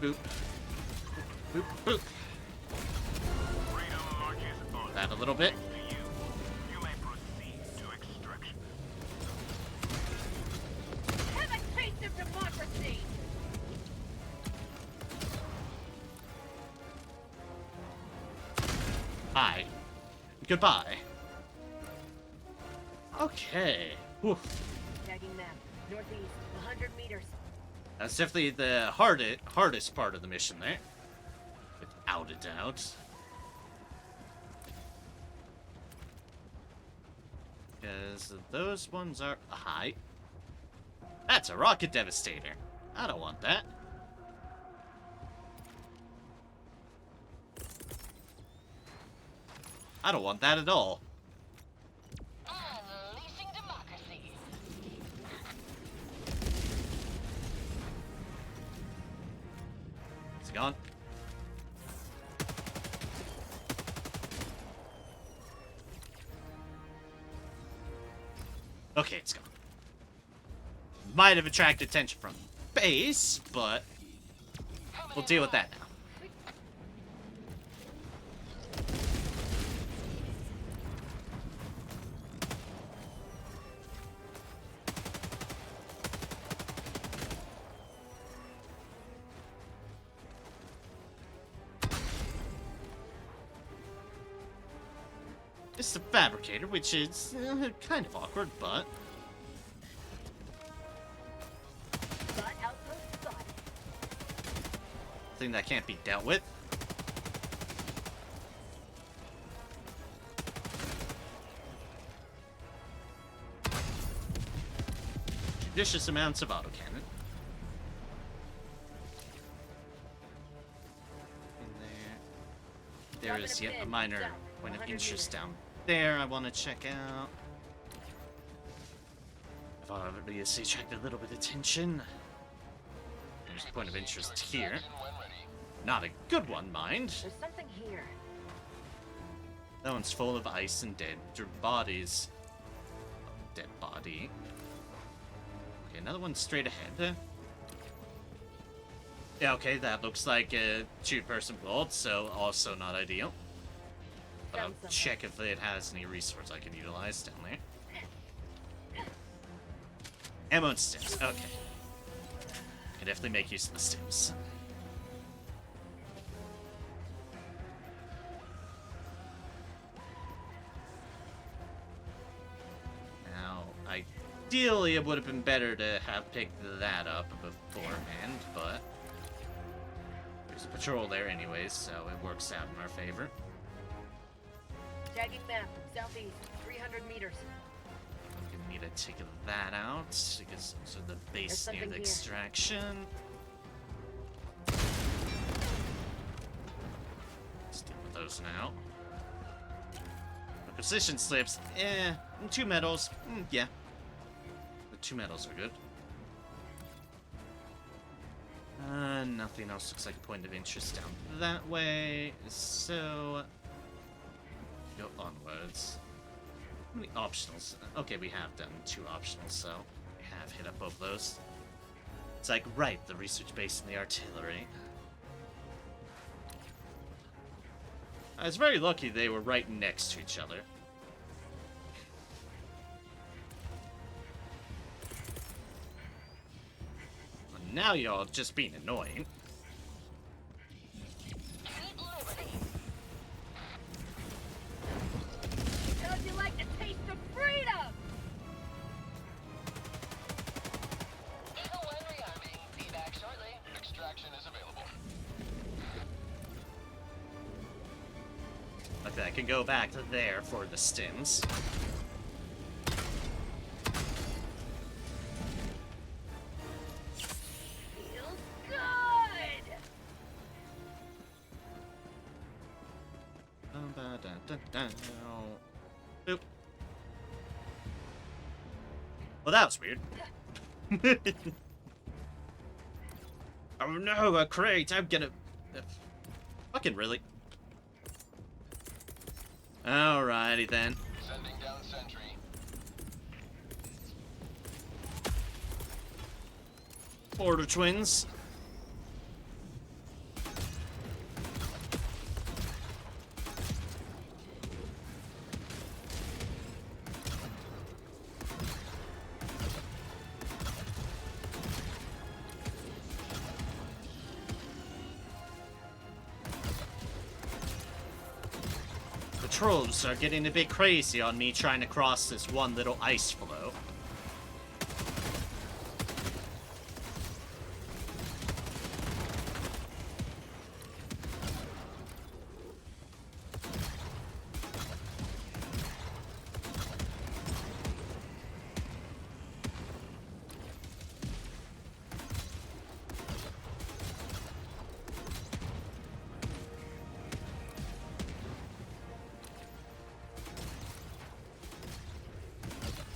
Boop. Boop, boop. Freedom marches on. That a little bit. To you. You may proceed to extraction. Have a taste of democracy! Hi. Goodbye. Okay. Whew. Tagging map. Northeast, 100 meters. That's definitely the hardest part of the mission there. Without a doubt. Because those ones are... Hi. That's a rocket devastator. I don't want that. I don't want that at all. Unleashing democracy. Is it gone? Okay, it's gone. Might have attracted attention from base, but we'll deal with that now. It's the fabricator, which is kind of awkward, but Bot outpost spotted. thing that can't be dealt with. Judicious amounts of autocannon. In there. There is yet a minor point of interest down there I want to check out. I've obviously attracted a little bit of attention. There's a point of interest here. Not a good one, mind. There's something here. That one's full of ice and dead bodies. Dead body. Okay, another one straight ahead. Yeah, okay, that looks like a two-person vault, so also not ideal. But I'll check if it has any resource I can utilize down there. Ammo and stims, okay. Can definitely make use of the stims. Now, ideally it would have been better to have picked that up beforehand, but there's a patrol there anyways, so it works out in our favor. Tagging map, southeast, 300 meters. I'm gonna need to take that out, because those are the base near something the here. extraction. Let's deal with those now. The position slips, and 2 medals, yeah. The 2 medals are good. Nothing else looks like a point of interest down that way, so go onwards. How many optionals? Okay, we have done 2 optionals, so we have hit up both those. It's like, right, the research base and the artillery. I was very lucky they were right next to each other. Well, now y'all just being annoying. How'd you like the taste of freedom? Eagle 1 rearming. Be back shortly. Extraction is available. Okay, I can go back to there for the stims. Feels good. Boop. Well, that was weird. Oh no, a crate! I'm gonna... Fucking really? Alrighty then. Sending down sentry. Border twins. Patrols are getting a bit crazy on me trying to cross this one little ice floe.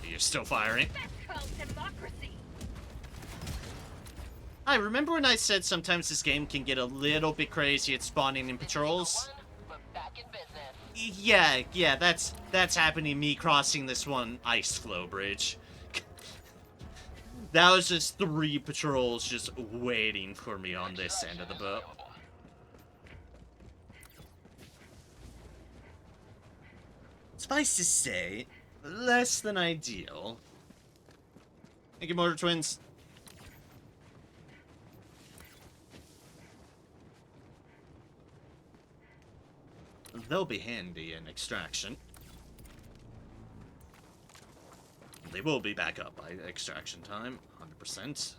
You're still firing. That's called democracy. I remember when I said sometimes this game can get a little bit crazy at spawning in patrols? We're back in business. Yeah, that's happening to me crossing this one ice floe bridge. That was just 3 patrols just waiting for me on this end of the boat. Suffice to say, less than ideal. Thank you, Mortar Twins. They'll be handy in extraction. they will be back up by extraction time, 100%.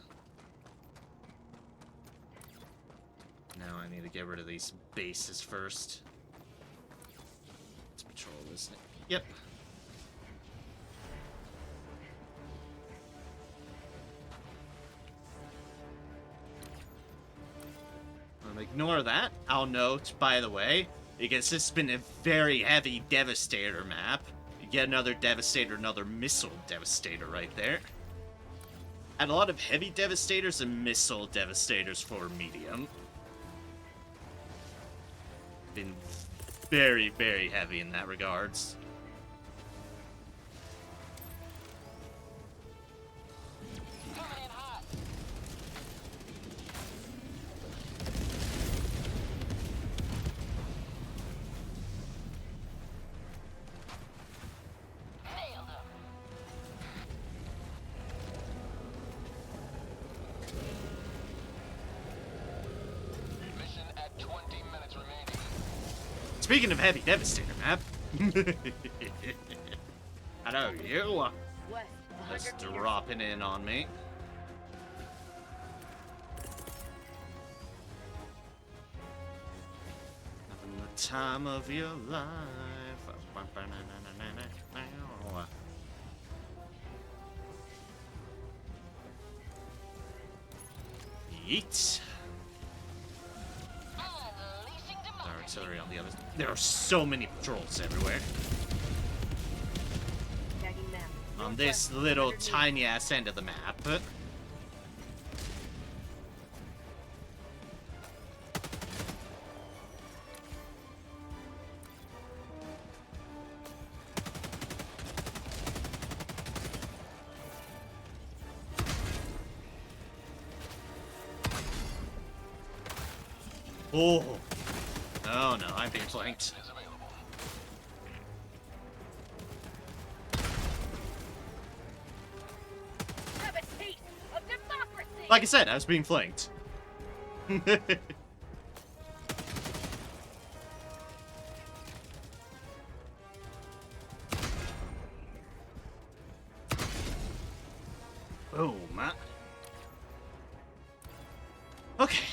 Now I need to get rid of these bases first. Let's patrol this. Yep. Ignore that. I'll note, by the way, because this has been a very heavy Devastator map. You get another Devastator, another Missile Devastator right there. And a lot of heavy Devastators and Missile Devastators for medium. Been very, very heavy in that regards. Coming in hot. Nailed him. Mission at 20 minutes remaining. Speaking of heavy Devastator map. Hello, you. West, Just 100 meters. dropping in on me. Having the time of your life. Yeet. Unleashing democracy. Artillery on the other. There are so many patrols everywhere. Tagging map. On Northwest, this little 100 meters. tiny ass end of the map. Oh. Oh no, I'm being flanked. Is available. Have a taste of democracy. Like I said, I was being flanked. Oh, man. Okay.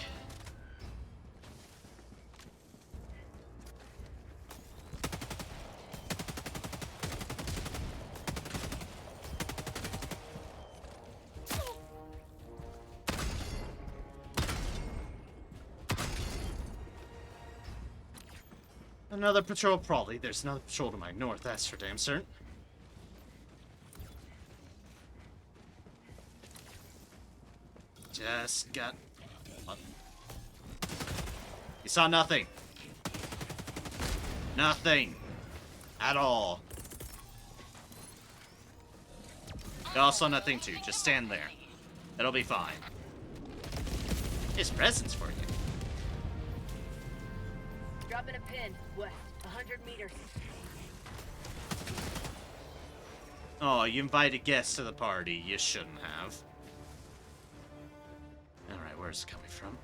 Another patrol, probably. There's another patrol to my north, that's for damn certain. Just got... What? You saw nothing. Nothing. At all. Y'all saw nothing too. Just stand there. It'll be fine. Here's presents for you. Dropping a pin. West, 100 meters. Oh, you invited guests to the party. You shouldn't have. Alright, where's it coming from?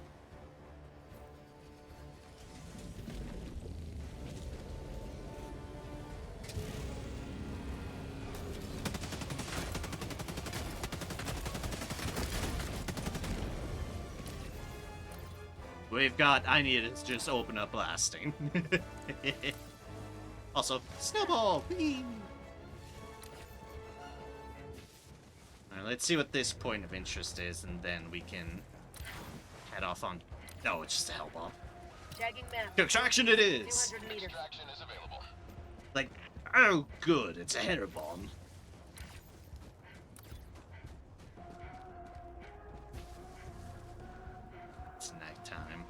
We've got... I need to just open up blasting. Also, snowball! Whee! Alright, let's see what this point of interest is, and then we can head off on... No, it's just a hell bomb. Tagging map. Extraction it is! 200 meters. Extraction is available. Like, oh good, it's a header bomb. It's nighttime.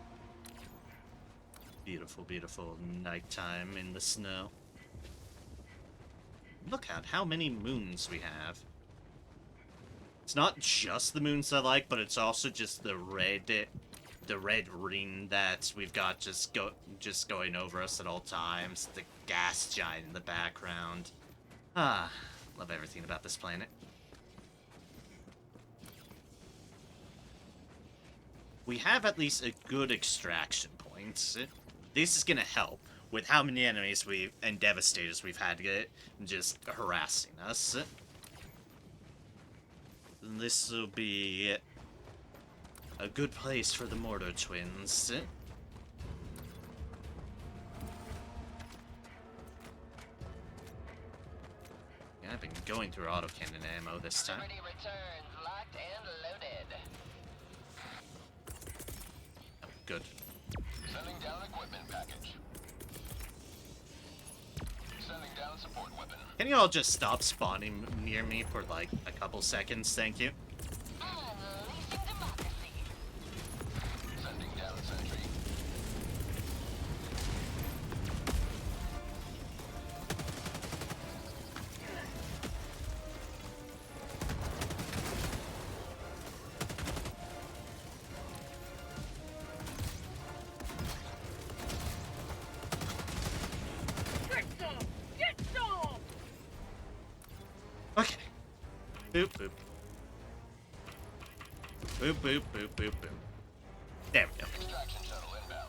Beautiful, beautiful nighttime in the snow. Look at how many moons we have. It's not just the moons I like, but it's also just the red ring that we've got just going over us at all times. The gas giant in the background. Ah, love everything about this planet. We have at least a good extraction point. This is gonna help with how many enemies and devastators we've had to get just harassing us. this will be a good place for the mortar twins. Yeah, I've been going through autocannon ammo this time. Liberty returns, locked and loaded. Oh, good. Sending down equipment package. Sending down support weapon. Can you all just stop spawning near me for like a couple seconds? Thank you. Unleashing democracy. Sending down sentry. Get some! Get some! Okay. Boop, boop. Boop, boop, boop, boop, boop. There we go. Extraction shuttle inbound.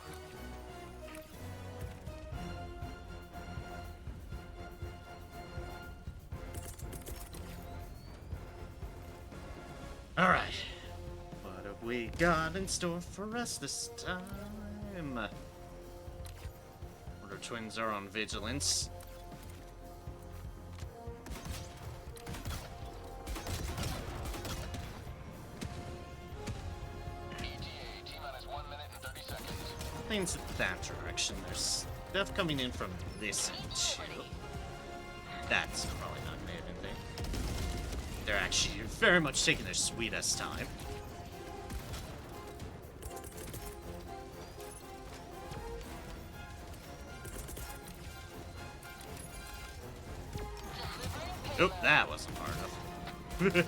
Alright. What have we got in store for us this time? Mortar twins are on vigilance. ETA T-minus 1 minute and 30 seconds. Things in that direction. There's stuff coming in from this end too. That's probably not made anything. They're actually very much taking their sweetest time. Oh, that wasn't hard enough.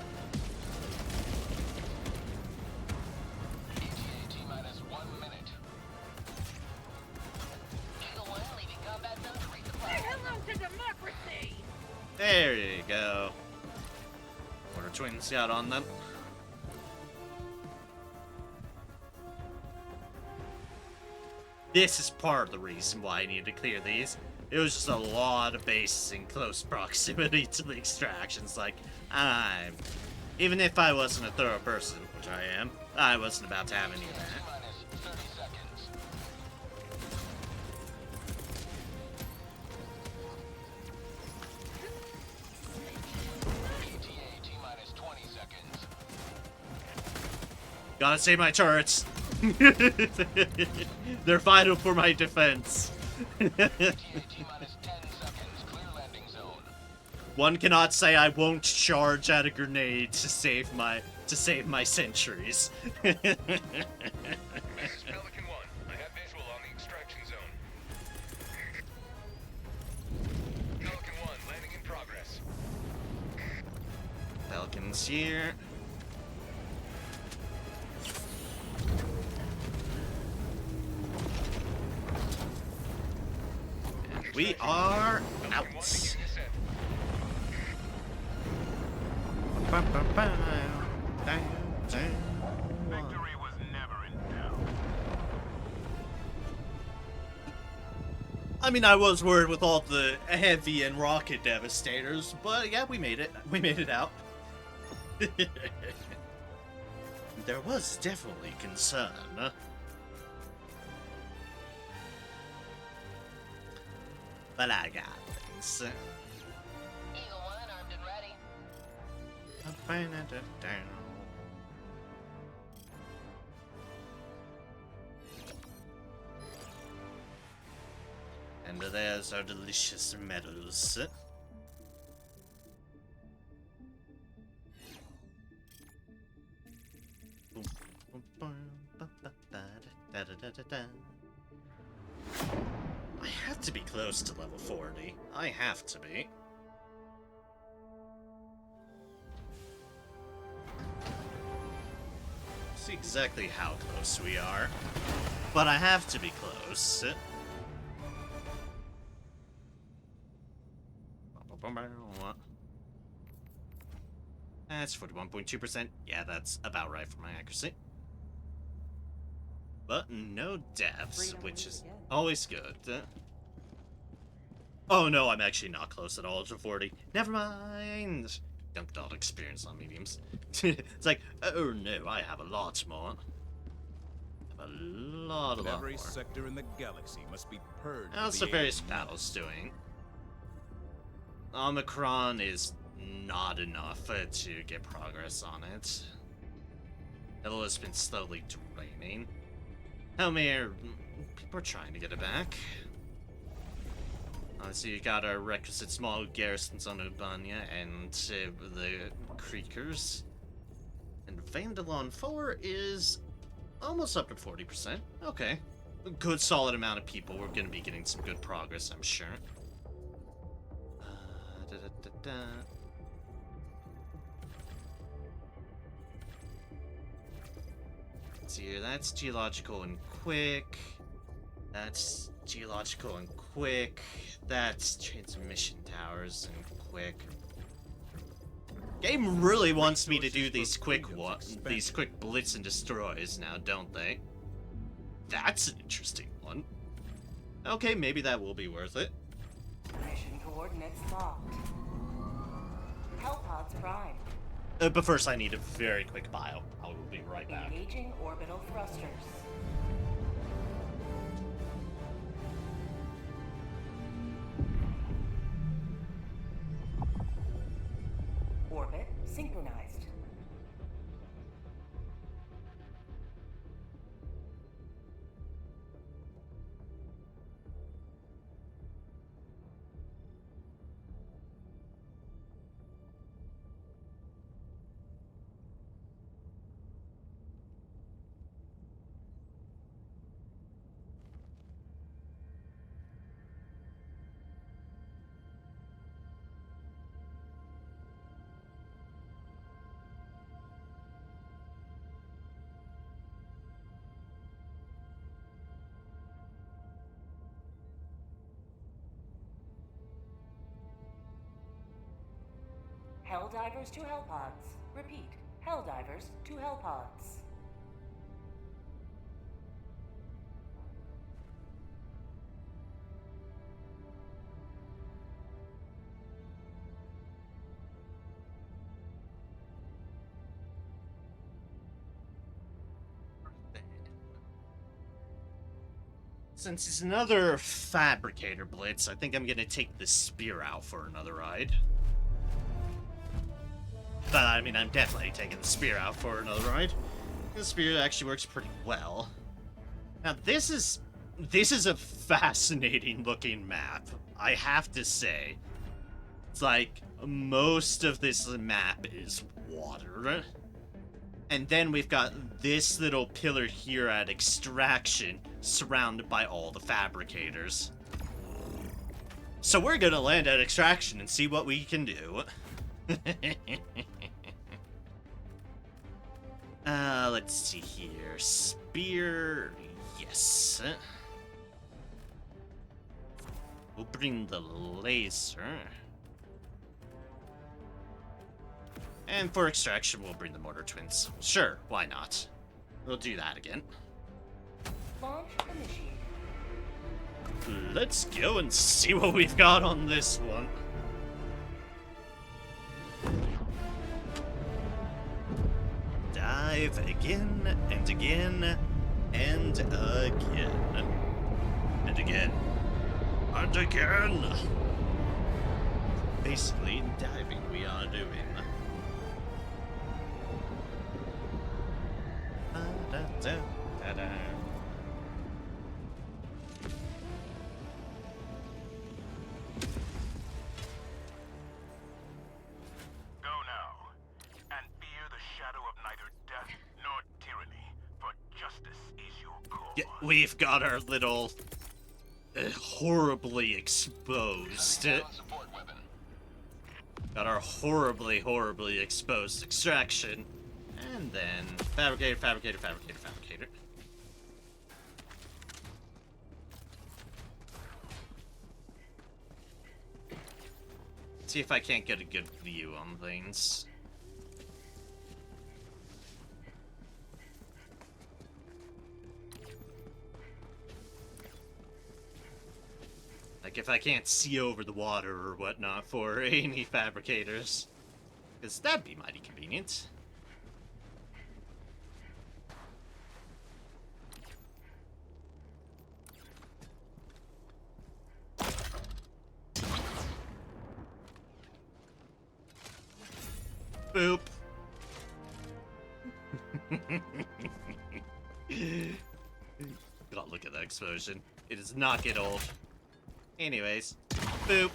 ETA T-minus 1 minute. Eagle 1 leaving combat zone to Say resupply. hello to democracy! There you go. Mortar twins got on them. This is part of the reason why I needed to clear these. It was just a lot of bases in close proximity to the extractions. Like, even if I wasn't a thorough person, which I am, I wasn't about to have any of that. T-minus 30 seconds. ETA T-minus 20 seconds. Gotta save my turrets. They're vital for my defense. ETA T-minus 10 seconds. Clear landing zone. One cannot say I won't charge at a grenade to save my sentries. This is Pelican 1. I have visual on the extraction zone. Pelican 1, landing in progress. Falcons here. And we are out. Pelican 1 begin descent. Victory was never in doubt. I mean, I was worried with all the heavy and rocket devastators, but yeah, we made it. We made it out. There was definitely concern. But I got this. Eagle 1 armed and ready. And there's our delicious medals. I have to be close to level 40. I have to be. See exactly how close we are, but I have to be close. That's 41.2%. Yeah, that's about right for my accuracy. But no deaths, which is always good. Oh no, I'm actually not close at all to 40. Never mind. dumped all experience on mediums. It's like, oh no, I have a lot more. I have a lot Every more. sector in the galaxy must be purged. How's of the the various alien battles doing? Omicron is not enough to get progress on it. It'll has been slowly draining. Helmir, people are trying to get it back. So you got our requisite small garrisons on Urbania and the Creekers. And Vandalon 4 is almost up to 40%. Okay. A good solid amount of people. We're going to be getting some good progress, I'm sure. Let's see here. That's geological and quick. That's geological and quick. That's transmission towers and quick. Game really wants me to do these quick blitz and destroys now, don't they? That's an interesting one. Okay, maybe that will be worth it. Mission coordinates locked. Hellpods prime. But first I need a very quick bio. I will be right back. Engaging orbital thrusters. Orbit synchronized. Helldivers to Hellpods. Repeat, Helldivers to Hellpods. Since it's another fabricator blitz, I think I'm gonna take the spear out for another ride. But I mean, I'm definitely taking the spear out for another ride. The spear actually works pretty well. Now this is a fascinating looking map, I have to say. It's like most of this map is water. And then we've got this little pillar here at Extraction, surrounded by all the fabricators. So we're gonna land at Extraction and see what we can do. Let's see here. Spear, yes. We'll bring the laser. And for extraction, we'll bring the mortar twins. Sure, why not? We'll do that again. Launch initiated. Let's go and see what we've got on this one. Dive again, and again, and again. And again. And again! Basically, diving we are doing. Da-da-da-da-da. Go now, and fear the shadow of neither death nor tyranny, for justice is your cause. Yeah, we've got our little horribly exposed. Support weapon. Got our horribly exposed extraction. And then fabricator. See if I can't get a good view on things. Like if I can't see over the water or whatnot for any fabricators. Because that'd be mighty convenient. Boop. God, look at that explosion. It does not get old. Anyways, boop.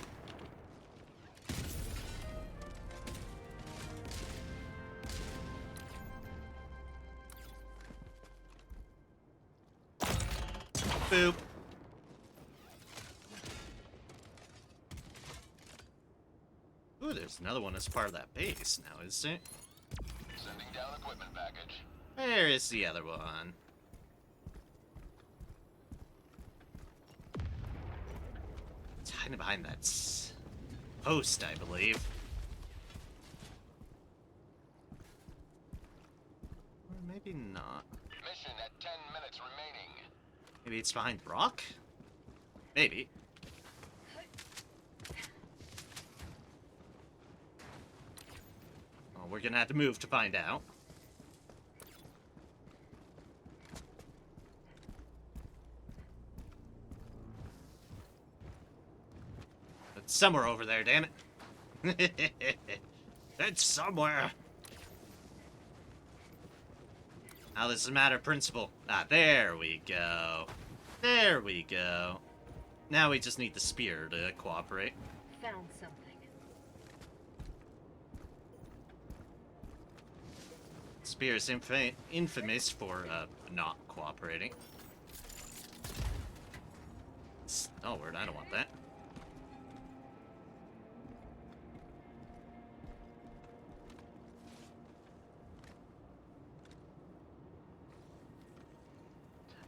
Boop. Ooh, there's another one as part of that base now, is there? Sending down equipment package. Where is the other one? It's hiding behind that post, I believe. Or maybe not. Mission at 10 minutes remaining. Maybe it's behind rock? Maybe. Well, we're gonna have to move to find out. It's somewhere over there, damn it. It's somewhere. Now this is a matter of principle. Ah, there we go. There we go. Now we just need the spear to cooperate. Found something. Spear is infamous for not cooperating. Oh, word, I don't want that.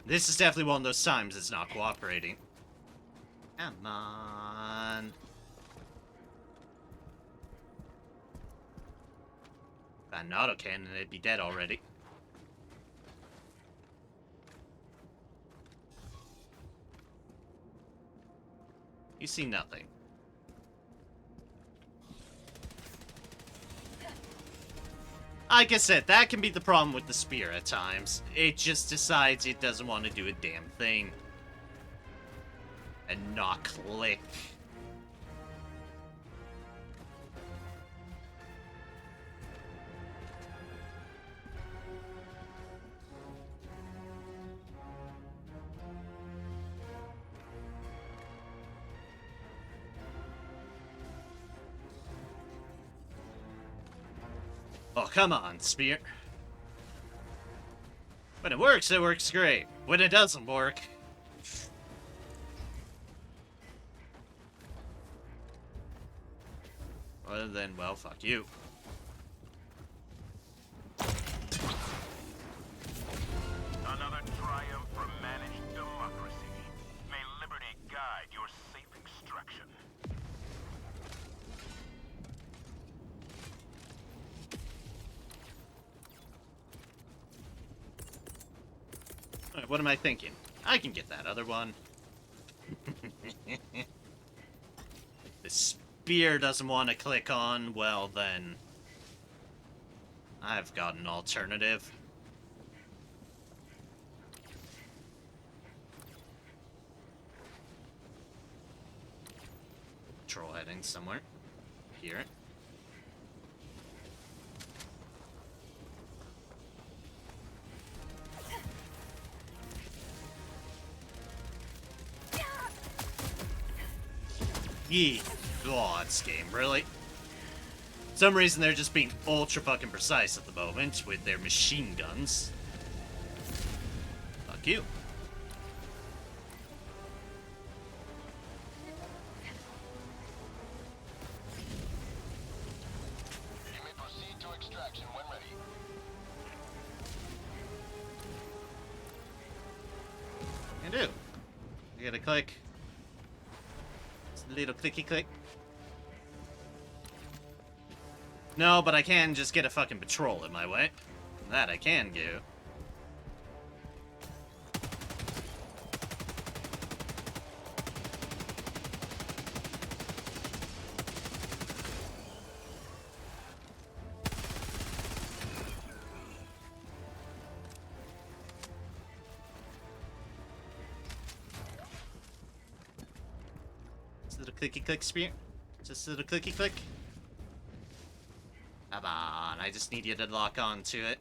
This is definitely one of those times it's not cooperating. Come on. If I had an autocannon, it'd be dead already. You see nothing. Like I said, that can be the problem with the spear at times. It just decides it doesn't want to do a damn thing. And not click. Oh, come on, spear. When it works great. When it doesn't work... well, then, well, fuck you. Another triumph for managed democracy. May liberty guide your safe extraction. Alright, what am I thinking? I can get that other one. The spear doesn't want to click on, well then... I've got an alternative. Troll heading somewhere. Here. Yee. Oh, this game, really? For some reason they're just being ultra fucking precise at the moment with their machine guns. Fuck you. You may proceed to extraction when ready. I do. I gotta click. It's a little clicky click. No, but I can just get a fucking patrol in my way. That I can do. a little clicky click spear. Just a little clicky click. Come on, I just need you to lock on to it.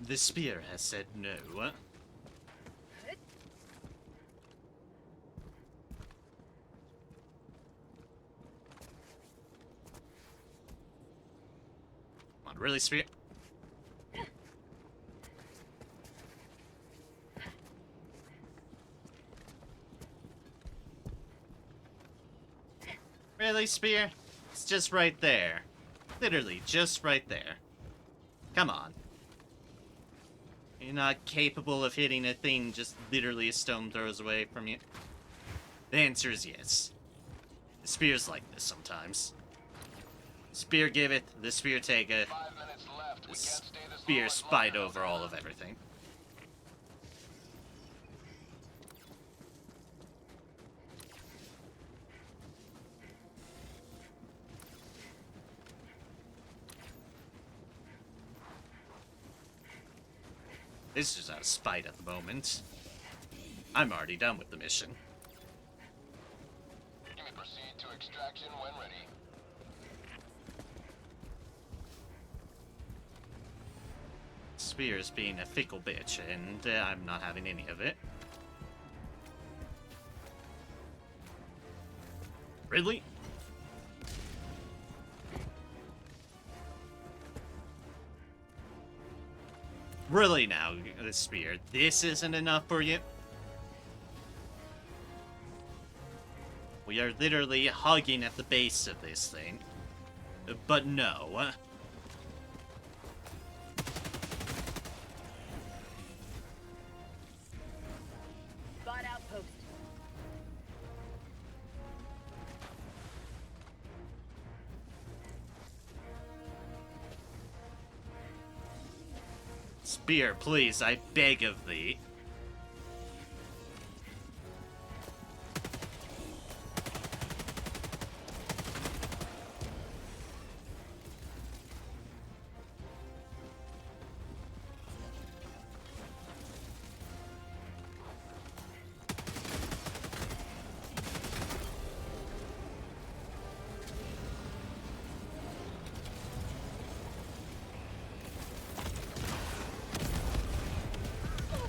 The spear has said no. Come on, really, spear? Really, spear? It's just right there. Literally, just right there. Come on. You're not capable of hitting a thing just literally a stone throws away from you? The answer is yes. The spear's like this sometimes. Spear giveth, the spear taketh. 5 minutes left. The We can't stay this spear long spied longer. over all of everything. This is out of spite at the moment. I'm already done with the mission. You may proceed to extraction when ready. Spear's being a fickle bitch, and I'm not having any of it. Really? Really now, the spear. This isn't enough for you? We are literally hugging at the base of this thing. But no. Spot outpost. Spear, please, I beg of thee.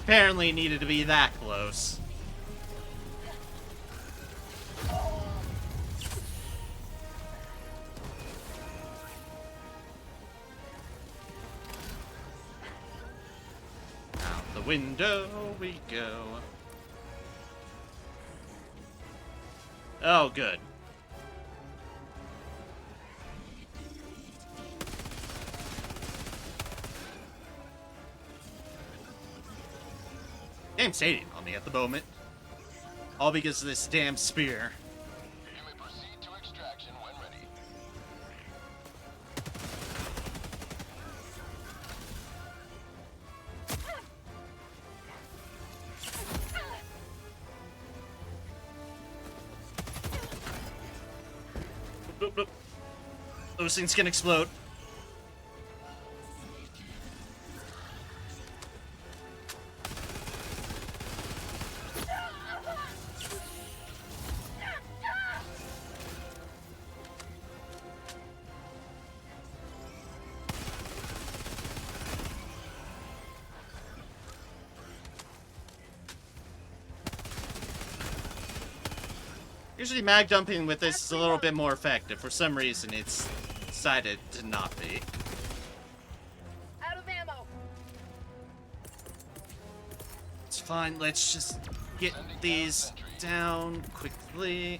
Apparently it needed to be that close. Out the window we go. Oh, good. Game's hating on me at the moment. All because of this damn spear. You may proceed to extraction when ready. Bloop, bloop. Those things can explode. Usually mag dumping with this is a little bit more effective. For some reason, it's decided to not be. Out of ammo. It's fine, let's just get these down quickly.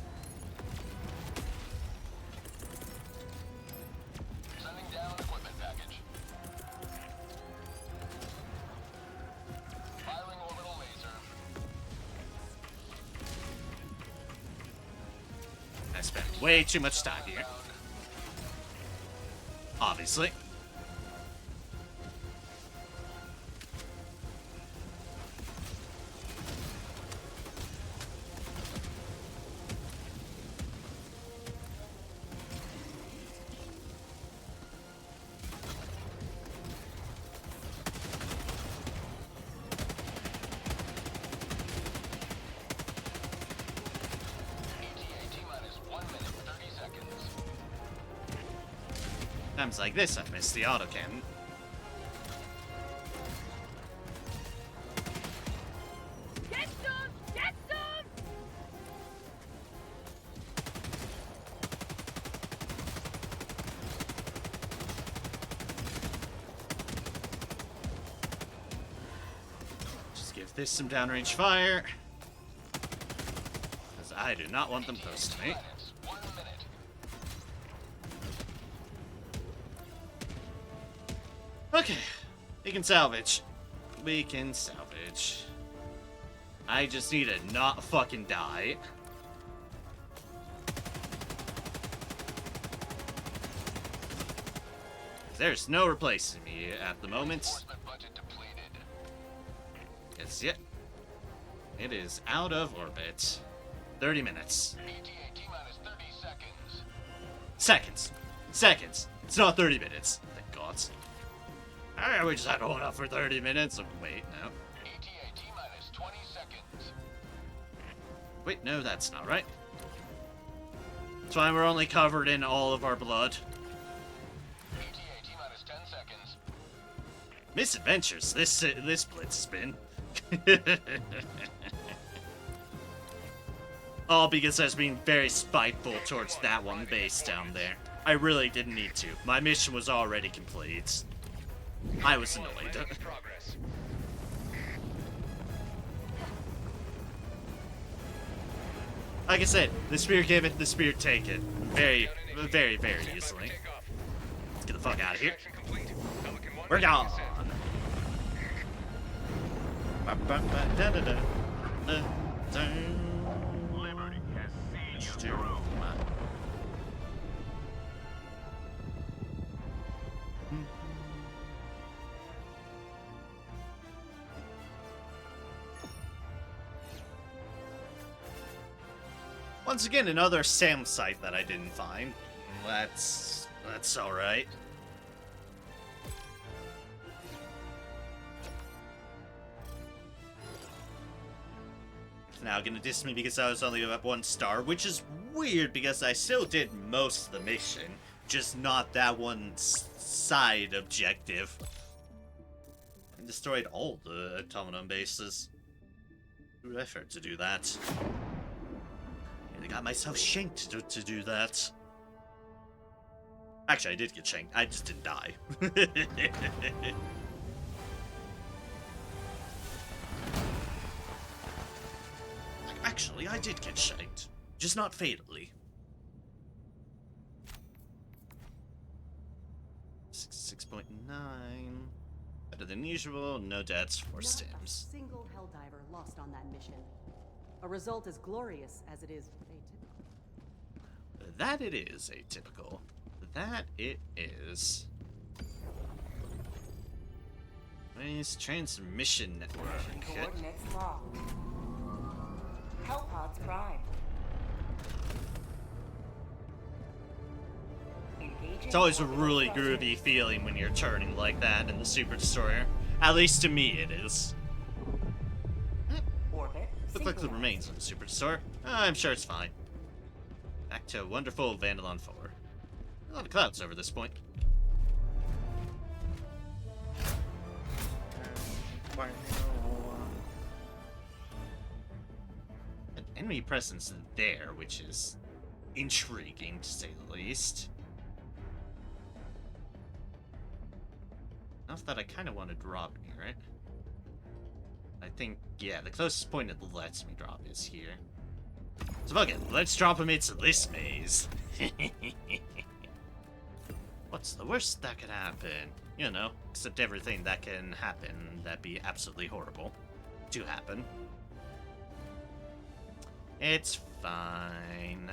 Sending down equipment package. Firing orbital laser. I spent way too much time here. Obviously. Times like this, I've missed the autocannon. Get some! Get some! Just give this some downrange fire. Because I do not want them close to me. Minutes. 1 minute. Okay, we can salvage. We can salvage. I just need to not fucking die. There's no replacing me at the moment. Reinforcement budget depleted. It's yet. It is out of orbit. 30 minutes. ETA T-minus 30 seconds. Seconds. Seconds. It's not 30 minutes. Thank God. Alright, we just had to hold up for 30 minutes. Oh, wait, no. ETA T-minus 20 seconds. Wait, no, that's not right. That's why we're only covered in all of our blood. ETA T-minus 10 seconds. Misadventures, this blitz has been. All because I was being very spiteful towards that one base down there. I really didn't need to. My mission was already complete. I was annoyed. Progress. Like I said, the Spirit give it, the Spirit take it. Very, very, very easily. Let's get the fuck out of here. We're gone. Liberty has seen you through. Once again, another SAM site that I didn't find. That's alright. Now gonna diss me because I was only at 1 star, which is weird because I still did most of the mission, just not that one side objective. I destroyed all the automaton bases. Who effort to do that? I got myself shanked to do that. Actually, I did get shanked. I just didn't die. Actually, I did get shanked. Just not fatally. 6.9. Better than usual. No deaths for Not a stims. single Helldiver lost on that mission. A result as glorious as it is atypical. That it is atypical. That it is. Nice transmission network. Coordinates locked. Hellpods prime. Engaging. It's always a orbital really thrusters. groovy feeling when you're turning like that in the Super Destroyer. At least to me, it is. Orbit. Look like the synchronized. remains of the Super Destroyer. I'm sure it's fine. Back to wonderful Vandalon 4. A lot of clouds over this point. An enemy presence there, which is intriguing to say the least. Enough that I kind of want to drop me, right? I think, yeah, the closest point it lets me drop is here. So fuck it, let's drop him into this maze. What's the worst that could happen? You know, except everything that can happen that'd be absolutely horrible to happen. It's fine.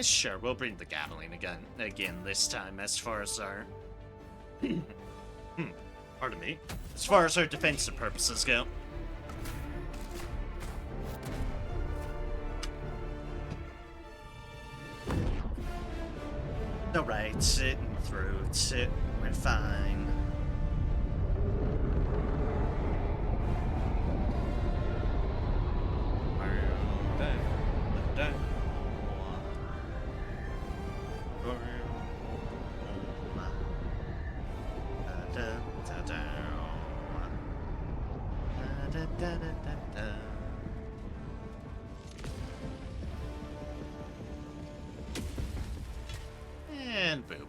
Sure, we'll bring the Gatling again this time as far as our... Pardon me. As far as our defensive purposes go. Alright, sitting through it. We're fine. Da. And boop.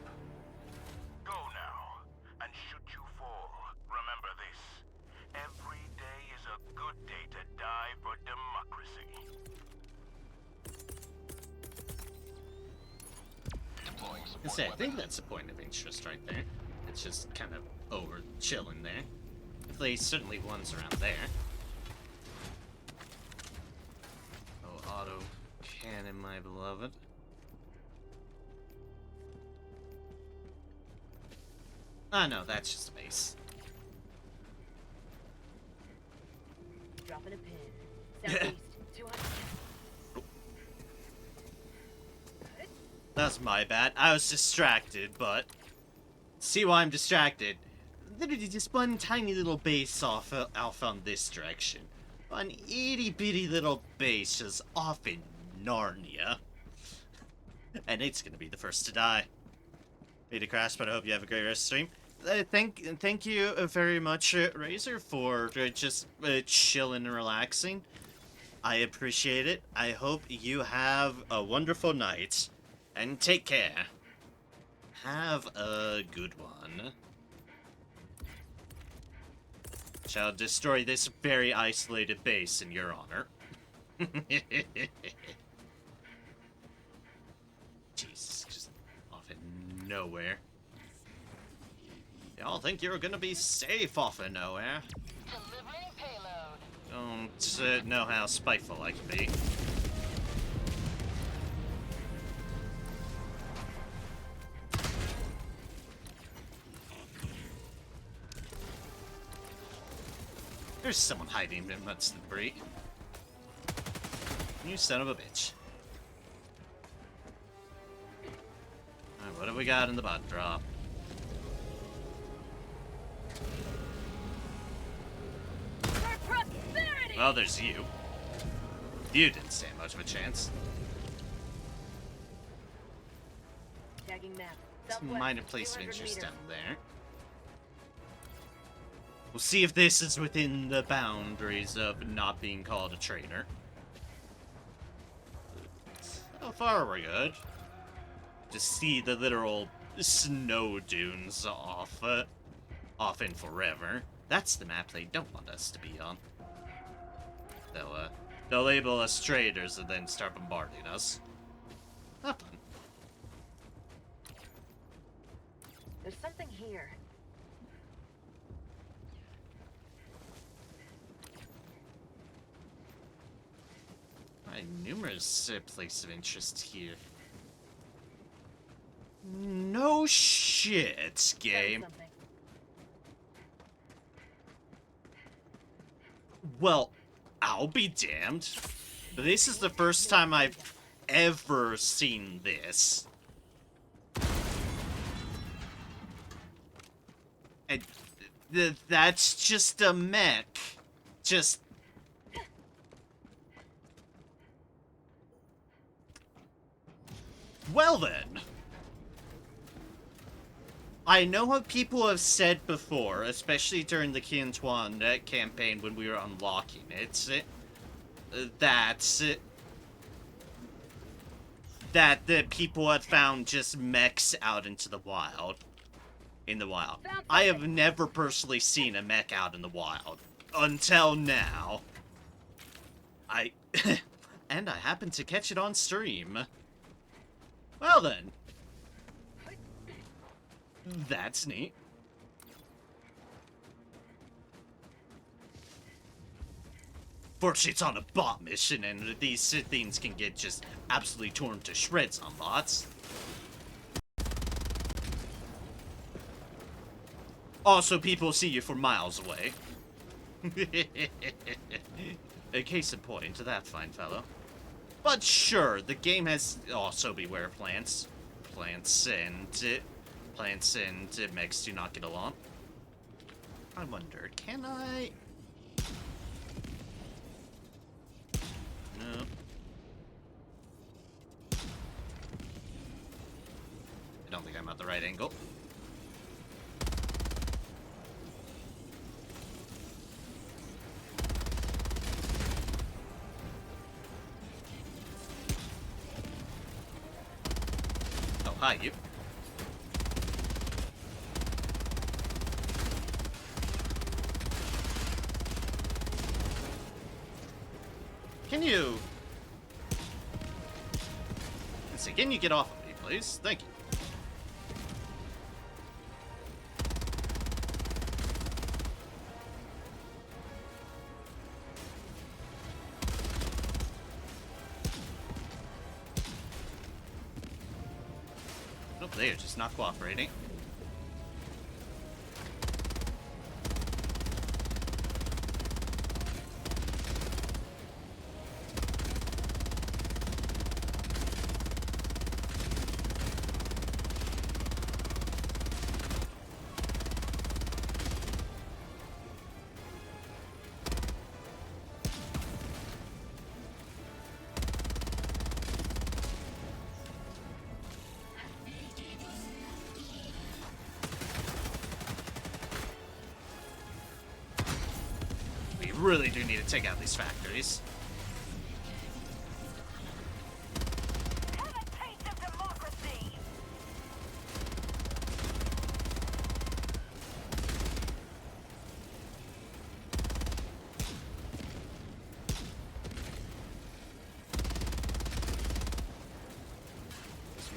Go now, and should you fall, remember this. Every day is a good day to die for democracy. Deploying I support say, I weapon. think that's a point of interest right there. It's just kind of over chilling there. At least certainly one's around there. Oh, auto cannon, my beloved. Ah, no, that's just a base. Dropping a pin. Southeast, 200. That's my bad. I was distracted, but... See why I'm distracted? Literally just one tiny little base off on this direction. One itty-bitty little base just off in Narnia. And it's gonna be the first to die. Made a crash, but I hope you have a great rest of the stream. Thank you very much, Razor, for just chilling and relaxing. I appreciate it. I hope you have a wonderful night. And take care. Have a good one. Shall destroy this very isolated base in your honor. Jesus, just off in nowhere. Y'all think you're gonna be safe off of nowhere? Delivering payload. Don't know how spiteful I can be. There's someone hiding amongst the debris. You son of a bitch. Alright, what do we got in the bot drop? Well, there's you. You didn't stand much of a chance. Tagging map. Some Southwest, minor place of 200 interest meters. down there. We'll see if this is within the boundaries of not being called a traitor. So far, we're good. Just see the literal snow dunes off in forever. That's the map they don't want us to be on. They'll label us traitors and then start bombarding us. Not fun. There's something here. Numerous places of interest here. No shit, game. Something. Well, I'll be damned. This is the first time I've ever seen this. And that's just a mech. Just... Well then. I know what people have said before, especially during the Quintuan campaign when we were unlocking it, that the people had found just mechs out into the wild. In the wild. I have never personally seen a mech out in the wild. Until now. And I happened to catch it on stream. Well then. That's neat. Fortunately, it's on a bot mission, and these things can get just absolutely torn to shreds on bots. Also, people see you from miles away. A case in point to that fine fellow. But sure, the game has also beware plants. Plants and mechs do not get along. I wonder, can I... No. I don't think I'm at the right angle. hi, you. Can you... Let's see, can you get off of me, please? Thank you. Nope, they are just not cooperating. We really do need to take out these factories. Have a taste of democracy!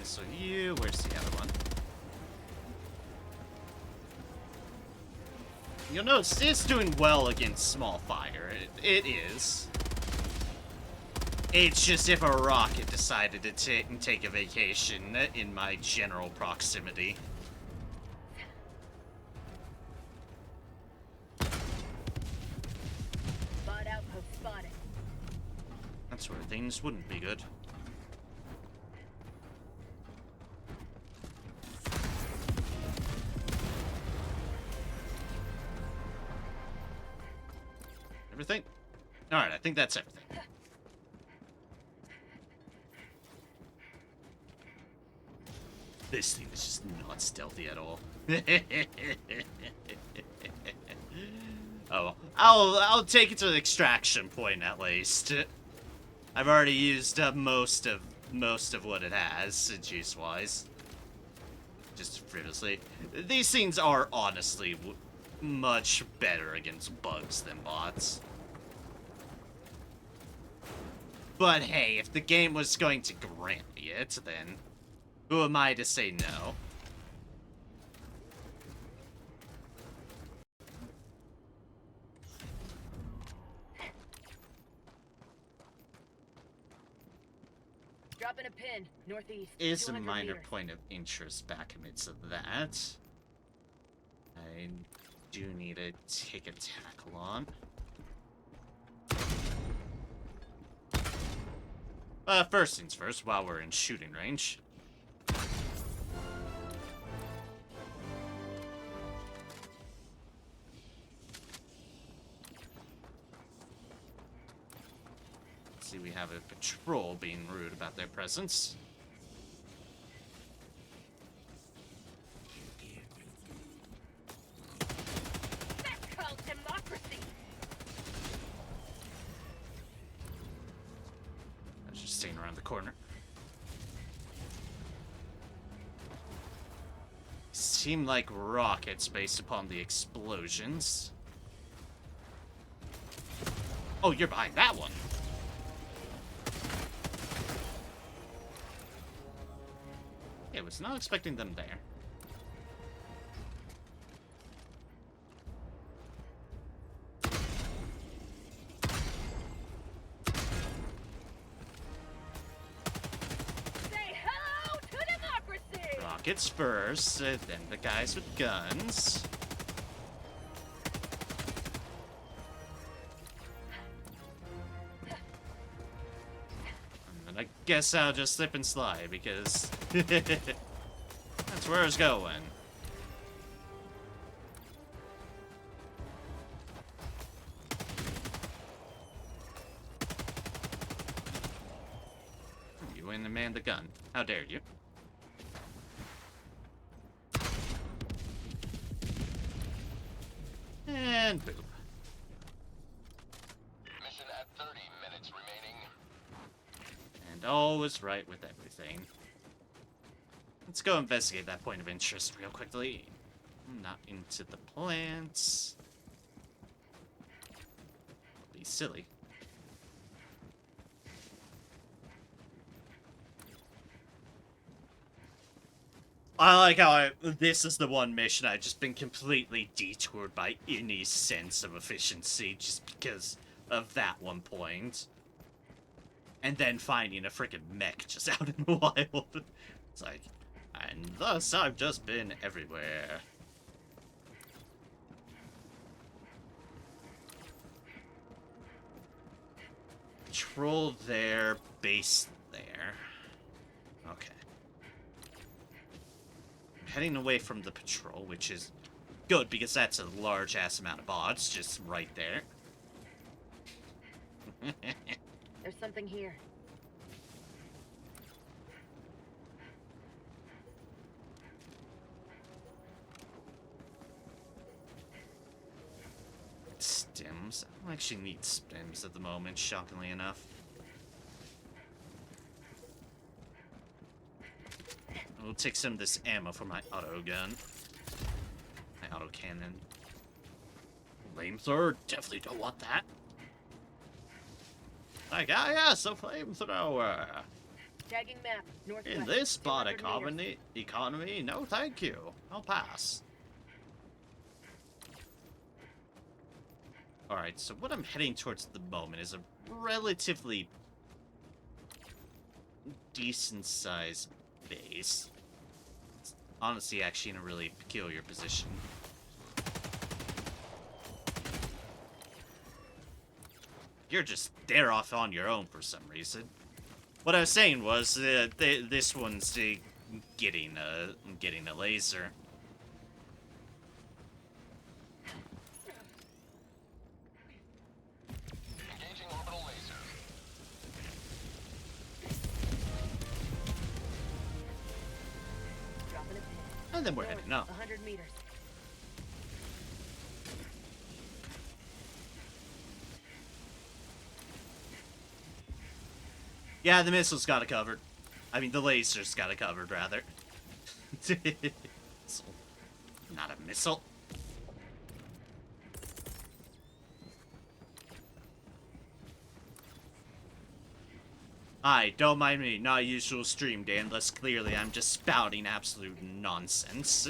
So you, where's the other one? You'll notice it's doing well against small fire. It is. It's just if a rocket decided to take a vacation in my general proximity. Spot outpost spotted. That's where things wouldn't be good. Everything? Alright, I think that's everything. This thing is just not stealthy at all. Oh, I'll take it to the extraction point at least. I've already used up most of what it has, juice-wise. Just frivolously. These things are honestly much better against bugs than bots. But hey, if the game was going to grant me it, then who am I to say no? Dropping a pin, northeast. Is a 200 minor meters. point of interest back amidst of that. I do need to take a tackle on. First things first, while we're in shooting range. See, we have a patrol being rude about their presence. That's called democracy. I was just staying around the corner. Seem like rockets based upon the explosions. Oh, you're behind that one. I was not expecting them there. Say hello to democracy. Rockets first, then the guys with guns. And I guess I'll just slip and slide because that's where I was going. You win the man the gun. How dare you? And boop. Mission at 30 minutes remaining. And all was right with everything. Let's go investigate that point of interest real quickly. Not into the plants. Be silly. I like how this is the one mission I've just been completely detoured by any sense of efficiency just because of that one point. And then finding a freaking mech just out in the wild. It's like, and thus I've just been everywhere. Patrol there, base there. Okay. I'm heading away from the patrol, which is good because that's a large-ass amount of bots just right there. There's something here. Stims. I don't actually need stims at the moment, shockingly enough. We'll take some of this ammo for my auto gun. My auto cannon. Flamethrower? Definitely don't want that. Like, ah, yes, a flamethrower. Tagging map. Northwest. In this bot 200 meters. economy, no thank you. I'll pass. Alright, so what I'm heading towards at the moment is a relatively decent-sized base. It's honestly actually in a really peculiar position. You're just there off on your own for some reason. What I was saying was, this one's getting a laser. Engaging orbital laser. Dropping a pin. And then we're North, heading up. 100 meters. Yeah, the missile's got it covered. I mean, the laser's got it covered, rather. Not a missile. Hi, don't mind me, not usual stream day, unless clearly I'm just spouting absolute nonsense.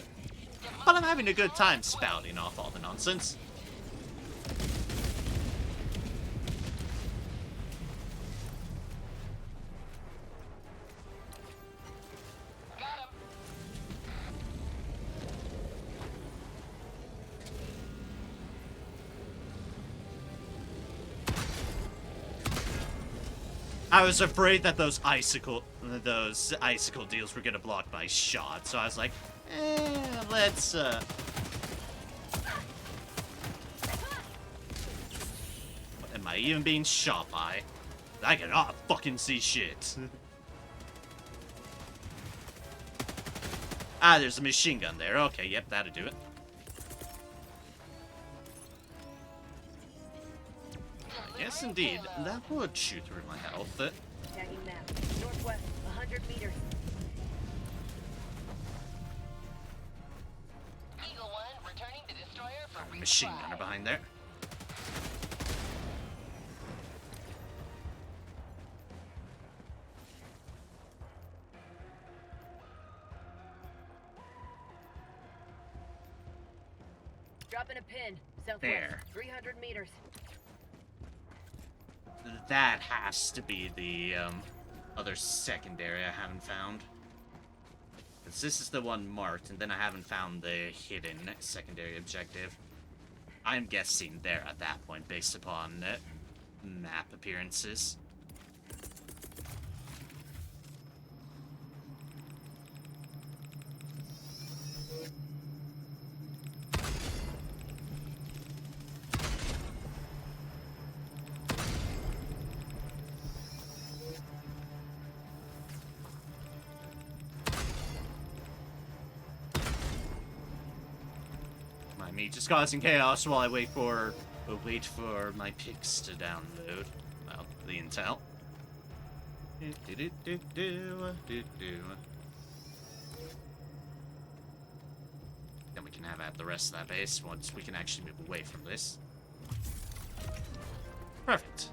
But I'm having a good time spouting off all the nonsense. Got him. I was afraid that those icicle deals were gonna block my shot, so I was like, let's what am I even being shot by? I cannot fucking see shit. Ah, there's a machine gun there. Okay, yep, that'll do it. Yes, indeed. That would shoot through my health. Tagging map. Northwest. 100 meters. Eagle 1 returning to destroyer for Machine resupply. gunner behind there. Dropping a pin. Southwest. There. 300 meters. That has to be the other secondary I haven't found. 'Cause this is the one marked, and then I haven't found the hidden secondary objective. I'm guessing there at that point based upon map appearances. Mind me just causing chaos while I wait for my pics to download. Well, the intel. we can have at the rest of that base once we can actually move away from this. Perfect.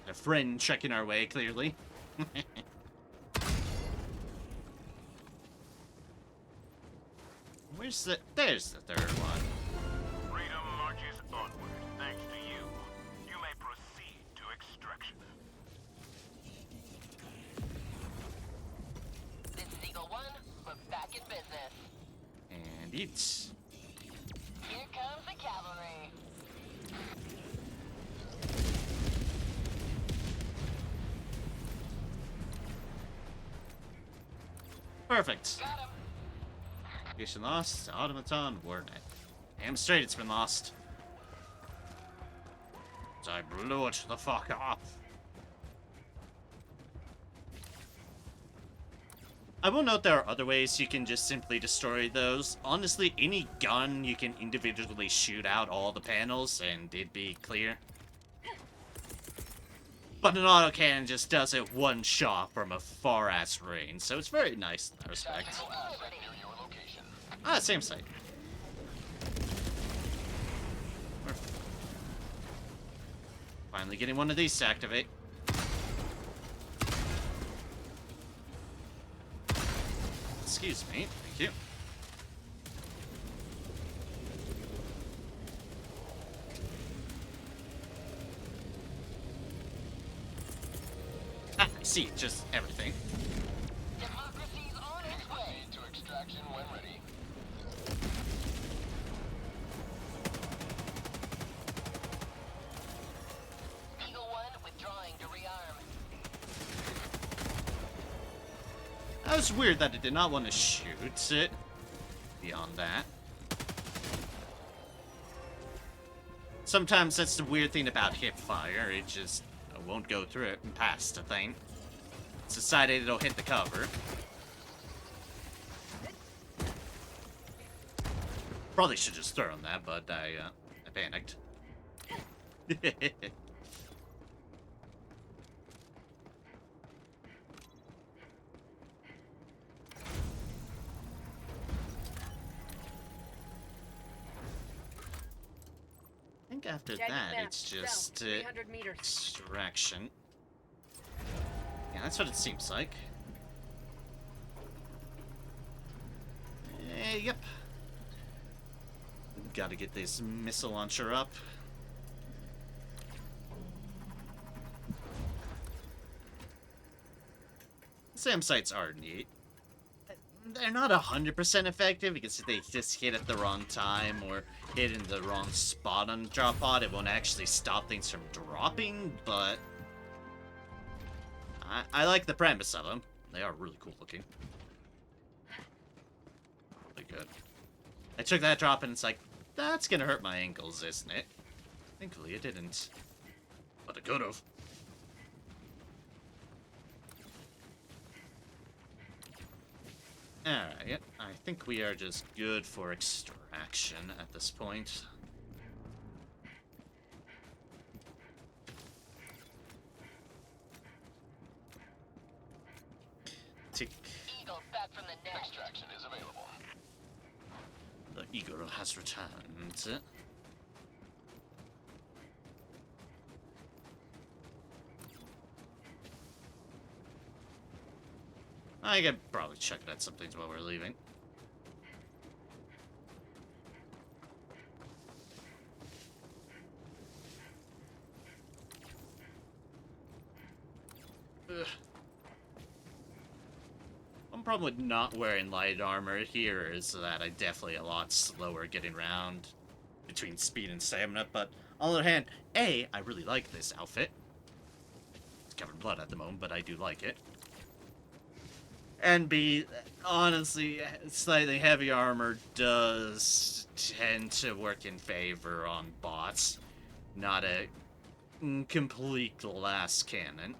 A friend checking our way, clearly. Where's the... There's the third one. Freedom marches onward, thanks to you. You may proceed to extraction. This is Eagle 1. We're back in business. And eat. Here comes the cavalry. Perfect. Got him. Mission lost. Automaton warnet. Damn straight it's been lost. So I blew it the fuck up. I will note there are other ways you can just simply destroy those. Honestly, any gun you can individually shoot out all the panels and it'd be clear. But an autocannon just does it one shot from a far-ass range, so it's very nice in that respect. Tactical asset near your location. Ah, same site. We're finally getting one of these to activate. Excuse me, thank you. Ah, I see, just everything. Democracy's on its way. Proceed to extraction when ready. Eagle 1 withdrawing to rearm. That was weird that it did not want to shoot it. Beyond that. Sometimes that's the weird thing about hip fire. It just won't go through it and past the thing. It's decided it'll hit the cover. Probably should just throw on that, but I panicked. I think after Tagging that, map. it's just South, 300 meters. extraction. Yeah, that's what it seems like. Yep. Gotta get this missile launcher up. SAM sites are neat. They're not 100% effective because if they just hit at the wrong time or hit in the wrong spot on the drop pod, it won't actually stop things from dropping, but I like the premise of them. They are really cool looking. Really good. I took that drop and it's like, that's gonna hurt my ankles, isn't it? Thankfully it didn't. But it could've. Alright, I think we are just good for extraction at this point. Tick. Eagle back from the nest. Extraction is available. The eagle has returned. I could probably check at some things while we're leaving. Ugh. One problem with not wearing light armor here is that I definitely a lot slower getting around between speed and stamina, but on the other hand, A, I really like this outfit. It's covered in blood at the moment, but I do like it. And B, honestly, slightly heavy armor does tend to work in favor on bots, not a complete glass cannon.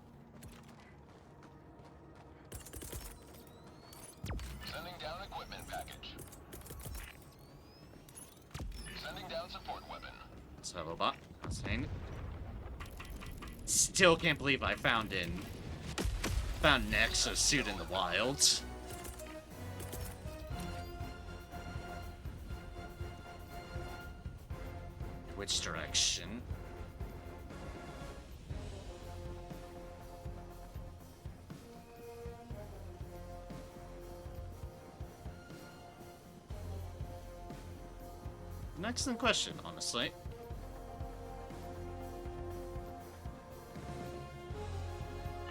Sending down equipment package. Sending down support weapon. So, bot, how's it? Still can't believe I found an exosuit in the wild. Which direction? An excellent question, honestly.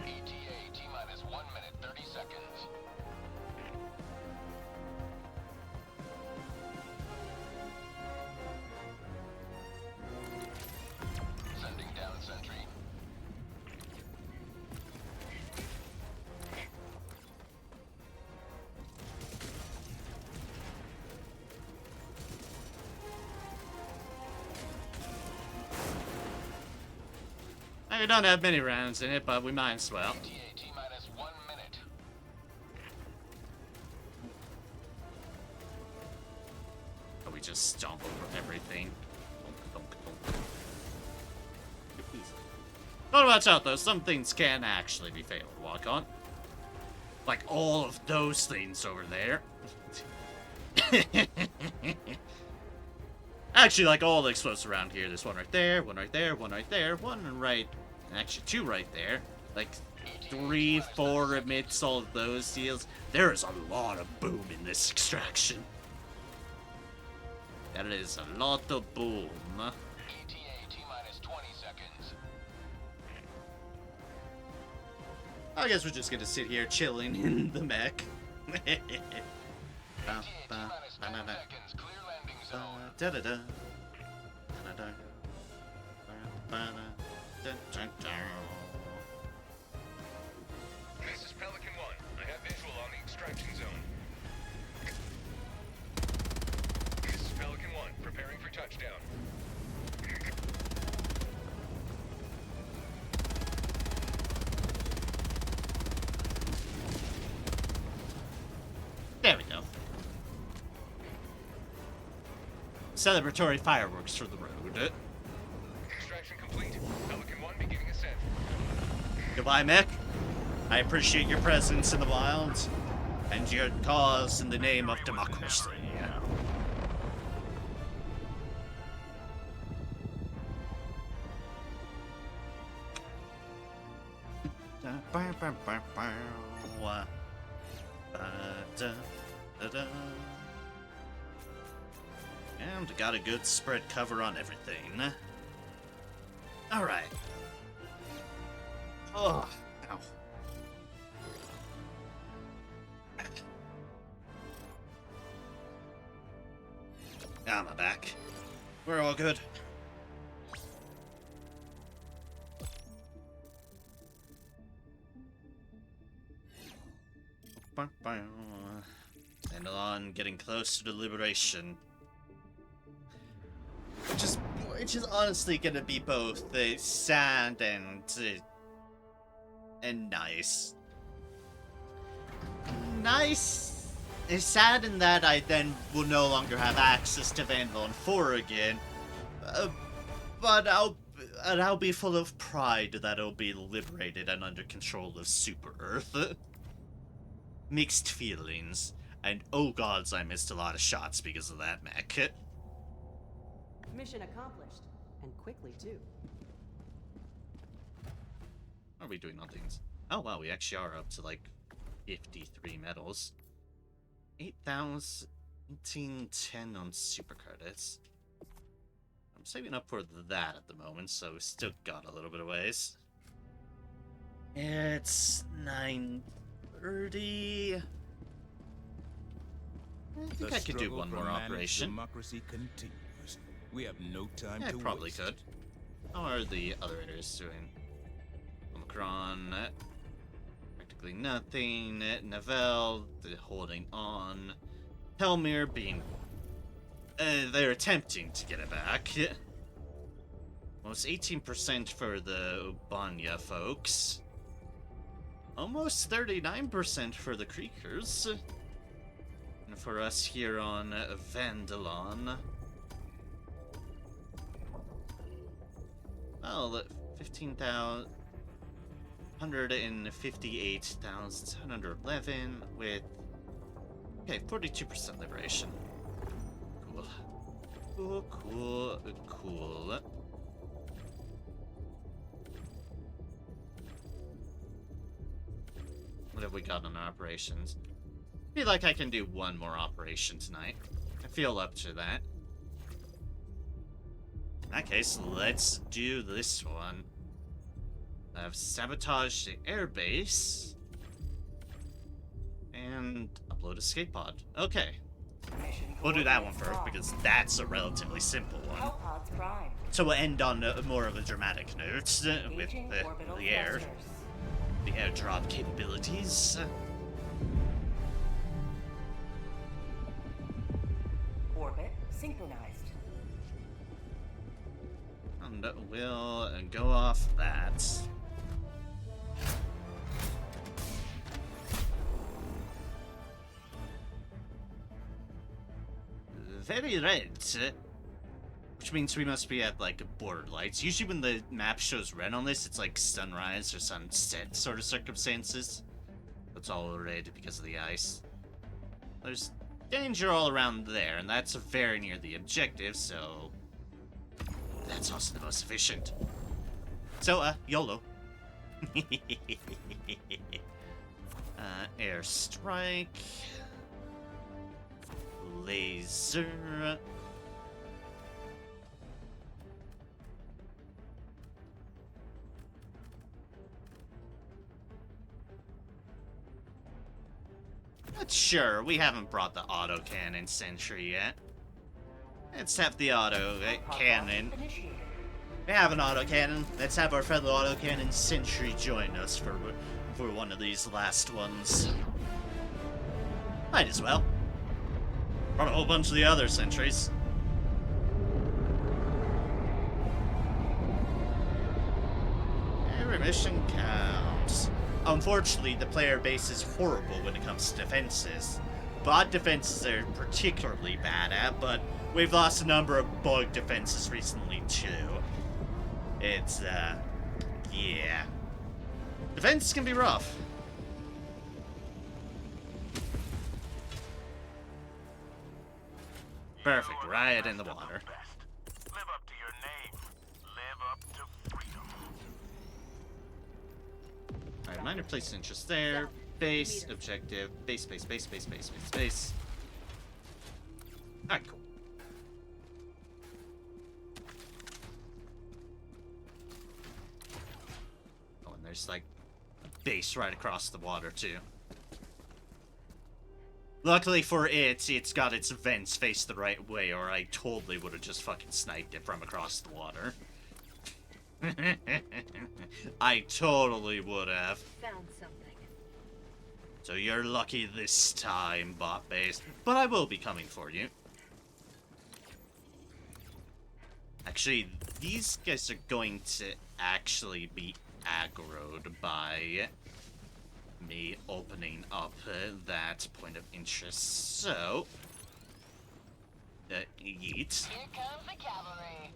ETA T-minus 1 minute 30 seconds. Sending down sentry. We don't have many rounds in it, but we might as well. ETA T-minus 1 minute. Or we just stomp over everything. But watch out though, some things can actually be fatal to walk on. Like all of those things over there. Actually, like all the explosives around here. There's one right there, one right there, one right there, one right... Actually, two right there. Like 3, 4 amidst all of those deals. There is a lot of boom in this extraction. That is a lot of boom. ETA T-minus 20 seconds. I guess we're just gonna sit here chilling in the mech. ETA T-minus 10 seconds. Clear landing zone. Da-da-da. This is Pelican 1. I have visual on the extraction zone. This is Pelican 1. Preparing for touchdown. There we go. Celebratory fireworks for the road. Extraction complete. Pelican 1 beginning ascent. Goodbye, mech. I appreciate your presence in the wild and your cause in the name of democracy. And got a good spread cover on everything. Alright. Oh, ow. Now I'm back. We're all good. And on getting closer to liberation. Which is honestly gonna be both sad and nice. Nice. It's sad in that I then will no longer have access to Vandal and 4 again, but I'll be full of pride that it'll be liberated and under control of Super Earth. Mixed feelings, and oh gods, I missed a lot of shots because of that mech. Mission accomplished. And quickly, too. How are we doing on things? Oh wow, we actually are up to like 53 medals. 8,010 on super credits. I'm saving up for that at the moment, so we still got a little bit of ways. It's 9:30. I think I could do one more operation. Democracy continues. We have no time Yeah, I to probably waste. could. How are the other areas doing? Omicron, practically nothing. Navel, holding on. Helmir being... they're attempting to get it back. Almost 18% for the Ubanya folks. Almost 39% for the Creekers. And for us here on Vandalon... Well, 15,000. 158,711 with... Okay, 42% liberation. Cool. Cool. What have we got on our operations? I feel like I can do one more operation tonight. I feel up to that. In that case, let's do this one. I've sabotaged the airbase. And upload escape pod. Okay. We'll do that one first because that's a relatively simple one. So we'll end on more of a dramatic note with the airdrop capabilities. Orbit synchronized. And we'll go off that. Very red. Which means we must be at, like, border lights. Usually when the map shows red on this, it's like sunrise or sunset sort of circumstances. It's all red because of the ice. There's danger all around there, and that's very near the objective, so... that's also the most efficient. So, YOLO. Airstrike. Laser. Not sure. We haven't brought the autocannon sentry yet. Let's have the cannon. We have an autocannon. Let's have our fellow autocannon sentry join us for one of these last ones. Might as well. Brought a whole bunch of the other sentries. Every mission counts. Unfortunately, the player base is horrible when it comes to defenses. Bot defenses are particularly bad at, but we've lost a number of bug defenses recently too. It's, yeah. Defense can be rough. Perfect, right in the water. Live up to your name. Live up to freedom. Alright, minor place of interest there. Base, objective, base. Alright, cool. Oh, and there's like a base right across the water too. Luckily for it, it's got its vents faced the right way, or I totally would have just fucking sniped it from across the water. I totally would have. Found something. So you're lucky this time, bot base. But I will be coming for you. Actually, these guys are going to actually be aggroed by me opening up that point of interest. So, yeet. Here comes the cavalry.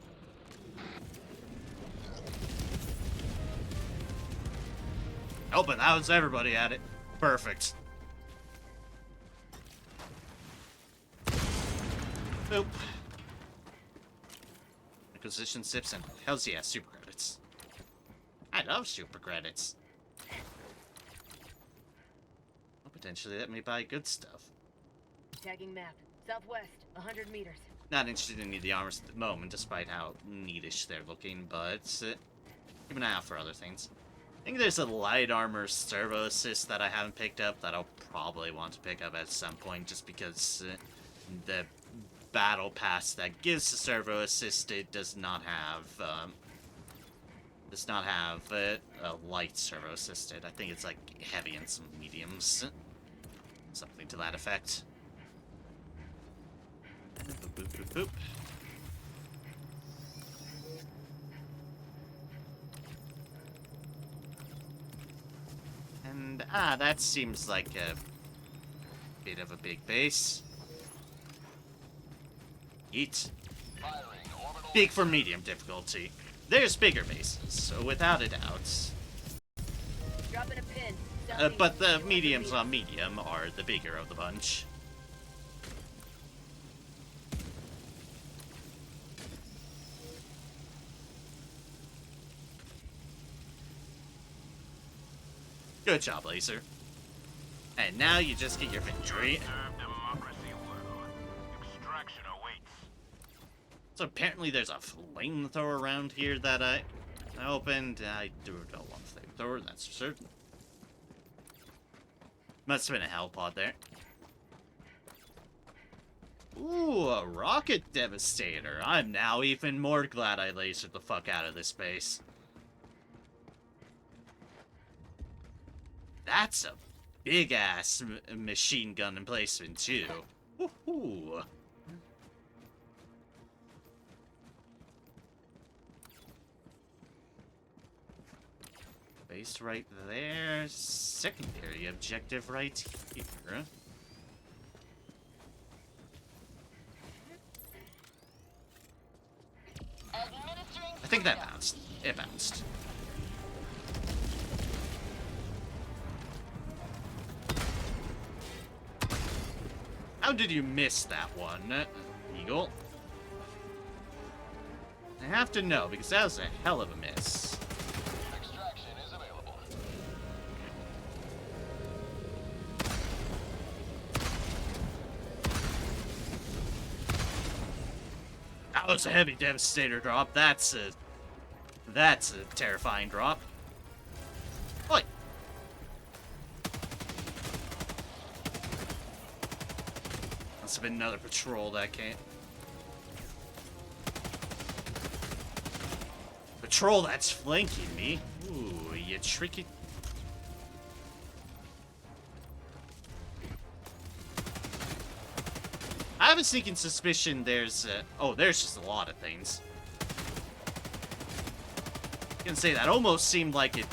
Oh, but that was everybody at it. Perfect. Boop. Acquisition sips and hells yeah, super credits. I love super credits. Well, potentially let me buy good stuff. Tagging map. Southwest, 100 meters. Not interested in any of the armors at the moment, despite how neatish they're looking, but keep an eye out for other things. I think there's a light armor servo assist that I haven't picked up that I'll probably want to pick up at some point, just because the battle pass that gives the servo assist it does not have a light servo assisted. I think it's like heavy and some mediums, something to that effect. Boop, boop, boop, boop. And, that seems like a bit of a big base. Yeet. Firing orbital Big for medium difficulty. There's bigger bases, so without a doubt. Dropping a pin. But the mediums on medium are the bigger of the bunch. Good job, Laser. And now you just get your victory. Serve democracy well. Extraction awaits. So apparently there's a flamethrower around here that I opened. I do not want a flamethrower, that's for certain. Must have been a hell pod there. Ooh, a rocket devastator. I'm now even more glad I lasered the fuck out of this base. That's a big-ass machine gun emplacement, too. Woohoo! Base right there. Secondary objective right here. I think that bounced. It bounced. How did you miss that one, Eagle? I have to know, because that was a hell of a miss. Extraction is available. That was a heavy devastator drop. That's a terrifying drop. Oi! Must have been another patrol that came. Patrol that's flanking me. Ooh, you tricky. I have a sneaking suspicion there's, oh, there's just a lot of things. I can say that almost seemed like it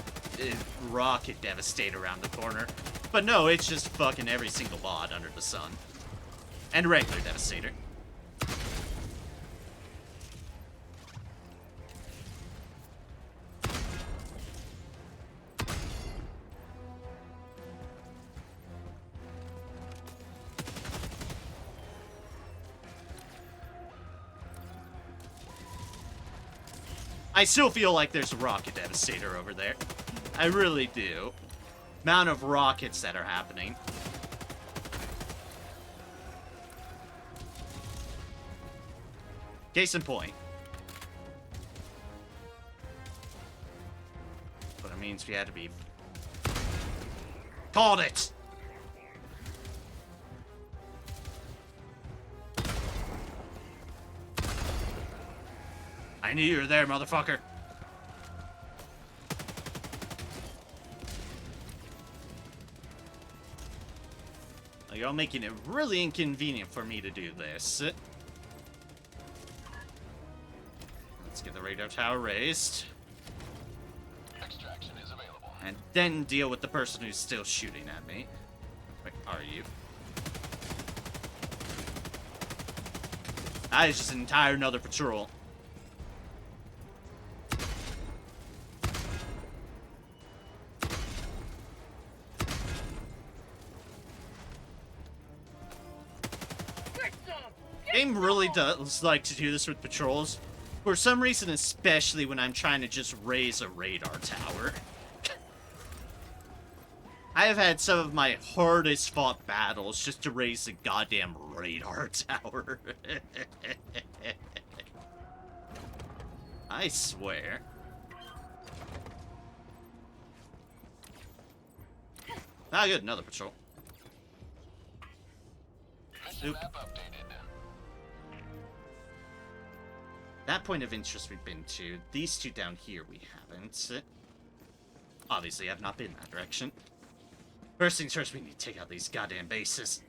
rocket devastate around the corner. But no, it's just fucking every single bot under the sun. And regular devastator. I still feel like there's a rocket devastator over there. I really do. Amount of rockets that are happening. Case in point. But it means we had to be... Called it! I knew you were there, motherfucker. Like, you're making it really inconvenient for me to do this. Let's get the radar tower raised. Extraction is available. And then deal with the person who's still shooting at me. Wait, are you? That is just an entire another patrol. Game really does like to do this with patrols. For some reason, especially when I'm trying to just raise a radar tower. I have had some of my hardest fought battles just to raise a goddamn radar tower. I swear. Ah, good, another patrol. Mission map updated. That point of interest we've been to. These two down here we haven't. Obviously, I've not been that direction. First things first, we need to take out these goddamn bases.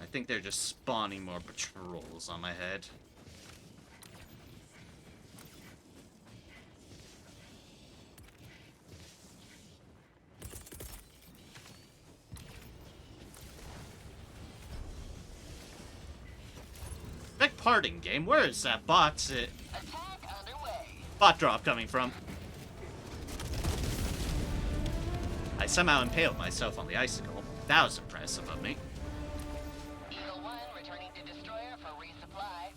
I think they're just spawning more patrols on my head. Big parting game. Where is that bot? Attack underway. Bot drop coming from? I somehow impaled myself on the icicle. That was impressive of me. Eagle 1 returning to destroyer for resupply.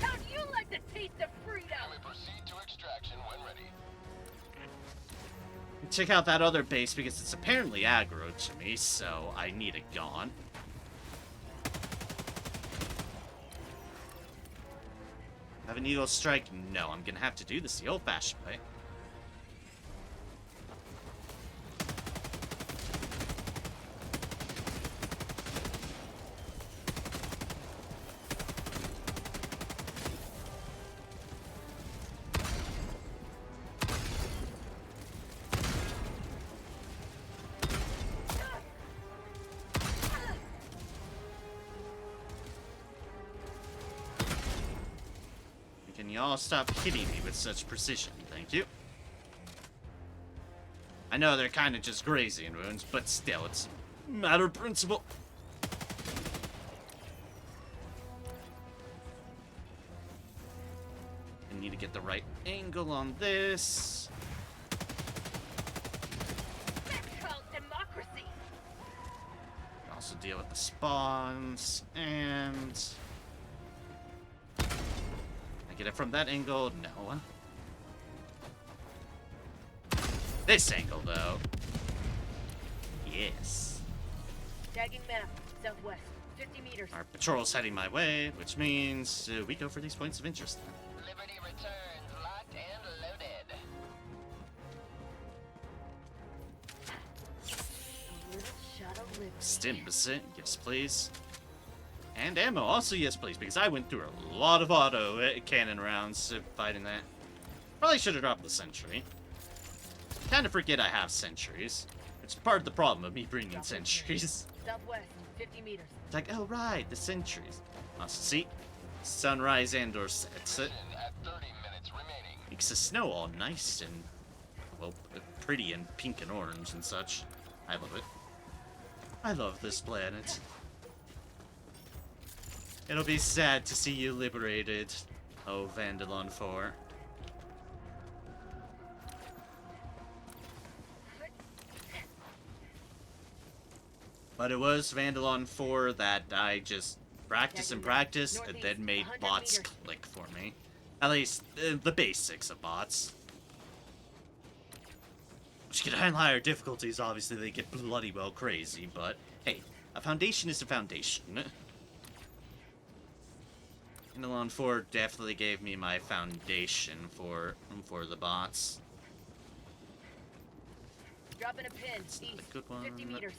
How'd you like the taste of freedom? We proceed to extraction when ready. Check out that other base because it's apparently aggro to me, so I need it gone. Have an eagle strike? No, I'm gonna have to do this the old-fashioned way. Can y'all stop hitting me with such precision? Thank you. I know they're kind of just grazing wounds, but still, it's a matter of principle. I need to get the right angle on this. That's called democracy. Also deal with the spawns, and... Get it from that angle? No. This angle, though. Yes. Tagging map, southwest, 50 meters. Our patrol's heading my way, which means we go for these points of interest. Liberty returns locked and loaded. A little shot of liberty. Stims, yes please. And ammo, also yes please, because I went through a lot of auto cannon rounds fighting that. Probably should have dropped the sentry. Kind of forget I have sentries, which is part of the problem of me bringing sentries. Southwest, 50 meters. It's like, oh right, the sentries. See, sunrise and or sets it. At 30 minutes remaining. Makes the snow all nice and, well, pretty and pink and orange and such. I love it. I love this planet. It'll be sad to see you liberated, oh Vandalon 4. But it was Vandalon 4 that I just practiced and practiced and then made bots click for me. At least, the basics of bots. Which get higher difficulties, obviously they get bloody well crazy, but hey, a foundation is a foundation. Vandalon 4 definitely gave me my foundation for the bots. Dropping a pin, It's east, not a good one. 50 meters.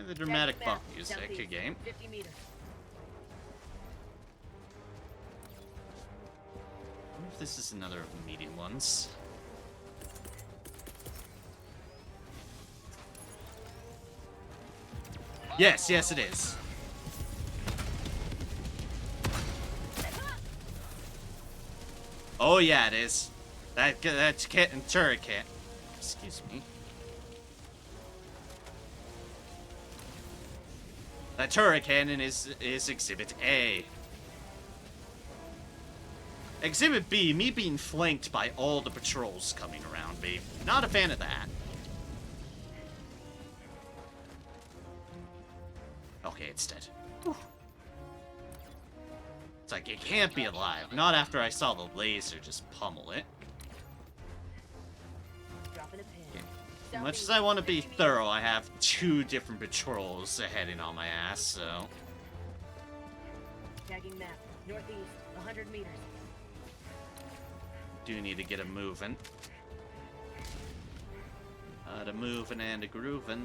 The dramatic Tagging buff map, music southeast, again. 50 meters. I wonder if this is another of the medium ones. Yes, yes it is. Oh yeah, it is. That's kit and turret kit. Excuse me. That turret cannon is Exhibit A. Exhibit B, me being flanked by all the patrols coming around me. Not a fan of that. Okay, it's dead. Whew. It's like, it can't be alive. Not after I saw the laser just pummel it. Dropping a pin. Okay. As much as I want to be thorough, I have 2 different patrols heading on my ass, so... Tagging map, northeast, 100 meters. Do need to get a moving. A moving and a grooving.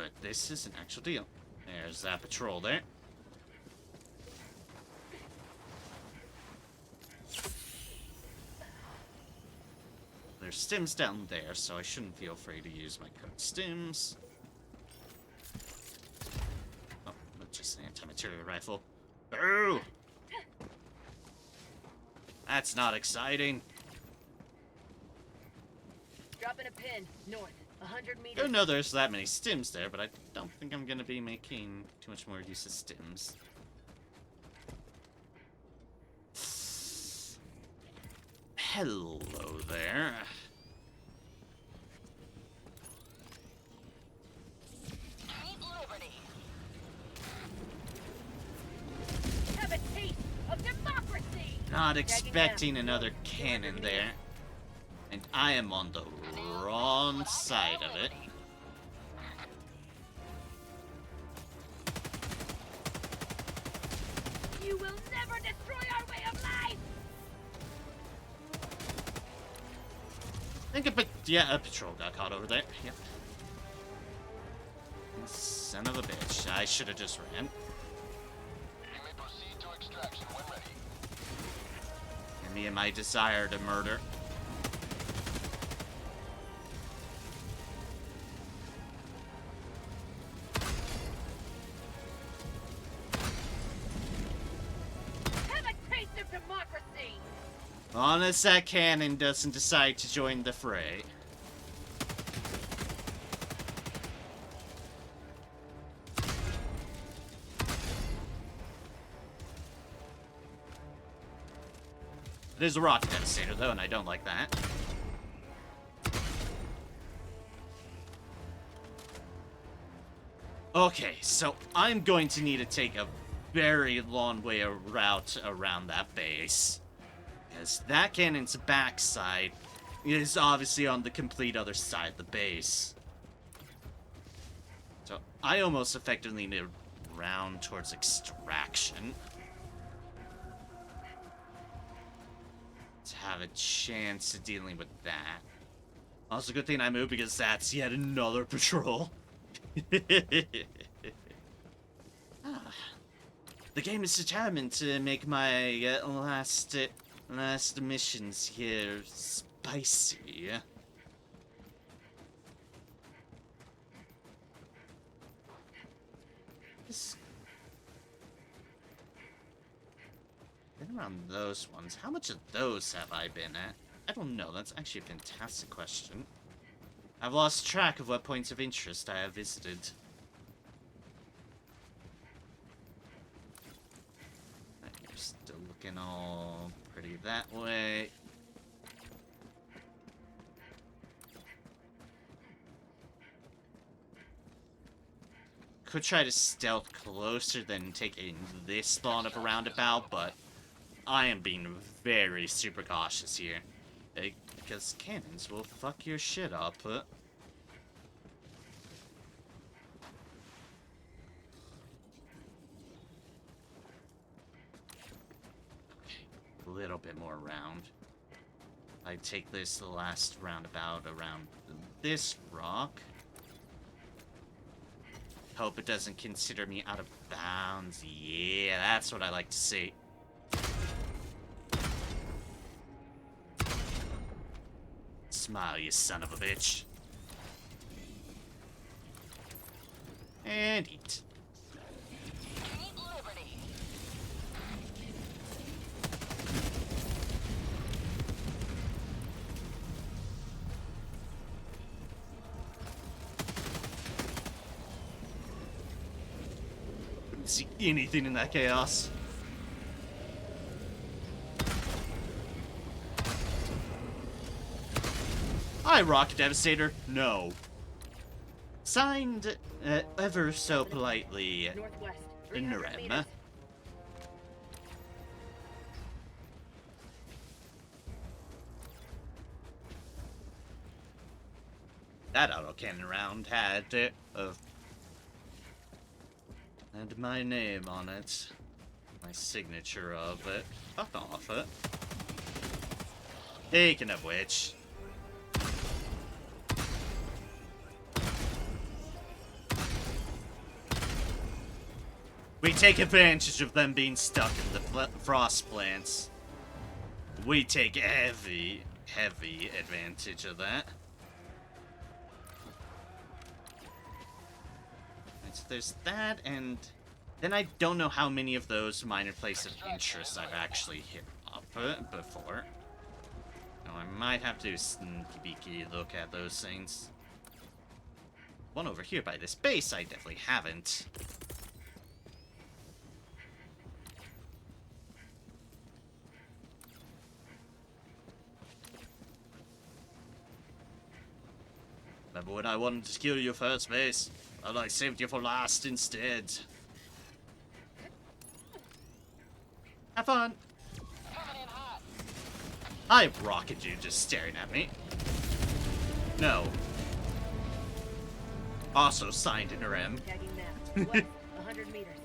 good. This is an actual deal. There's that patrol there. There's stims down there, so I shouldn't feel afraid to use my code stims. Oh, that's just an anti-material rifle. Boo! That's not exciting. Dropping a pin. North. 100 I meters. don't know there's that many stims there, but I don't think I'm gonna be making too much more use of stims. Hello there. Keep liberty. Have a taste of democracy! Not expecting another cannon there. And I am on the wrong side of it. You will never destroy our way of life! I think a patrol got caught over there. Yep. Son of a bitch. I should have just ran. You may proceed to extraction when ready. And me and my desire to murder. Have a taste of democracy! Unless that cannon doesn't decide to join the fray. It is a rocket devastator, though, and I don't like that. Okay, so I'm going to need to take a very long way route around that base. Because that cannon's backside is obviously on the complete other side of the base. So I almost effectively need to round towards extraction. To have a chance of dealing with that. Also, good thing I moved because that's yet another patrol. Ah. The game is determined to make my last missions here spicy. Just been around those ones. How much of those have I been at? I don't know. That's actually a fantastic question. I've lost track of what points of interest I have visited. You're still looking all pretty that way. Could try to stealth closer than taking this spawn of a roundabout, but I am being very super cautious here. Because cannons will fuck your shit up. Okay, a little bit more around. I take this the last roundabout around this rock. Hope it doesn't consider me out of bounds. Yeah, that's what I like to see. Smile, you son of a bitch. And eat. Keep liberty. Couldn't see anything in that chaos. Hi, Rocket Devastator. No. Signed, ever so politely, Northwest. 300 Narem. meters. That autocannon round had my name on it. My signature of it. Fuck off it. Speaking of which. take advantage of them being stuck in the frost plants. We take heavy advantage of that. Right, so there's that, and then I don't know how many of those minor places of interest I've actually hit up before. Now, I might have to do a sneaky look at those things. One over here by this base, I definitely haven't. Remember when I wanted to kill you first, base? Well, I saved you for last instead. Have fun! I rocket you just staring at me. No. Also signed in RM. Tagging map. West, 100 meters.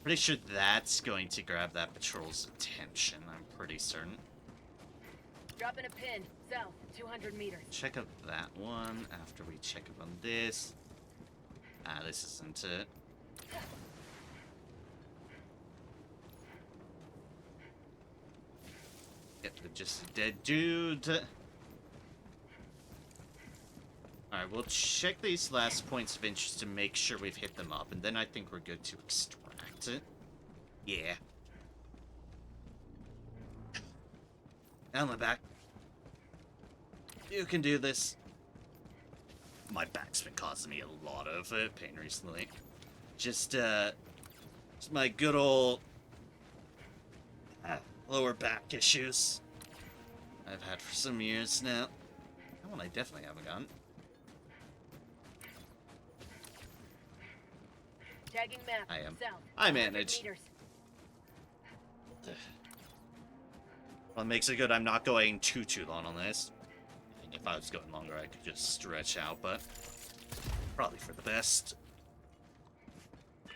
Pretty sure that's going to grab that patrol's attention. I'm pretty certain. Dropping a pin. South, 200 meters. Check up that one after we check up on this. Ah, this isn't it. Yep, they're just a dead dude. Alright, we'll check these last points of interest to make sure we've hit them up, and then I think we're good to extract it. Yeah. On my back. You can do this. My back's been causing me a lot of pain recently. Just my good old lower back issues I've had for some years now. That one I definitely haven't gotten. Tagging map. I am. South, I 100 manage. meters. Well, it makes it good I'm not going too long on this. If I was going longer, I could just stretch out, but probably for the best.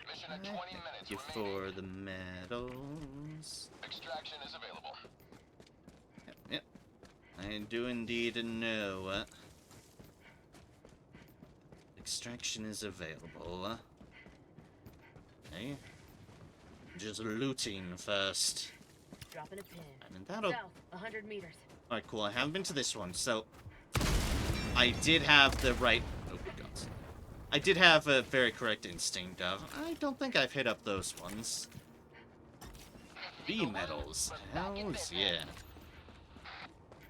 Mission at 20 minutes Thank you remaining. for the medals. Extraction is available. Yep. I do indeed know. Extraction is available. Okay. Just looting first. Dropping a pin. I mean, that'll... South, 100 meters. Alright, cool. I haven't been to this one, so... I did have the right... Oh, good God. I did have a very correct instinct of... I don't think I've hit up those ones. B medals. Hells yeah.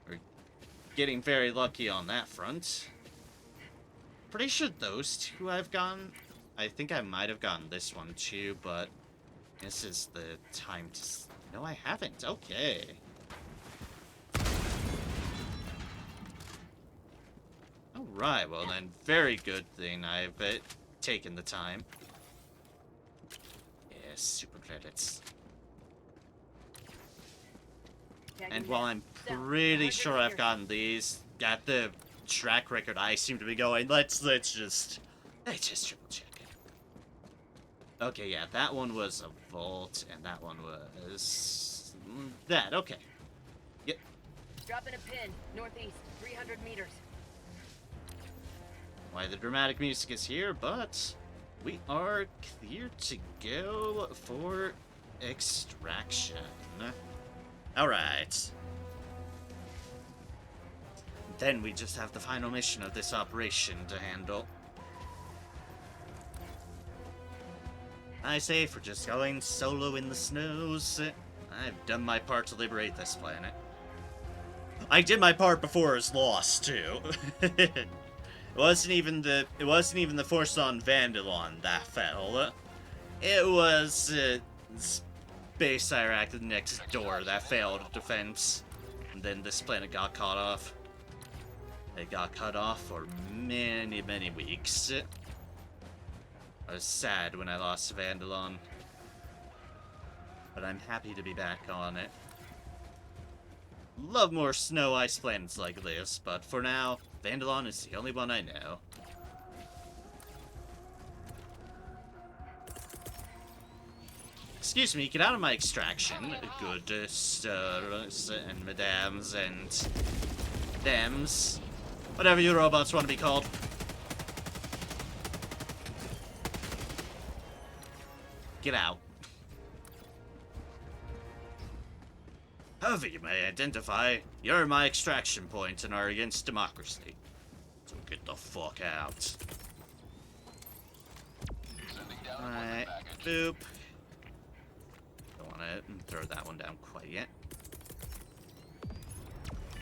We're getting very lucky on that front. Pretty sure those two I've gotten. I think I might have gotten this one too, but... This is the time to... No, I haven't. Okay. Alright, well then, very good thing I've taken the time. Yes, super credits. Tagging And while map. I'm South, pretty 100 sure I've meters. gotten these, at the track record I seem to be going, let's just triple check it. Okay, yeah, that one was a vault, and that one was... that, okay. Yep. Dropping a pin. Northeast, 300 meters. Why the dramatic music is here, but we are clear to go for extraction. Alright. Then we just have the final mission of this operation to handle. I say, for just going solo in the snows, I've done my part to liberate this planet. I did my part before it was lost, too. It wasn't even the force on Vandalon that fell. It was Space Iraq next door that failed defense. And then this planet got cut off. It got cut off for many, many weeks. I was sad when I lost Vandalon. But I'm happy to be back on it. Love more snow ice planets like this, but for now, Vandalon is the only one I know. Excuse me, get out of my extraction, good sirs and madams and dams. Whatever you robots want to be called. Get out. However you may identify, you're my extraction point and are against democracy. So get the fuck out. Sending down Alright, equipment package. boop. Don't want to throw that one down quite yet.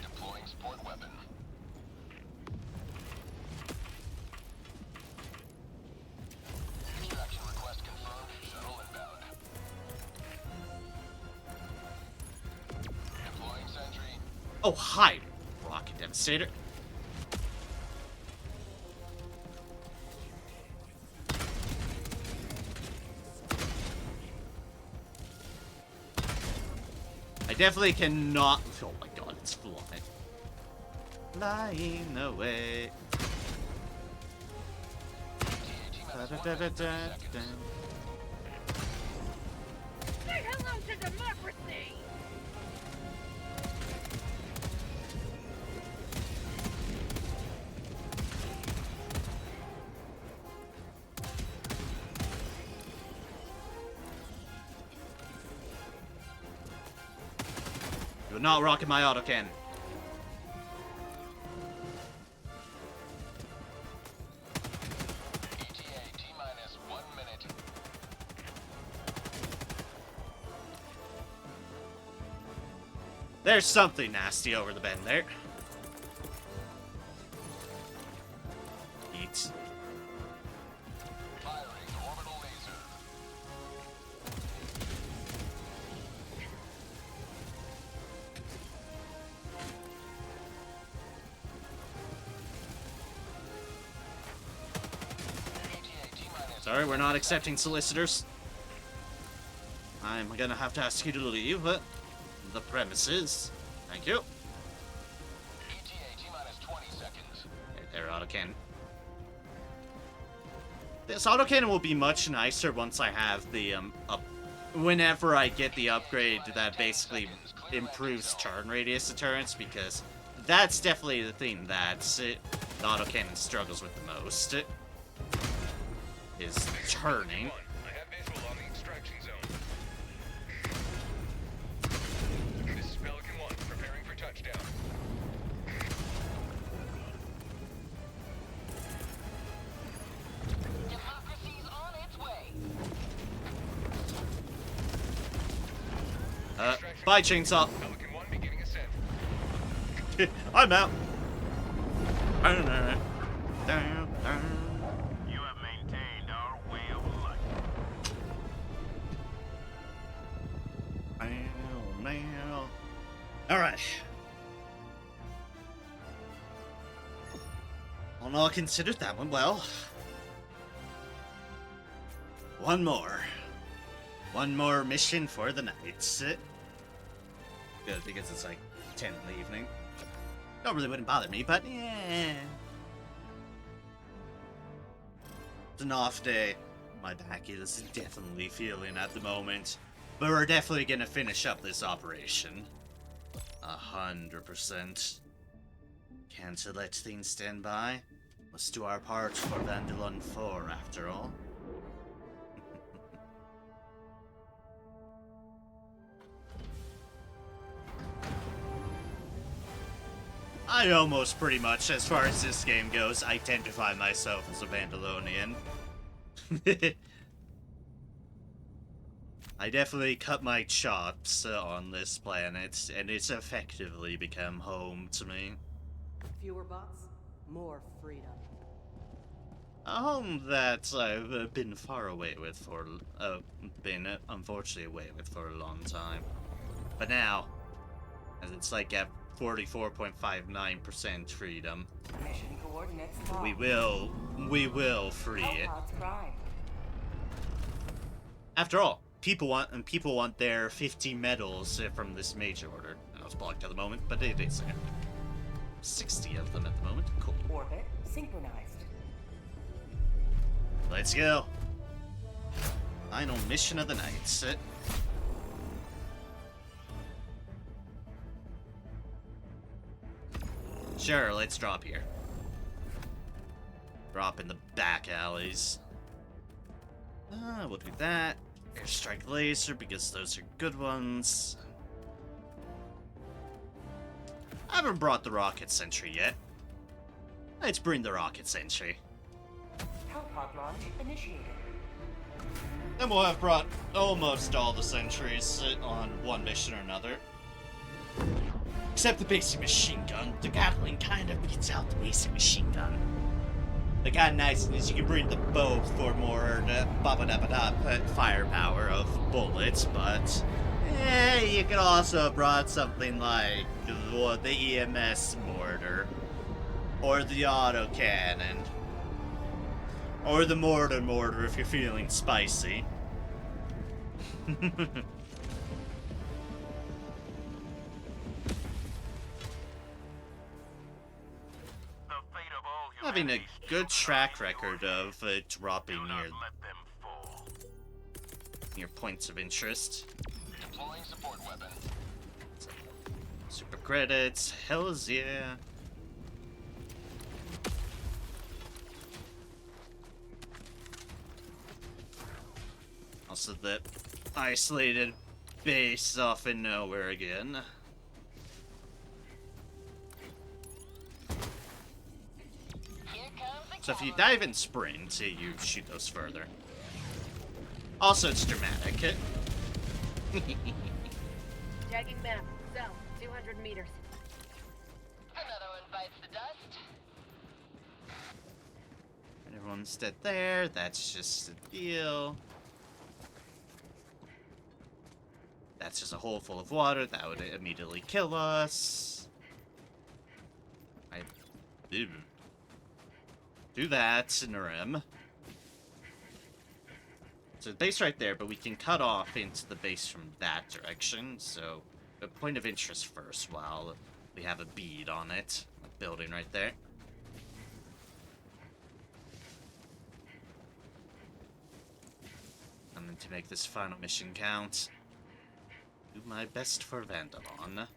Deploying support weapon. Extraction request confirmed. Shuttle inbound. Deploying sentry. Oh, hi, Rocket Devastator. I definitely cannot. Oh my god, it's flying. Flying away. Da-da-da-da-da-da. Say hello to democracy! You're not rocking my autocannon. ETA T-minus 1 minute. There's something nasty over the bend there. Eat. Firing orbital laser. ETA T-minus. Sorry, we're not accepting solicitors. I'm gonna have to ask you to leave the premises. Thank you. ETA T-minus 20 seconds. Right there, autocannon. This autocannon will be much nicer once I have the whenever I get the upgrade that basically improves turn radius deterrence, because that's definitely the thing that the autocannon struggles with the most. Is turning. I have visual on the extraction zone. This is Pelican 1, preparing for touchdown. Democracy's on its way. Bye, chainsaw. Pelican 1 beginning ascent. I'm out. You have maintained our way of life. Alright. Well, no, I considered that one well. One more. One more mission for the night. Good, because it's like 10 in the evening. Don't really wouldn't bother me, but yeah. It's an off day. My back is definitely feeling at the moment. But we're definitely gonna finish up this operation. 100%. Can't let things stand by. Must do our part for Vandalon 4 after all. I almost pretty much, as far as this game goes, identify myself as a Vandalonian. I definitely cut my chops on this planet, and it's effectively become home to me. Fewer bots, more freedom. A home that I've been far away with for, unfortunately away with for a long time. But now, as it's like at 44.59% freedom, Mission coordinates we will free it. Prime. After all, people want their 50 medals from this major order. I was blocked at the moment, but it is there. 60 of them at the moment. Cool. Orbit synchronized. Let's go. Final mission of the night. Sure, let's drop here. Drop in the back alleys. We'll do that. Airstrike laser, because those are good ones. I haven't brought the rocket sentry yet. Let's bring the rocket sentry. Hellpod launch initiated. Then we'll have brought almost all the sentries on one mission or another. Except the basic machine gun. The Gatling kind of beats out the basic machine gun. The kind of nice is you can bring the bow for more firepower of bullets, but you could also have brought something like the EMS mortar, or the autocannon, or the mortar if you're feeling spicy. Having a good track record of dropping your points of interest. Deploying support weapon. Super credits, hells yeah. Also the isolated base off in nowhere again. So if you dive and sprint, you shoot those further. Also, it's dramatic. Tagging map. South, 200 meters. Another one bites the dust. Everyone's dead there. That's just a deal. That's just a hole full of water. That would immediately kill us. Do that, Nurim. So the base right there, but we can cut off into the base from that direction. So a point of interest first while we have a bead on it. A building right there. And then to make this final mission count, do my best for Vandalon.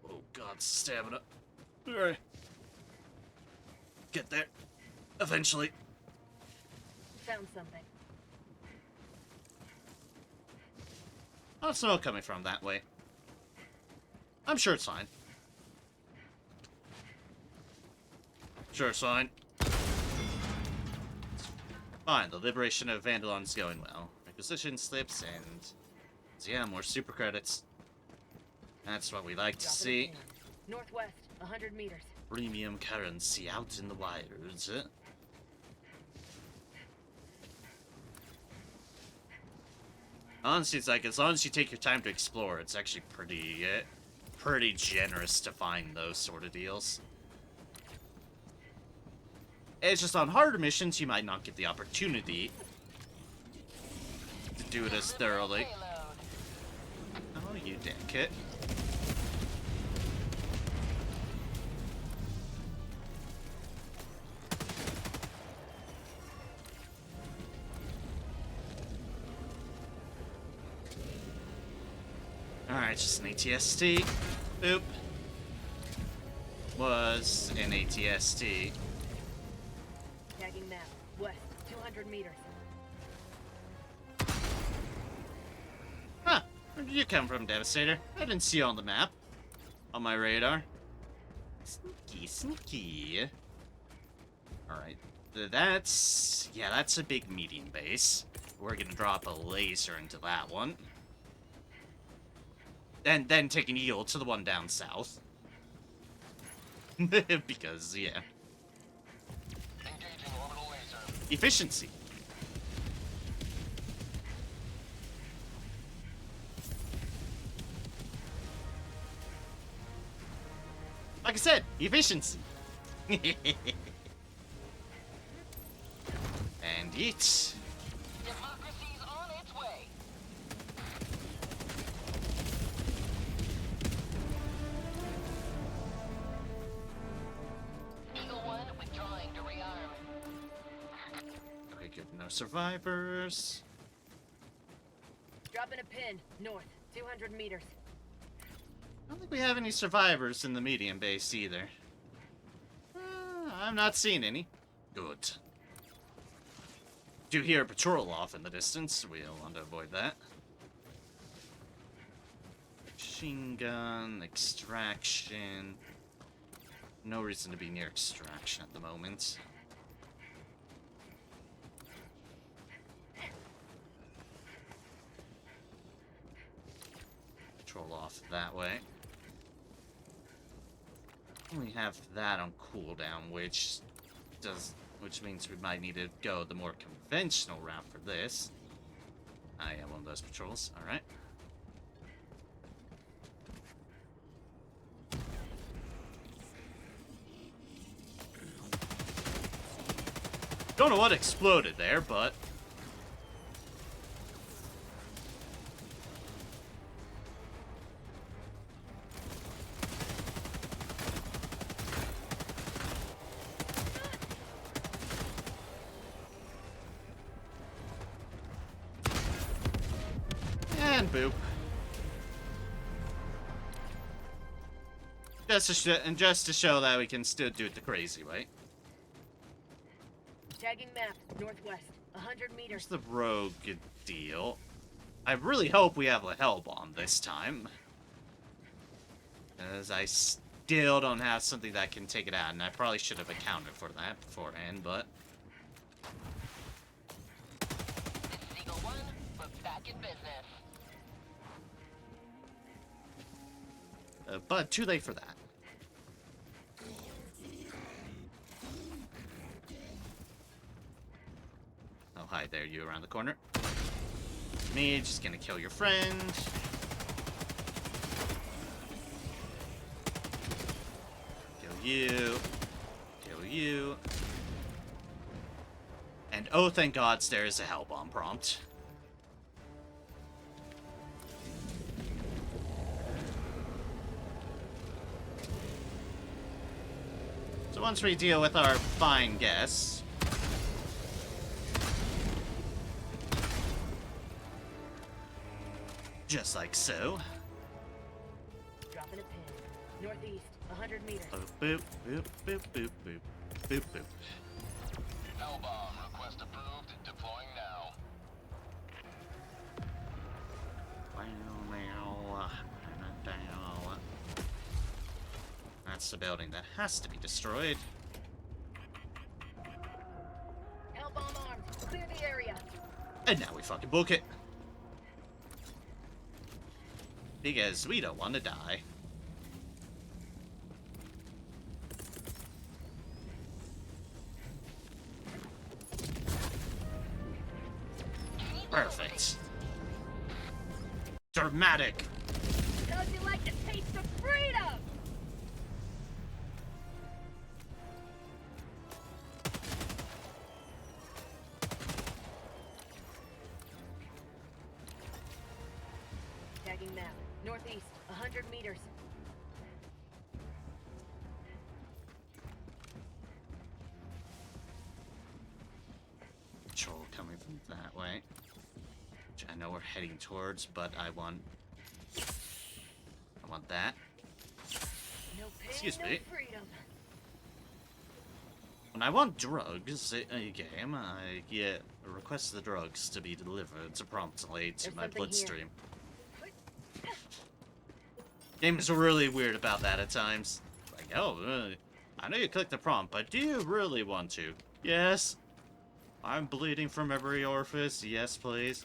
Oh god, stamina. Alright. Get there. Eventually. Found something. How's snow coming from that way? I'm sure it's fine. Sure it's fine. Fine, the liberation of Vandalon is going well. Requisition slips and... yeah, more super credits. That's what we like to see. Northwest, 100 meters. Premium currency out in the wilds. Honestly, it's like, as long as you take your time to explore, it's actually pretty generous to find those sort of deals. It's just on harder missions, you might not get the opportunity to do it as thoroughly. Oh, you dick. Alright, just an ATST. Boop. Was an ATST. Tagging map. West, 200 meters. Huh. Where did you come from, Devastator? I didn't see you on the map. On my radar. Sneaky, sneaky. Alright. That's... yeah, that's a big medium base. We're gonna drop a laser into that one. And then take an eel to the one down south. Because, yeah. Engaging orbital laser. Efficiency. Like I said, efficiency. And eat. Democracy's on its way. Eagle 1 withdrawing to rearm. Okay, good. No survivors. Dropping a pin. North, 200 meters. I don't think we have any survivors in the medium base either. I'm not seeing any. Good. Do hear a patrol off in the distance. We'll want to avoid that. Machine gun, extraction. No reason to be near extraction at the moment. Patrol off that way. We have that on cooldown, which means we might need to go the more conventional route for this. I am one of those patrols. All right. Don't know what exploded there, but and boop. Just to show that we can still do it the crazy way. Tagging map, northwest, 100 Here's meters. the rogue deal. I really hope we have a hell bomb this time, as I still don't have something that can take it out, and I probably should have accounted for that beforehand, but This is Eagle 1. We're back in business. but too late for that. Oh, hi there, you around the corner. Me, just gonna kill your friend. Kill you. Kill you. And oh, thank God, there is a hell bomb prompt. So once we deal with our fine guests, just like so. Dropping a pin. Northeast, 100 meters. Boop, boop, boop, boop, boop, boop, boop, boop. Hellbomb request approved. Deploying now. That's the building that has to be destroyed. Hellbomb armed. Clear the area. And now we fucking book it. Because we don't want to die. Perfect. Dramatic. How'd you like to taste of freedom? Tagging map, northeast, 100 meters. Patrol coming from that way. Which I know we're heading towards, but I want that. No pain, Excuse no me. freedom. When I want drugs in a game, I get a request the drugs to be delivered promptly to There's my something here. bloodstream. Games are really weird about that at times. Like, oh, I know you clicked the prompt, but do you really want to? Yes. I'm bleeding from every orifice. Yes, please.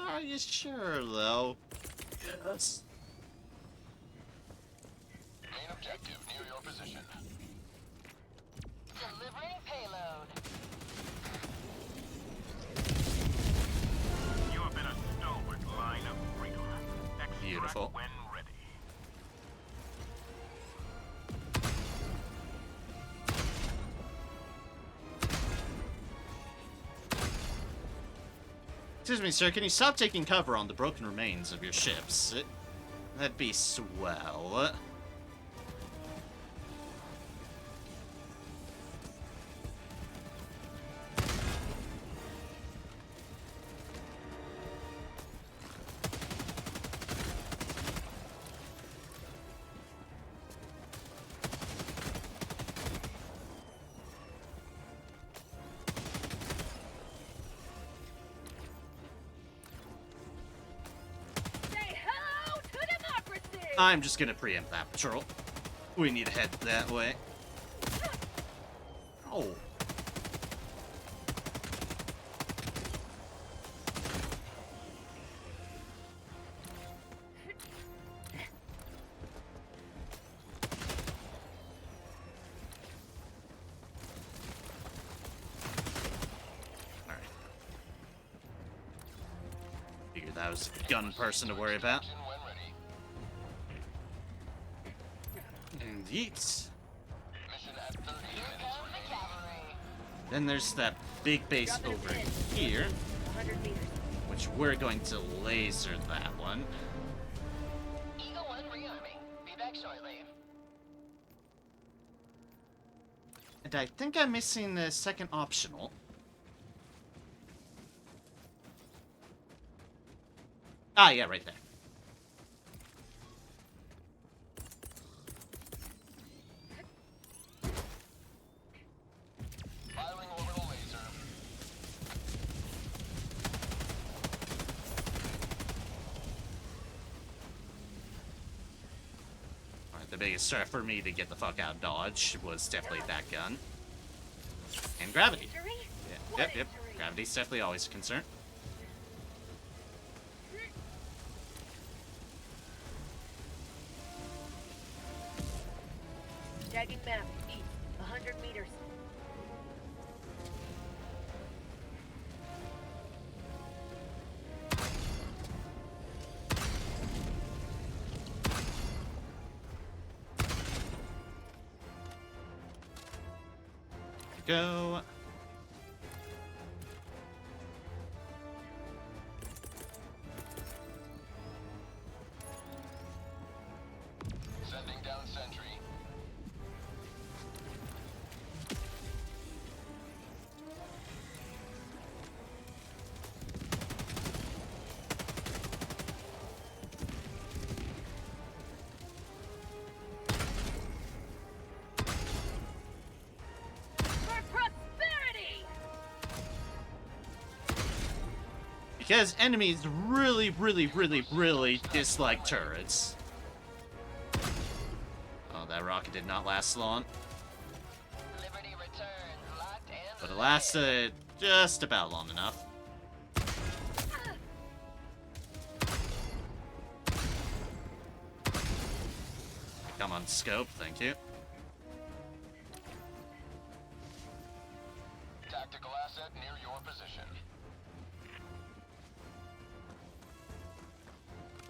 Are you sure, though? Yes. Main objective near your position. Delivering payload. You have been a stalwart line of freedom. Extract Beautiful. when ready. Excuse me, sir, can you stop taking cover on the broken remains of your ships? That'd be swell. I'm just gonna preempt that patrol. We need to head that way. Oh. Alright. Figured that was a gun person to worry about. Action when ready. Indeed. Mission at 30 minutes remaining. Then there's that big base Dropping a over pin. here, 100 meters. which we're going to laser that one. Eagle 1 rearming. Be back shortly. And I think I'm missing the second optional. Ah, yeah, right there. Firing orbital laser. Alright, the biggest threat for me to get the fuck out of Dodge was definitely that gun. And gravity. Victory? Yeah, yep. Gravity's definitely always a concern. Tagging map. East. 100 meters. Go. Sending down sentry. For prosperity! Because enemies really dislike turrets. Oh, that rocket did not last long. Liberty returns. Locked and But it lasted just about long enough. Come on, scope, thank you. Tactical asset near your position.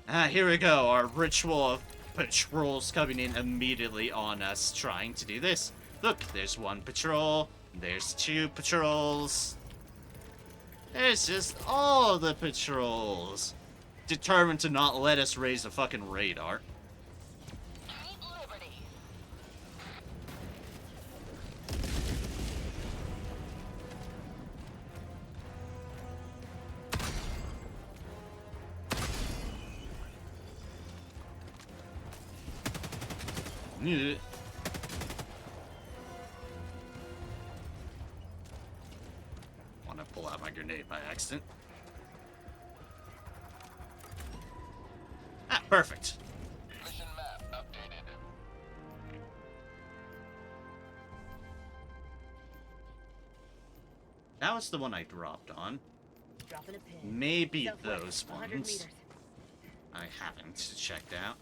Ah, here we go, our ritual of patrols coming in immediately on us trying to do this. Look, there's one patrol, there's two patrols. There's just all the patrols. Determined to not let us raise a fucking radar. keep liberty. Ugh. Wanna pull out my grenade by accident. Ah, perfect. Mission map updated. That was the one I dropped on. Dropping a pin. Maybe Southwest, those 100 ones. meters. I haven't checked out.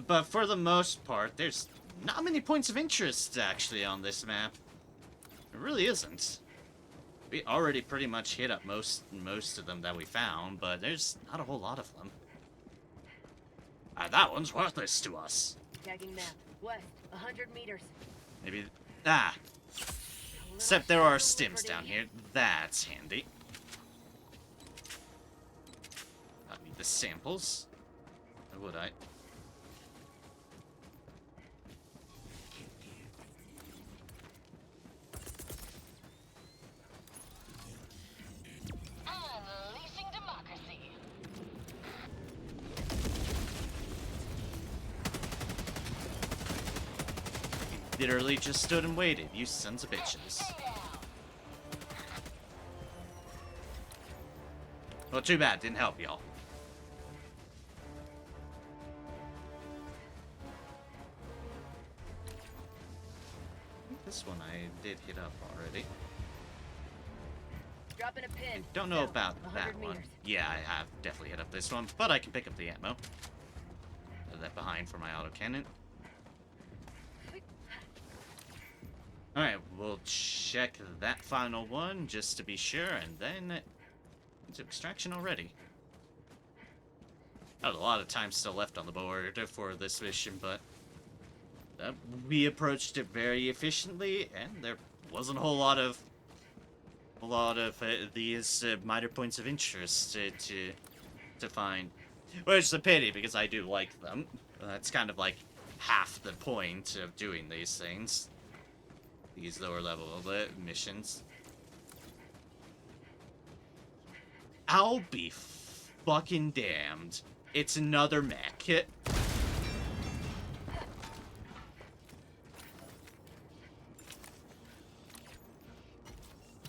But for the most part, there's not many points of interest actually on this map. It really isn't. We already pretty much hit up most of them that we found, but there's not a whole lot of them. That one's worthless to us. Tagging map. West. 100 meters. Maybe... Ah! Except there are stims down here. That's handy. I need the samples. Or would I? Unleashing democracy. Literally just stood and waited, you sons of bitches. Stay down. Well, too bad, didn't help y'all. one I did hit up already. Dropping a pin. Don't know South, about 100 that one. meters. Yeah, I have definitely hit up this one, but I can pick up the ammo. Leave that behind for my autocannon. Alright, we'll check that final one just to be sure, and then into extraction already. Not a lot of time still left on the board for this mission, but we approached it very efficiently, and there wasn't a whole lot of these minor points of interest to find, which is a pity because I do like them. That's kind of like half the point of doing these things. These lower level missions. I'll be fucking damned. It's another mech.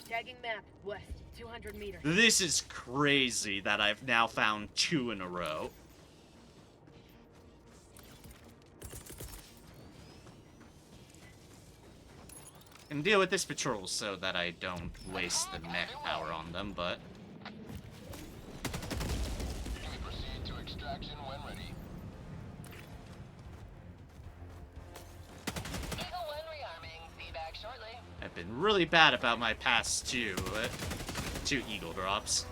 Tagging map. West. 200 meters. This is crazy that I've now found 2 in a row. And deal with this patrol so that I don't waste the mech power on them, but... You may proceed to extraction when ready. Eagle 1 rearming. Be back shortly. I've been really bad about my past two Eagle drops.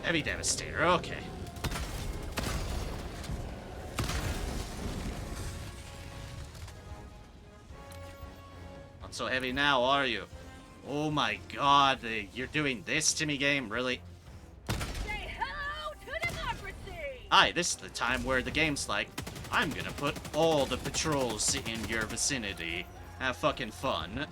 Heavy Devastator, okay. Not so heavy now, are you? Oh my god, you're doing this to me, game? Really? Say hello to democracy! Hi, this is the time where the game's like, I'm gonna put all the patrols in your vicinity. Have fucking fun.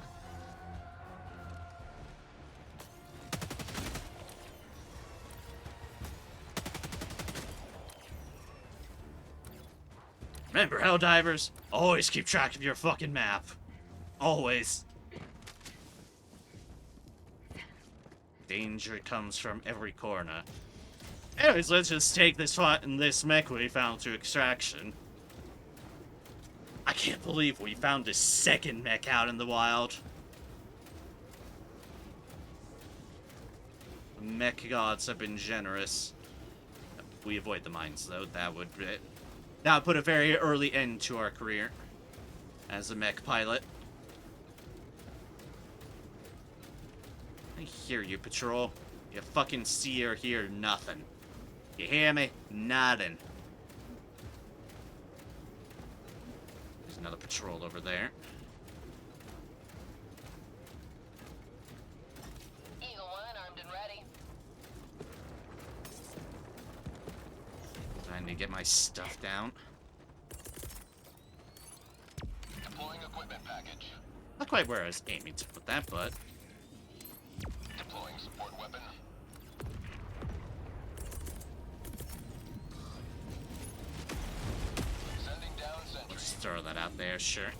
Remember, Helldivers? Always keep track of your fucking map. Always. Danger comes from every corner. Anyways, let's just take this mech we found to extraction. I can't believe we found a second mech out in the wild. The mech gods have been generous. We avoid the mines, though. That would put a very early end to our career as a mech pilot. I hear you, patrol. You fucking see or hear nothing. You hear me? Nothing. There's another patrol over there. Eagle 1 armed and ready. I need to get my stuff down. Deploying equipment package. Not quite where I was aiming to put that, but... Deploying support weapon. Sending down sentry. Just throw that out there, sure.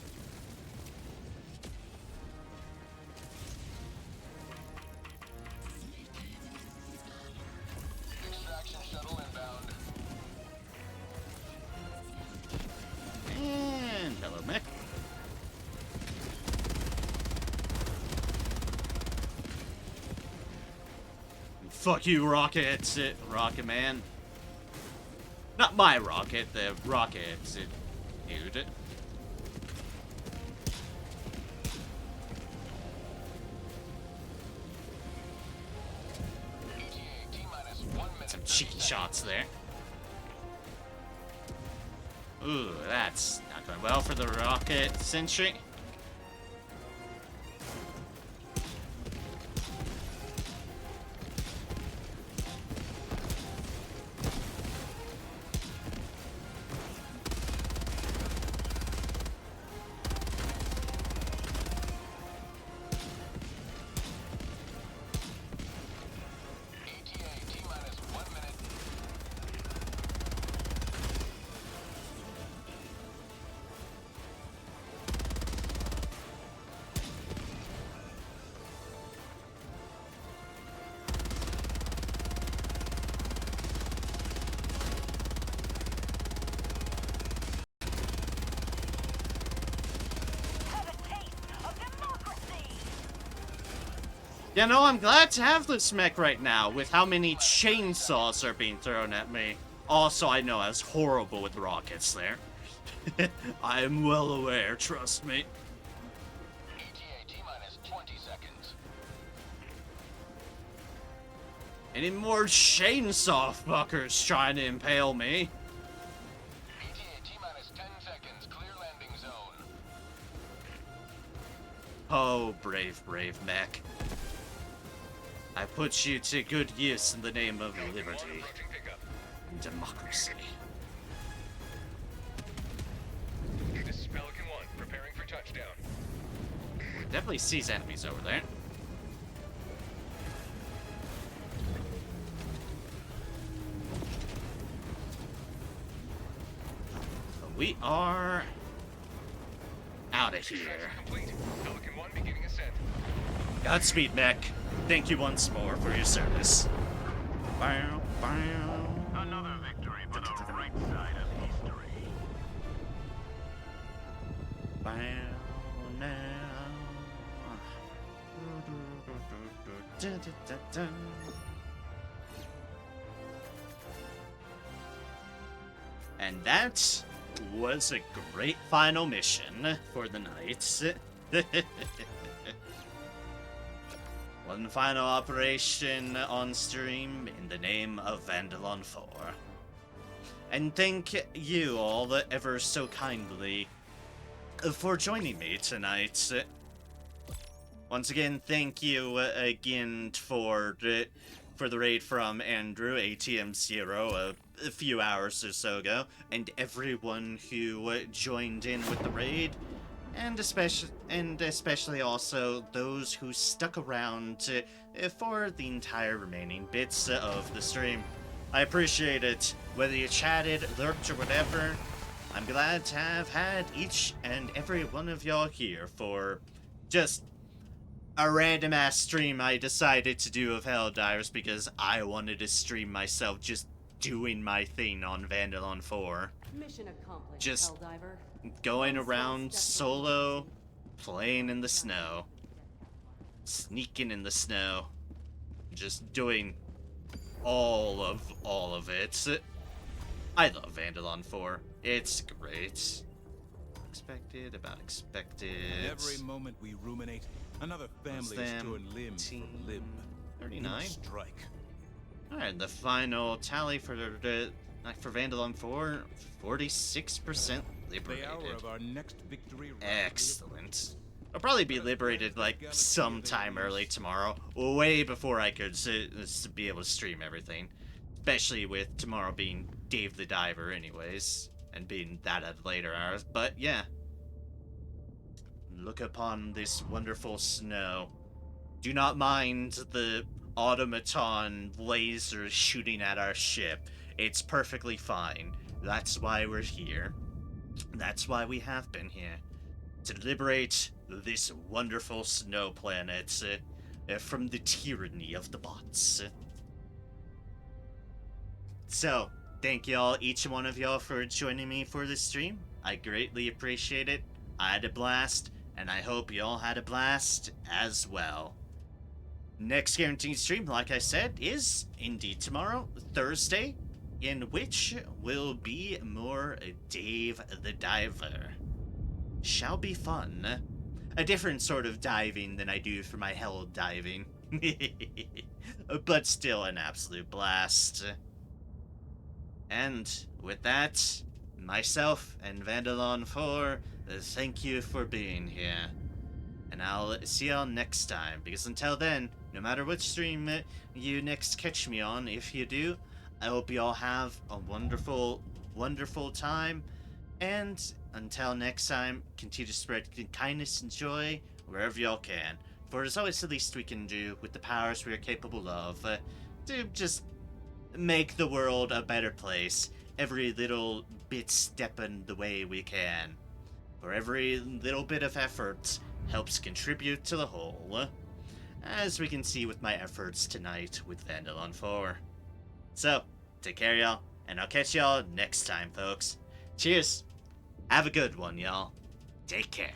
Extraction shuttle inbound. And hello, mech. Fuck you, Rocket. Rocket Man. Not my rocket, the rocket, dude. ETA T-minus 1 minute. Some cheeky shots there. Ooh, that's not going well for the rocket sentry. ETA T-minus 1 minute. You know, I'm glad to have this mech right now, with how many chainsaws are being thrown at me. Also, I know I was horrible with rockets there. I am well aware, trust me. ETA T-minus 20 seconds. Any more chainsaw fuckers trying to impale me? ETA T-minus 10 seconds. Clear landing zone. Oh, brave, brave mech. I put you to good use in the name of liberty Approaching pickup. and democracy. This is Pelican 1, preparing for touchdown. Definitely sees enemies over there. We are out of here. Extraction complete. Pelican 1 beginning ascent. Godspeed, mech. Thank you once more for your service. Bow, bow. Another victory for the right side of history. Bow now. Dun, dun, dun, dun. And that was a great final mission for the night. One final operation on stream in the name of Vandalon 4. And thank you all ever so kindly for joining me tonight. Once again, thank you again for the raid from Andrew, ATM0, a few hours or so ago, and everyone who joined in with the raid. And especially also those who stuck around for the entire remaining bits of the stream. I appreciate it. Whether you chatted, lurked, or whatever, I'm glad to have had each and every one of y'all here for just a random ass stream I decided to do of Helldivers because I wanted to stream myself just doing my thing on Vandalon 4. Mission accomplished, Just Helldiver. going around solo, playing in the snow, sneaking in the snow, just doing all of it. I love Vandalon 4. It's great. Expected, about expected. Every moment we ruminate, another family is torn limb from limb. 39. Each strike. Alright, the final tally for Vandalon 4, 46% liberated. The hour of our next victory. Excellent. I'll probably be liberated like sometime early tomorrow, way before I could be able to stream everything. Especially with tomorrow being Dave the Diver anyways, and being that at later hours. But yeah. Look upon this wonderful snow. Do not mind the automaton lasers shooting at our ship. It's perfectly fine. That's why we're here. That's why we have been here. To liberate this wonderful snow planet from the tyranny of the bots. So, thank y'all, each one of y'all, for joining me for this stream. I greatly appreciate it. I had a blast, and I hope y'all had a blast as well. Next guaranteed stream, like I said, is indeed tomorrow, Thursday, in which will be more Dave the Diver. Shall be fun. A different sort of diving than I do for my hell diving. But still an absolute blast. And with that, myself and Vandalon 4, thank you for being here. And I'll see y'all next time, because until then, no matter which stream you next catch me on, if you do, I hope you all have a wonderful, wonderful time. And until next time, continue to spread kindness and joy wherever y'all can. For it's always the least we can do with the powers we are capable of to just make the world a better place. Every little bit stepping the way we can. For every little bit of effort helps contribute to the whole. As we can see with my efforts tonight with Vandalon 4. So, take care y'all, and I'll catch y'all next time, folks. Cheers! Have a good one, y'all. Take care.